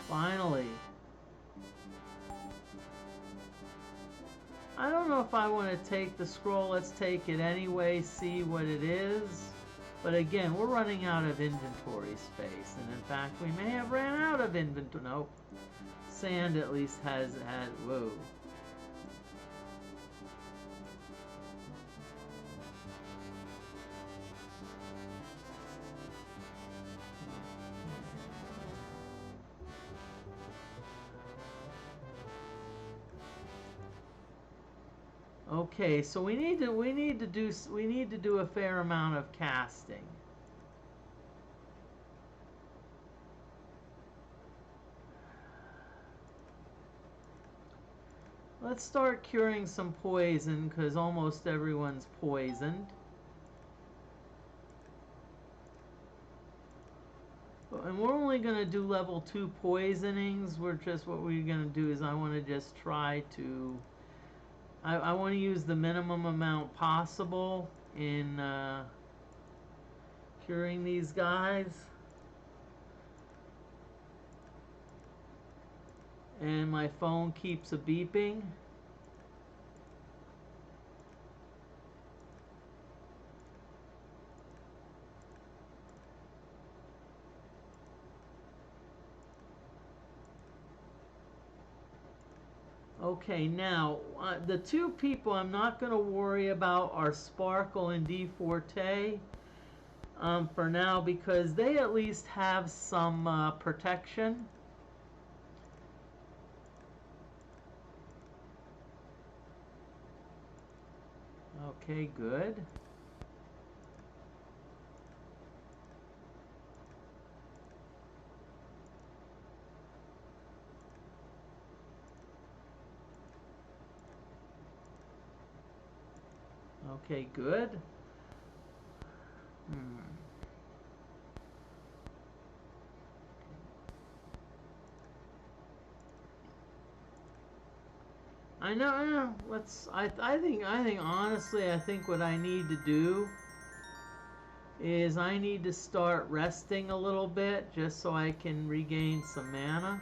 Finally. I don't know if I want to take the scroll. Let's take it anyway, see what it is. But again, we're running out of inventory space. And in fact, we may have ran out of inventory. Nope. Sand at least has had... Whoa. Okay, so we need to do a fair amount of casting. Let's start curing some poison, because almost everyone's poisoned. And we're only going to do level 2 poisonings. What we're going to do is I want to just try to... I want to use the minimum amount possible in curing these guys. And my phone keeps a beeping. Okay, now, the 2 people I'm not going to worry about are Sparkle and DFortae for now, because they at least have some protection. Okay, good. Okay, good. I know. I think honestly, I think what I need to do is I need to start resting a little bit just so I can regain some mana.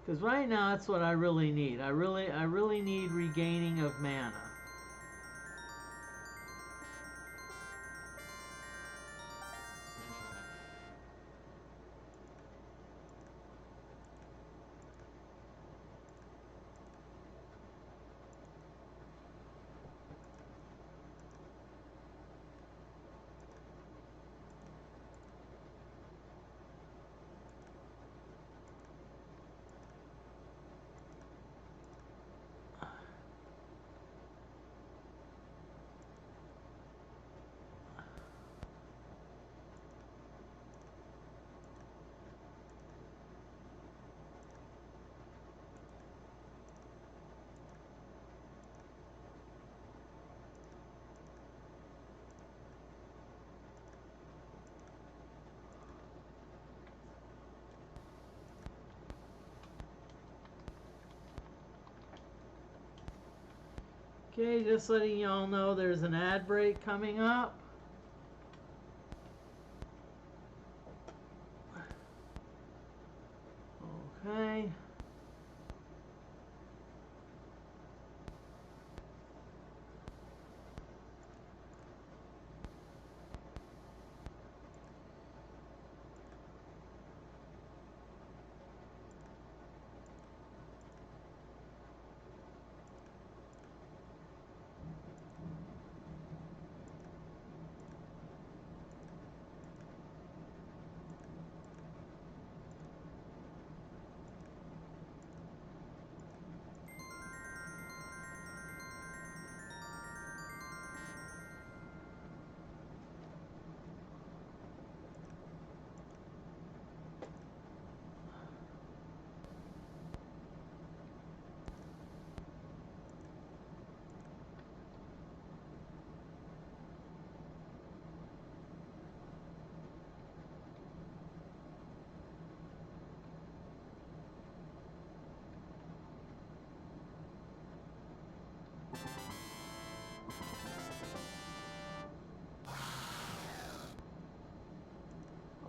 Because right now that's what I really need. I really need regaining of mana. Okay, just letting y'all know there's an ad break coming up. Okay.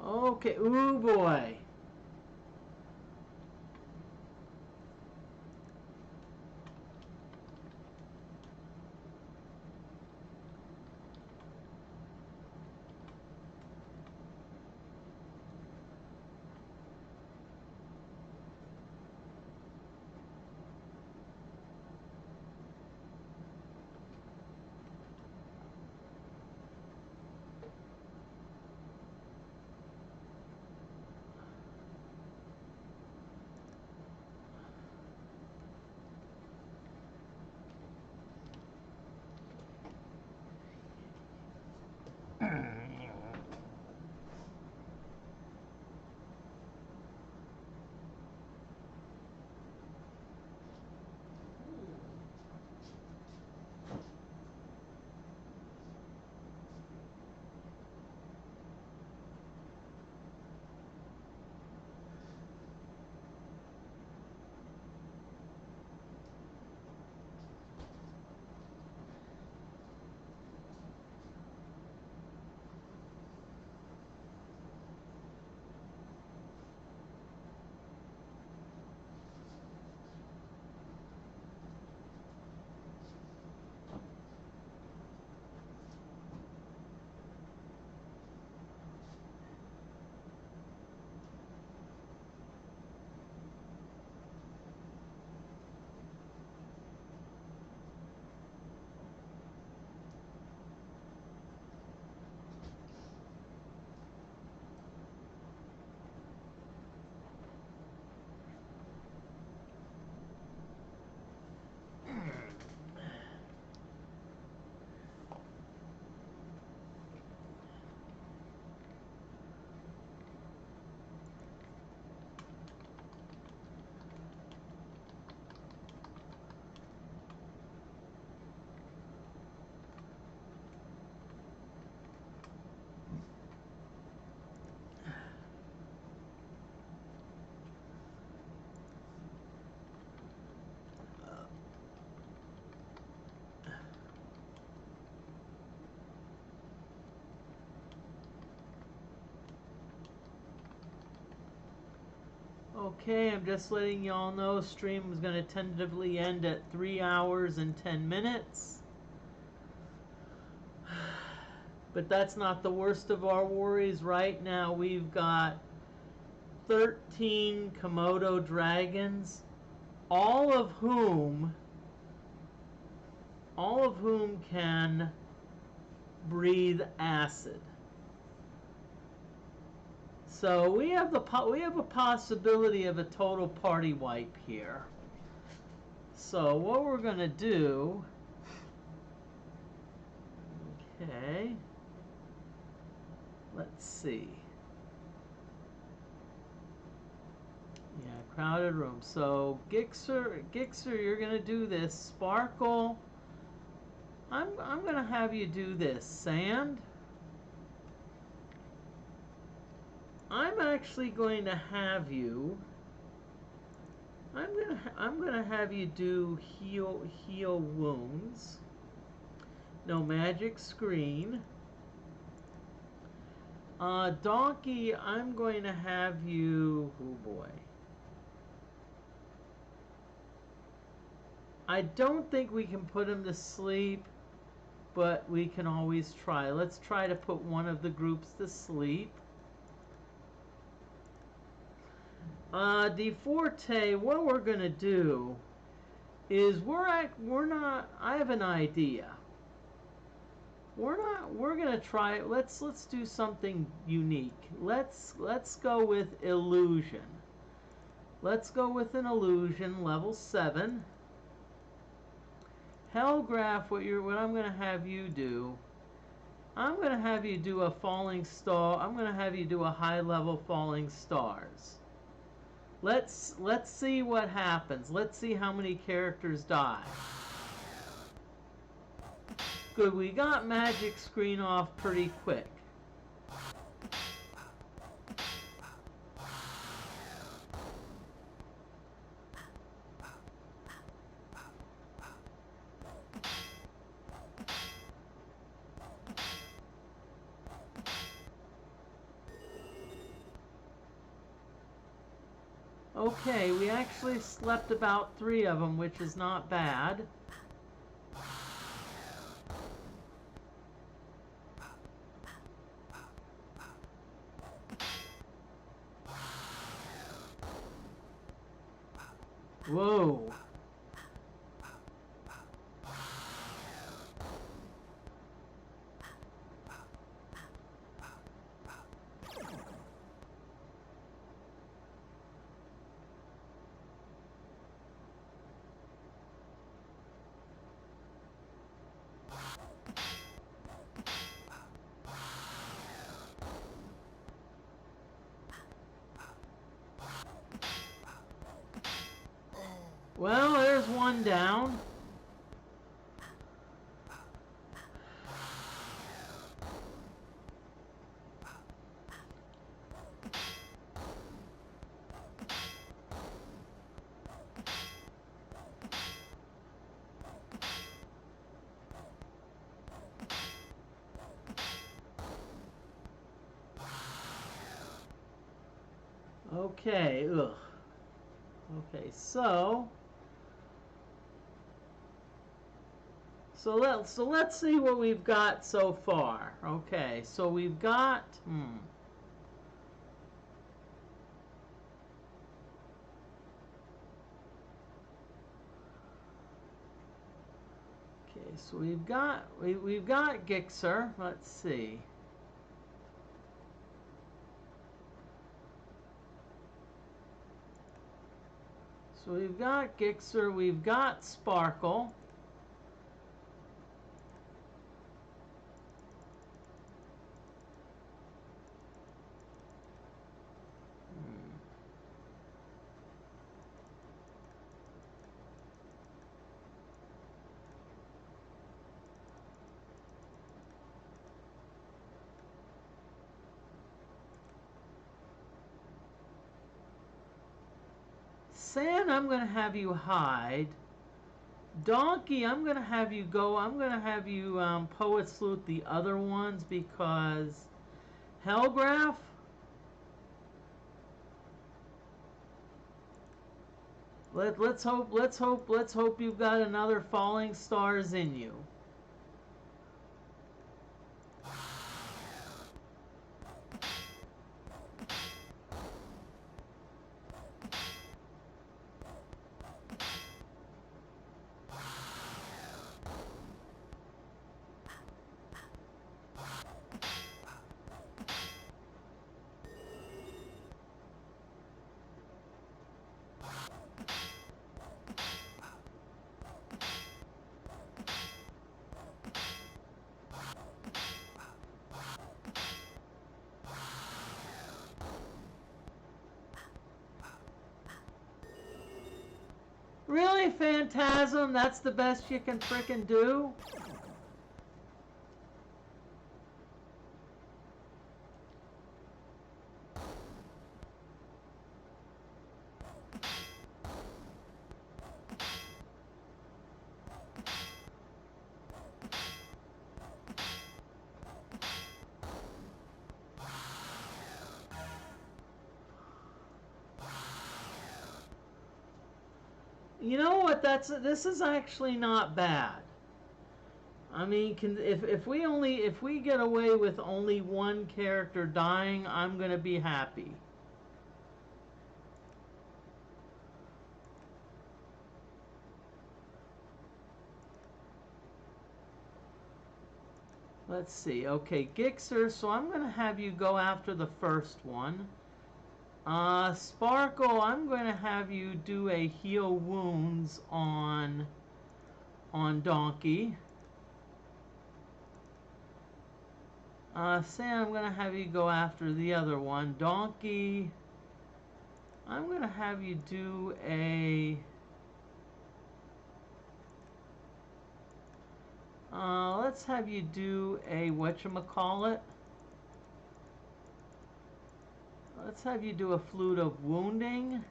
Okay, ooh boy. Okay, I'm just letting y'all know stream is going to tentatively end at 3 hours and 10 minutes. But that's not the worst of our worries. Right now we've got 13 Komodo dragons, all of whom can breathe acid. So we have a possibility of a total party wipe here. So what we're going to do, okay, let's see. Yeah, crowded room. So Gixxer, you're going to do this. Sparkle, I'm going to have you do this. Sand, I'm actually going to have you gonna have you do heal wounds. No magic screen. Donkey, I'm going to have you. Oh boy. I don't think we can put him to sleep, but we can always try. Let's try to put one of the groups to sleep. DFortae, what we're gonna do is I have an idea. We're gonna try. Let's do something unique. Let's go with illusion. Let's go with an illusion, level 7. Hellgraph, what I'm gonna have you do, I'm gonna have you do a falling star. I'm gonna have you do a high level falling stars. Let's see what happens. Let's see how many characters die. Good, we got magic screen off pretty quick. Okay, we actually slept about 3 of them, which is not bad. Whoa. Well, there's one down. Okay, ugh. Okay, so let's see what we've got so far. Okay, so we've got Okay, so we've got Gixxer. Let's see. So we've got Gixxer, we've got Sparkle. Sand, I'm going to have you hide. Donkey, I'm going to have you go. I'm going to have you Poet Salute the other ones because Hellgraph. Let's hope you've got another Falling Stars in you. Really, Phantasm? That's the best you can frickin' do? You know what? This is actually not bad. I mean, if we get away with only one character dying, I'm gonna be happy. Let's see. Okay, Gixxer, so I'm going to have you go after the first one. Sparkle, I'm going to have you do a heal wounds on Donkey. Sam, I'm going to have you go after the other one. Donkey, I'm going to have you do a... let's have you do a whatchamacallit. Let's have you do a Flute of Wounding.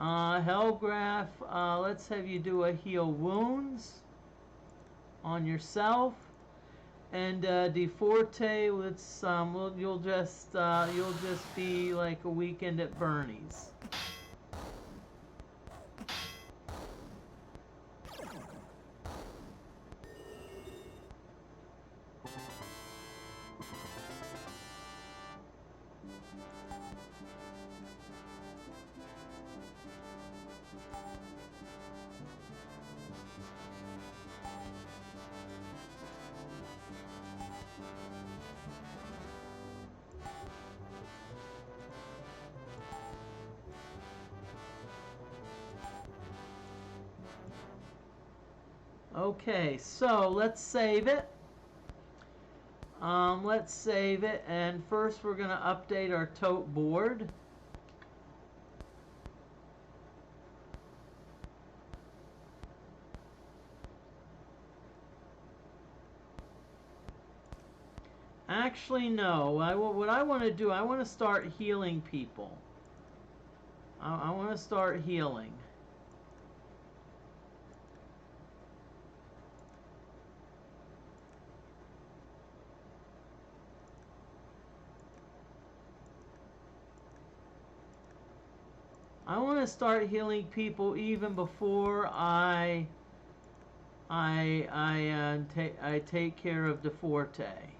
Hellgraph, let's have you do a Heal Wounds on yourself. And DFortae, let's you'll just be like a weekend at Bernie's. Okay, so let's save it. Let's save it, and first we're going to update our tote board. Actually, no. What I want to do, I want to start healing people. I want to start healing. I want to start healing people even before I take care of DFortae.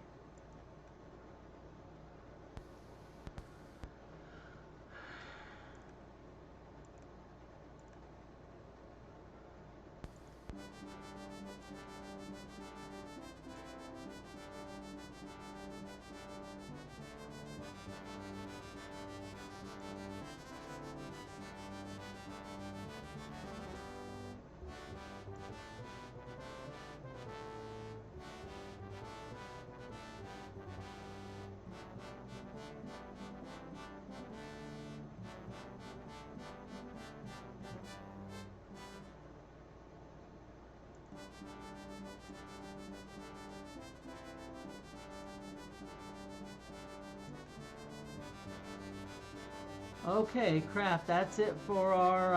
Okay, crap, that's it for our,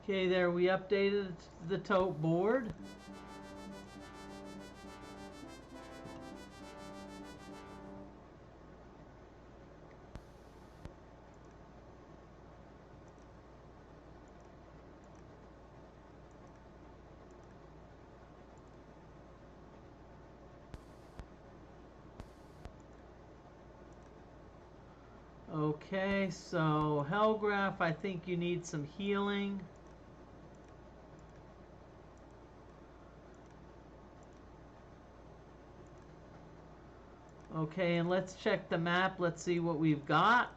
okay, there, we updated the tote board. Okay, so Hellgraph, I think you need some healing. Okay, and let's check the map. Let's see what we've got.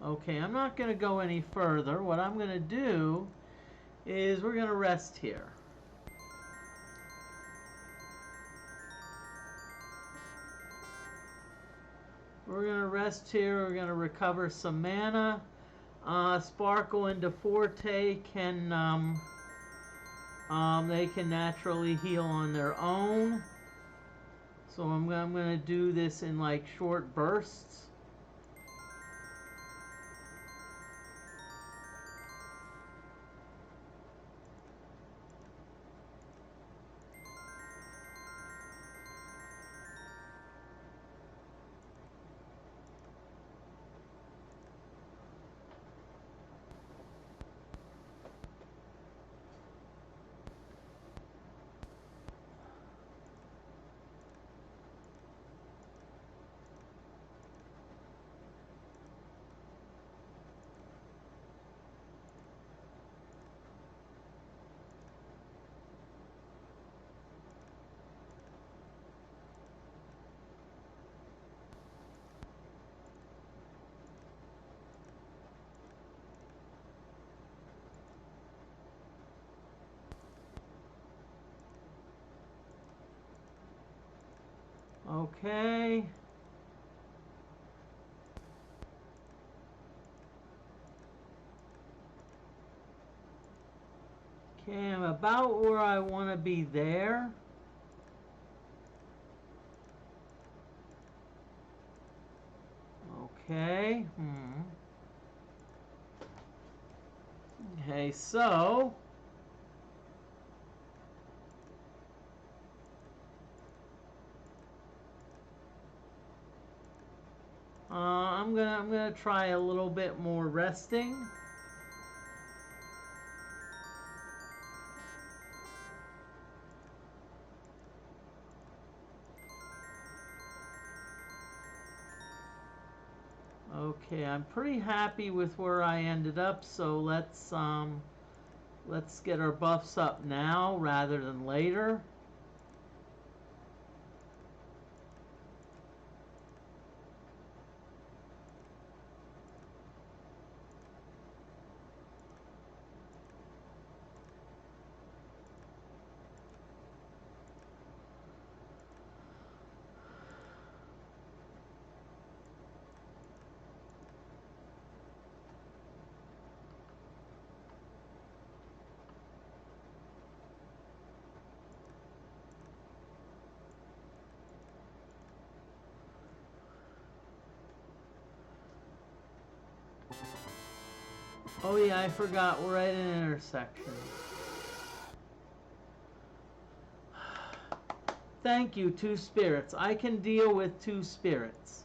Okay, I'm not going to go any further. What I'm going to do is we're going to rest here. We're going to rest here. We're going to recover some mana. Sparkle and DFortae can they can naturally heal on their own. So I'm going to do this in like short bursts. Okay. Okay, I'm about where I want to be there. Okay. Okay, so I'm gonna try a little bit more resting. Okay, I'm pretty happy with where I ended up, so let's get our buffs up now rather than later. Oh yeah, I forgot, we're at an intersection. Thank you, 2 spirits. I can deal with 2 spirits.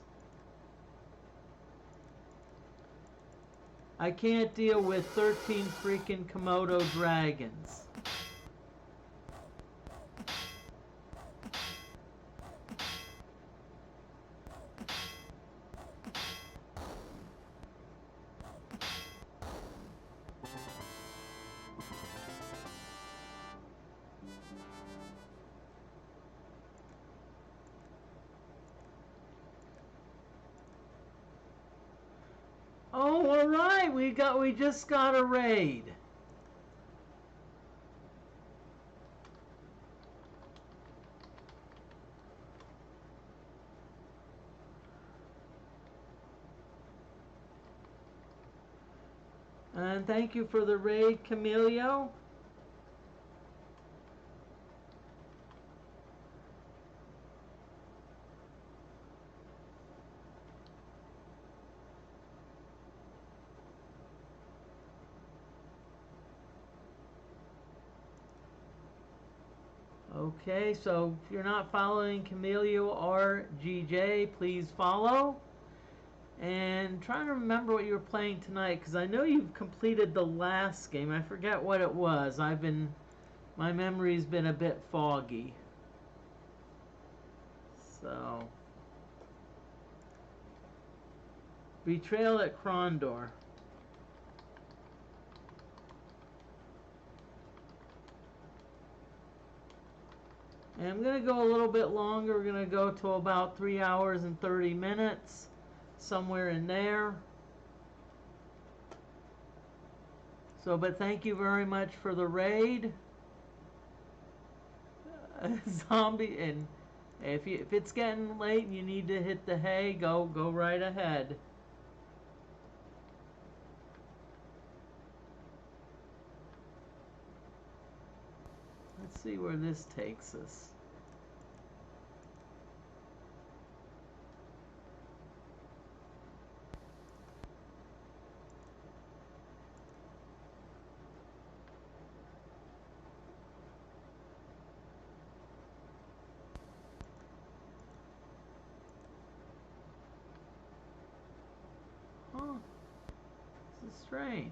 I can't deal with 13 freaking Komodo dragons. Oh, all right. We just got a raid. And thank you for the raid, Camilio. Okay, so if you're not following Camellia or GJ, please follow. And trying to remember what you were playing tonight, because I know you've completed the last game. I forget what it was. My memory's been a bit foggy. So, Betrayal at Krondor. And I'm going to go a little bit longer. We're going to go to about 3 hours and 30 minutes. Somewhere in there. So, but thank you very much for the raid. Zombie, and if it's getting late and you need to hit the hay, go right ahead. Let's see where this takes us. Huh. This is strange.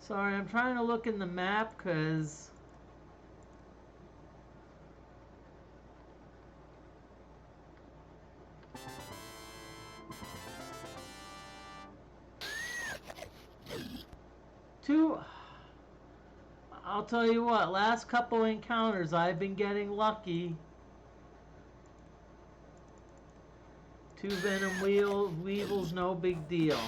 Sorry, I'm trying to look in the map because I'll tell you what, last couple encounters I've been getting lucky. 2 venom weevils, no big deal.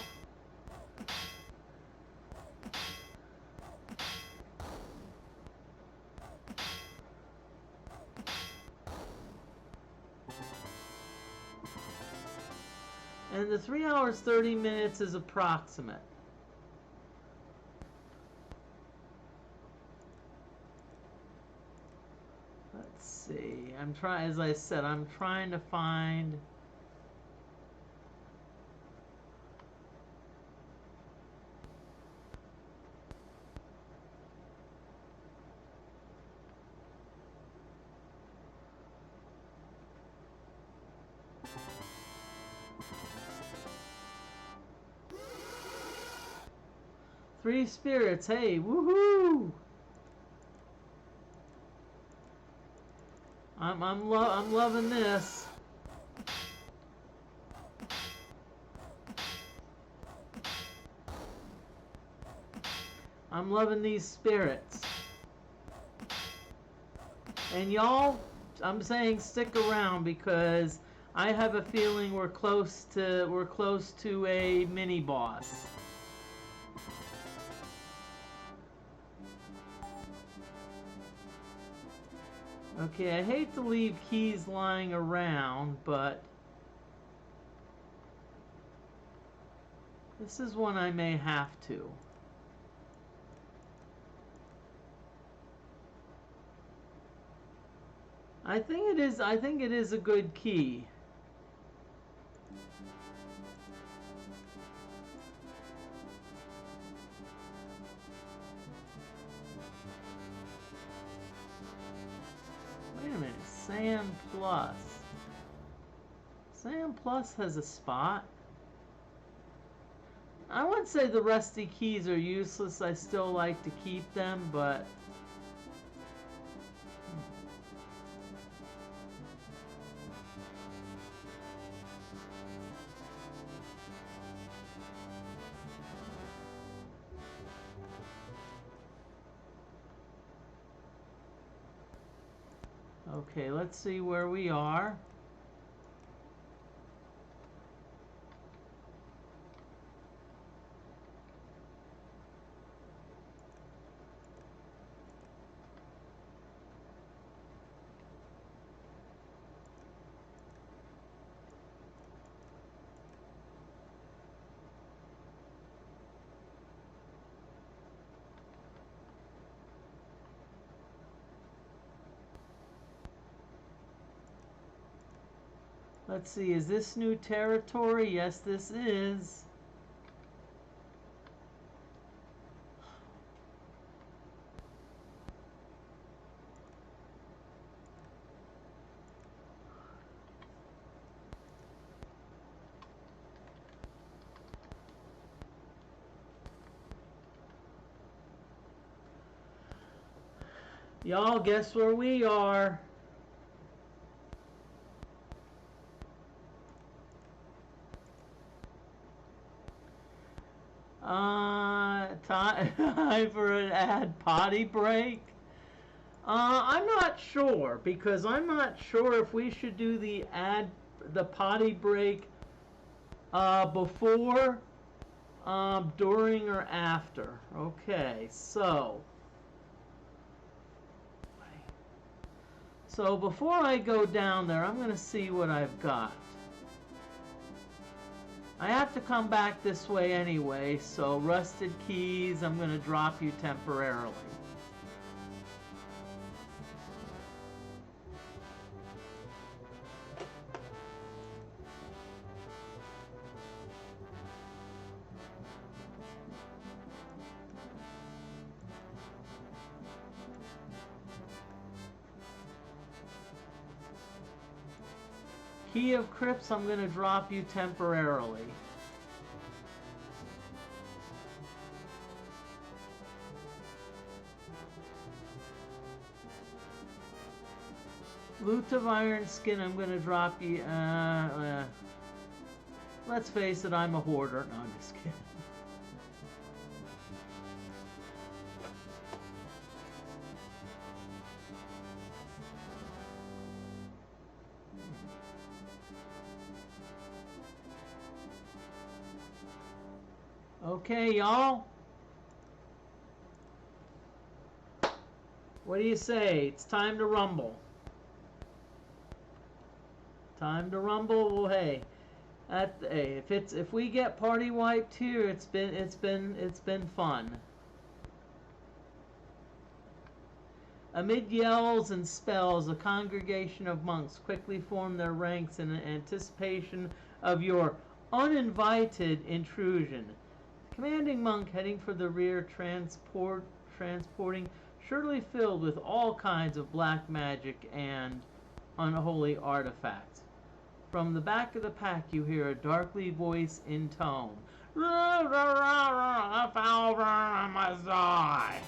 And the 3 hours 30 minutes is approximate. Let's see. As I said, I'm trying to find. Three spirits, hey, woohoo! I'm loving this. I'm loving these spirits. And y'all, I'm saying stick around because I have a feeling we're close to a mini boss. Okay, I hate to leave keys lying around, but this is one I may have to. I think it is a good key. Wait a minute, Sand Plus. Sand Plus has a spot. I wouldn't say the rusty keys are useless. I still like to keep them, but okay, let's see where we are. Let's see, is this new territory? Yes, this is. Y'all, guess where we are? Time for an ad potty break. I'm not sure, because I'm not sure if we should do the potty break before, during, or after. Okay, so before I go down there, I'm going to see what I've got. I have to come back this way anyway, so rusted keys, I'm going to drop you temporarily. Key of Crypts, I'm going to drop you temporarily. Loot of Iron Skin, I'm going to drop you. Let's face it, I'm a hoarder. No, I'm just kidding. Okay, y'all. What do you say? It's time to rumble. Time to rumble. Well, hey, if we get party wiped here, it's been fun. Amid yells and spells, a congregation of monks quickly formed their ranks in anticipation of your uninvited intrusion. Commanding monk heading for the rear, transporting surely filled with all kinds of black magic and unholy artifacts. From the back of the pack you hear a darkly voice intone. I must die.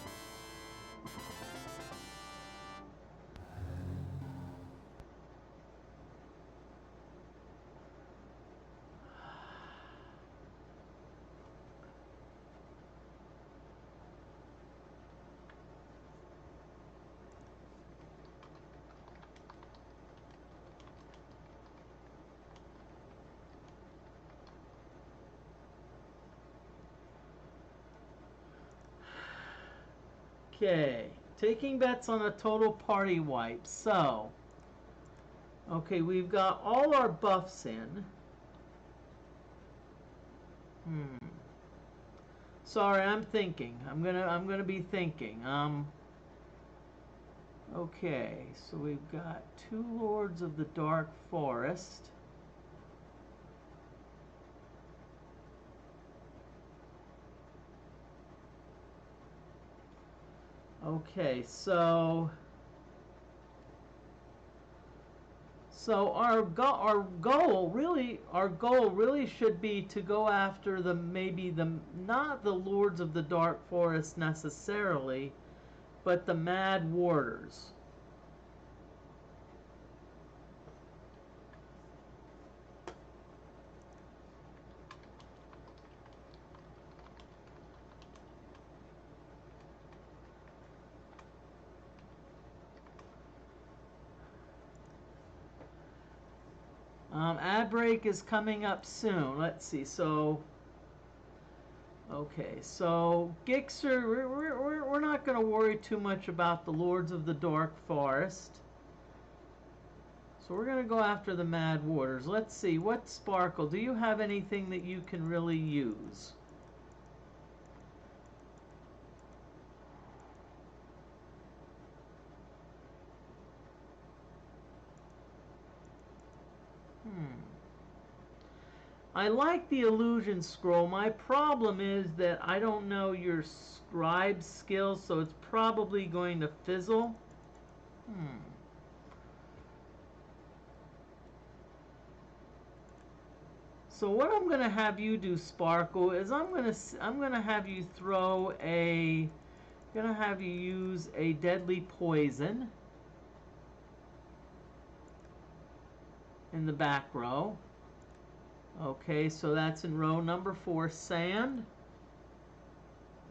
Okay, taking bets on a total party wipe. So, okay, we've got all our buffs in. Sorry, I'm thinking. I'm gonna be thinking. Okay, so we've got 2 Lords of the Dark Forest. Okay, so our goal really should be to go after not the Lords of the Dark Forest necessarily, but the Mad Warders. Ad break is coming up soon. Let's see. So, okay. So, Gixxer, we're not going to worry too much about the Lords of the Dark Forest. So we're going to go after the Mad Warders. Let's see. What Sparkle? Do you have anything that you can really use? I like the illusion scroll. My problem is that I don't know your scribe skills, so it's probably going to fizzle. So what I'm going to have you do, Sparkle, is I'm going to have you use a deadly poison in the back row. Okay, so that's in row number 4, sand.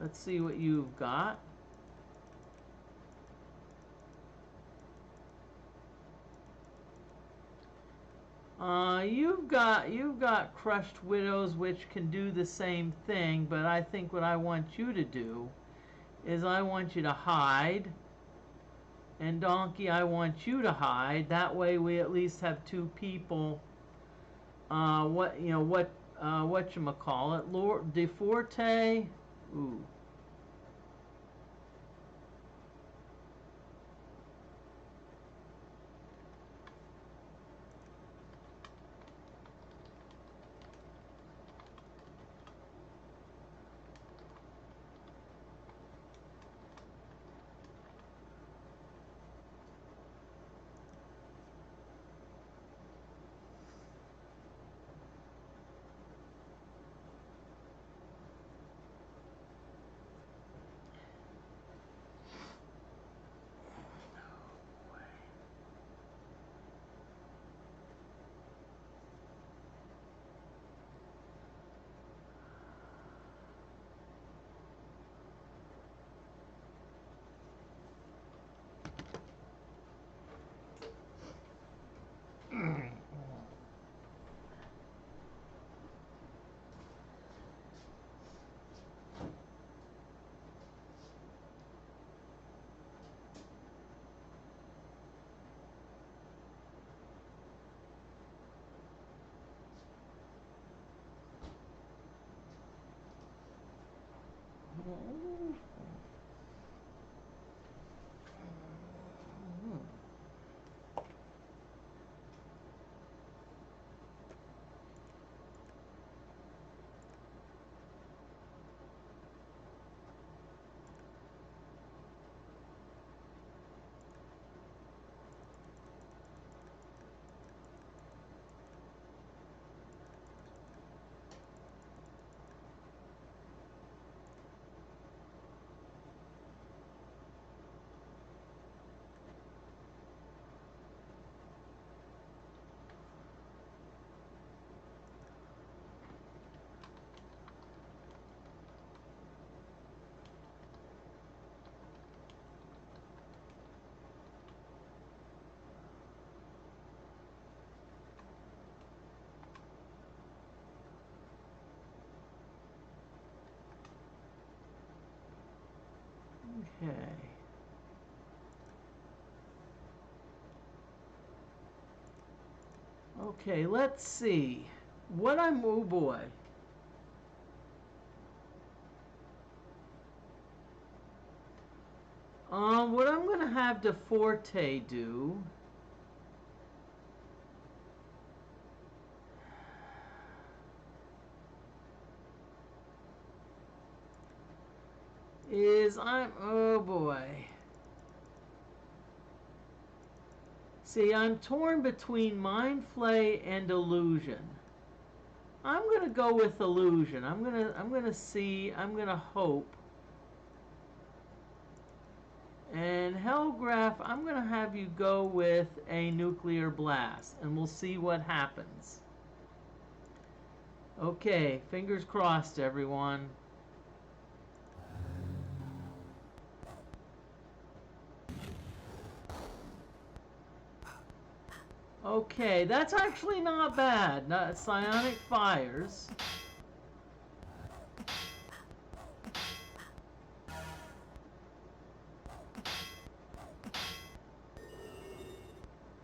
Let's see what you've got. You've got crushed widows, which can do the same thing, but I think what I want you to do is I want you to hide, and Donkey, I want you to hide. That way, we at least have 2 people. Whatchamacallit, Lord DeFortae. Ooh. Okay. Okay, let's see. Oh boy. What I'm going to have DeFortae do is oh boy. See, I'm torn between Mind Flay and Illusion. I'm gonna go with Illusion. I'm gonna hope. And Hellgraph, I'm gonna have you go with a Nuclear Blast, and we'll see what happens. Okay, fingers crossed, everyone. Okay, that's actually not bad. Psionic Fires.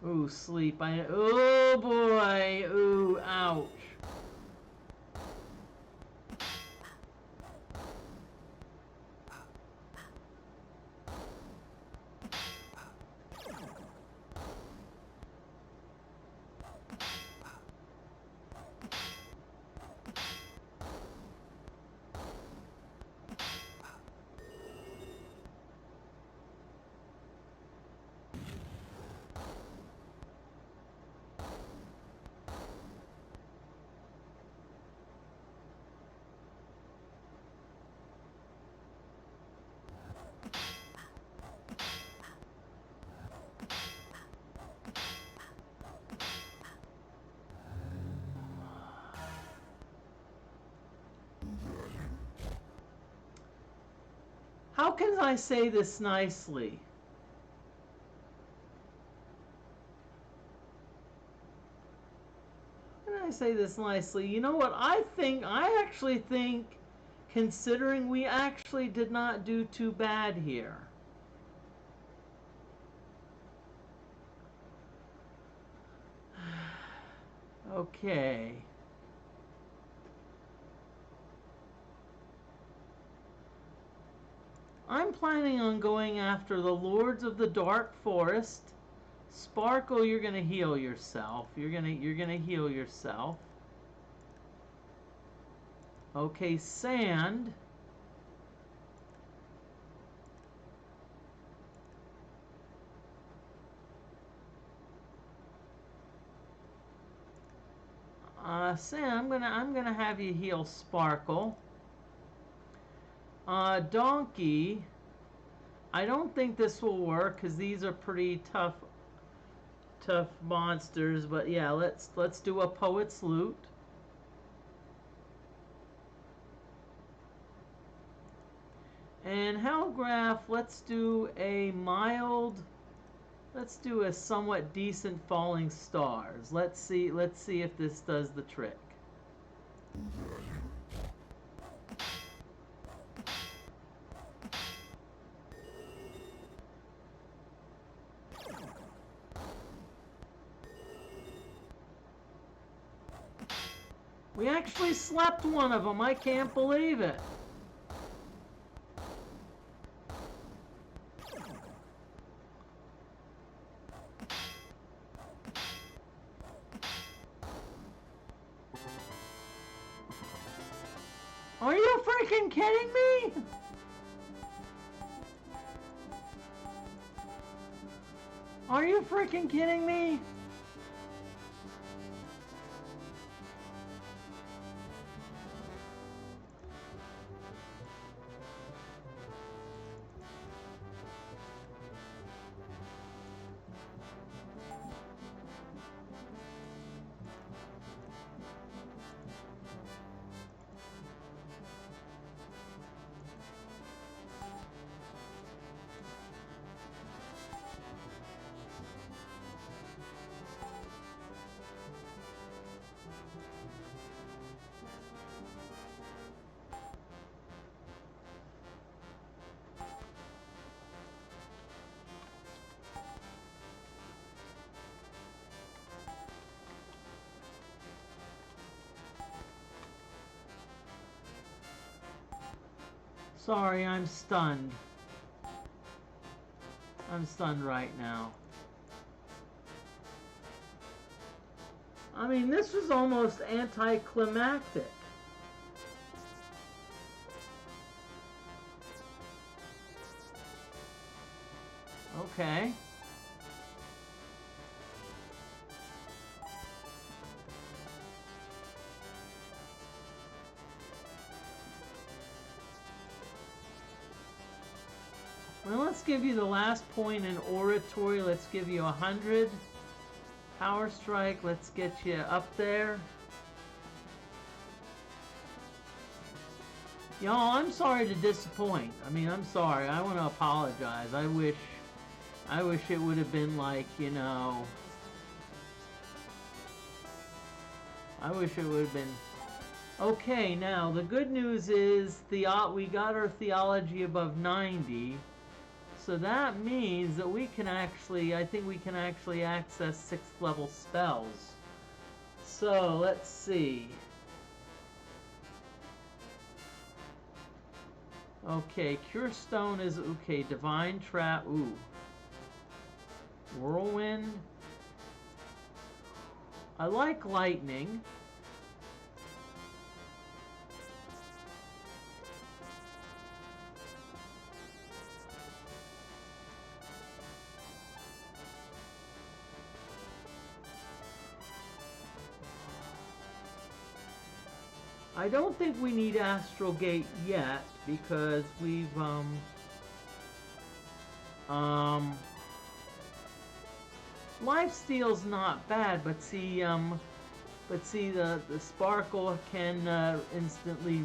Ooh, sleep. Oh boy. Ooh, ouch. How can I say this nicely? How can I say this nicely? You know what? I actually think, considering we actually did not do too bad here. Okay. I'm planning on going after the Lords of the Dark Forest. Sparkle, you're gonna heal yourself. You're gonna heal yourself. Okay, Sand. Sand, I'm gonna have you heal Sparkle. Donkey. I don't think this will work because these are pretty tough monsters. But yeah, let's do a Poet's Lute. And Hellgraph, let's do a somewhat decent Falling Stars. Let's see if this does the trick. We actually slept one of them. I can't believe it. Are you freaking kidding me? Are you freaking kidding me? Sorry, I'm stunned. I'm stunned right now. I mean, this was almost anticlimactic. Okay. Well, let's give you the last point in Oratory. Let's give you 100. Power Strike, let's get you up there. Y'all, I'm sorry to disappoint. I mean, I'm sorry. I want to apologize. I wish it would have been like, you know, I wish it would have been. Okay, now the good news is we got our theology above 90. So that means that we can actually, I think we can actually access 6th level spells. So let's see. Okay, Cure Stone is okay. Divine Trap, ooh. Whirlwind. I like Lightning. I don't think we need Astral Gate yet because we've Lifesteal's not bad, but see But see, the sparkle can instantly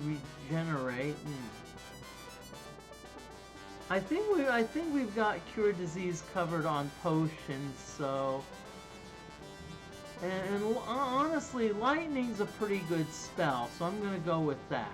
regenerate. I think we've got cure disease covered on potions. So, and honestly, lightning's a pretty good spell. So I'm gonna go with that.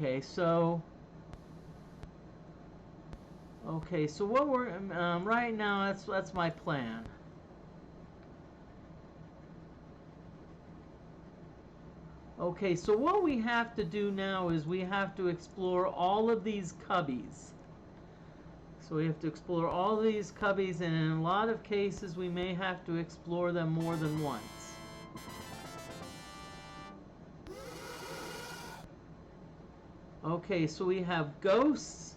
Okay, so what we're right now, that's my plan. Okay, so what we have to do now is we have to explore all of these cubbies. So we have to explore all of these cubbies, and in a lot of cases we may have to explore them more than once. Okay, so we have ghosts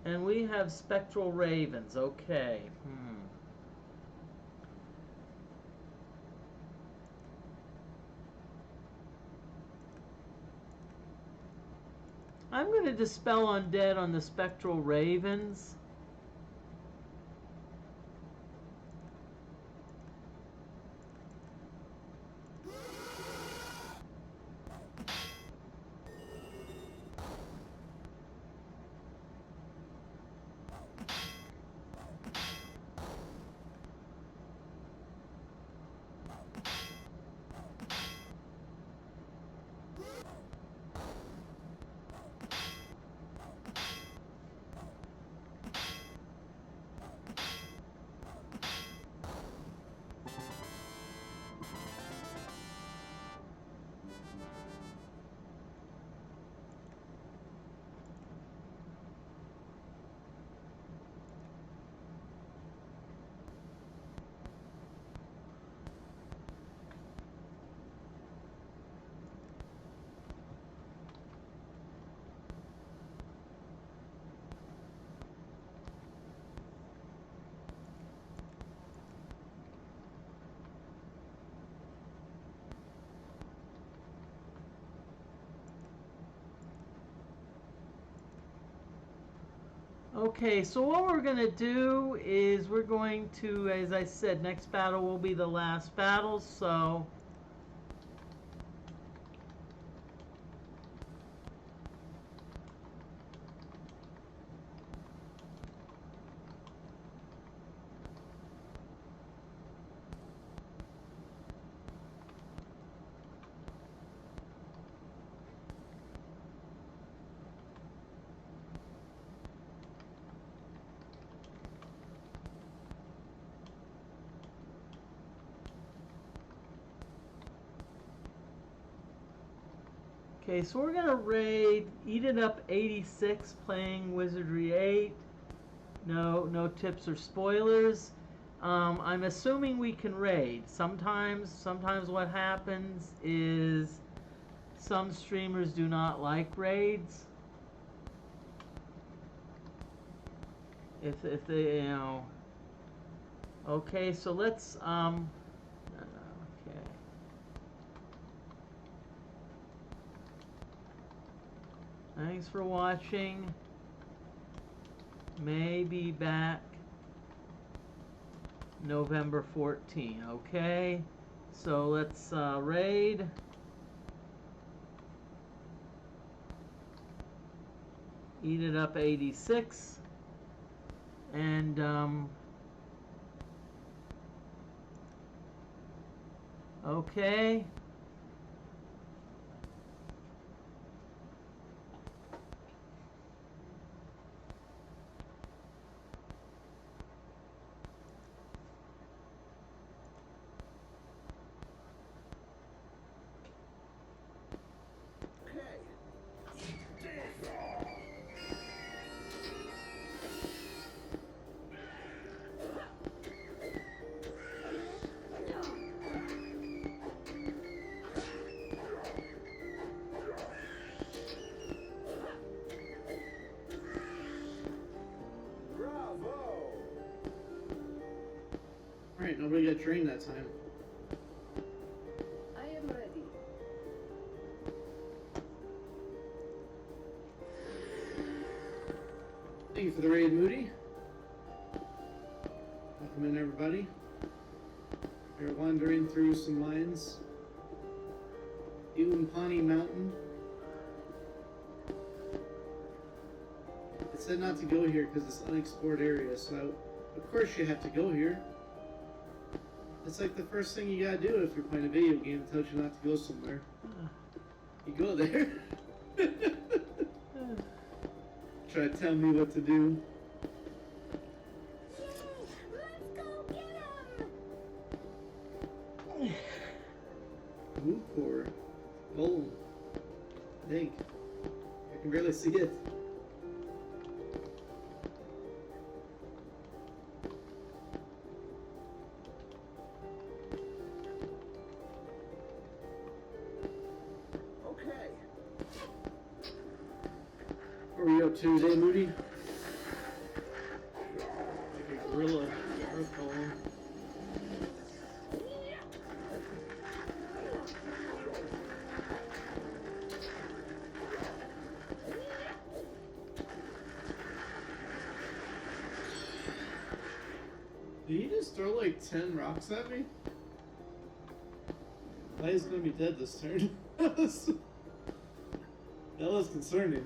and we have spectral ravens. Okay. I'm going to dispel undead on the spectral ravens. Okay, so what we're going to do is we're going to, as I said, next battle will be the last battle, so... Okay, so we're going to raid Eat It Up 86 playing Wizardry 8. No tips or spoilers. I'm assuming we can raid. Sometimes what happens is some streamers do not like raids. If they, you know... Okay, so let's, okay. Thanks for watching. May be back November 14, okay? So let's raid. Eat It Up 86. And, okay. Alright, nobody got drained that time. I am ready. Thank you for the raid, Moody. Welcome in, everybody. We're wandering through some lines. Umpani Mountain. It said not to go here because it's an unexplored area, so of course you have to go here. It's like the first thing you gotta do if you're playing a video game that tells you not to go somewhere. You go there. Try to tell me what to do. Let's go get him! Move core. Gold. I think. I can barely see it. Okay. What are you up to today, Moody? Like a gorilla. Earth golem. Did he just throw like 10 rocks at me? Lai's gonna be dead this turn. That was concerning.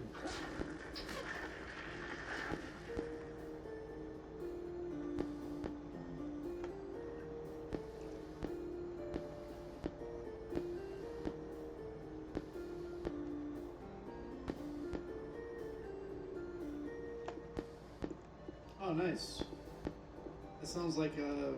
Oh, nice. That sounds like a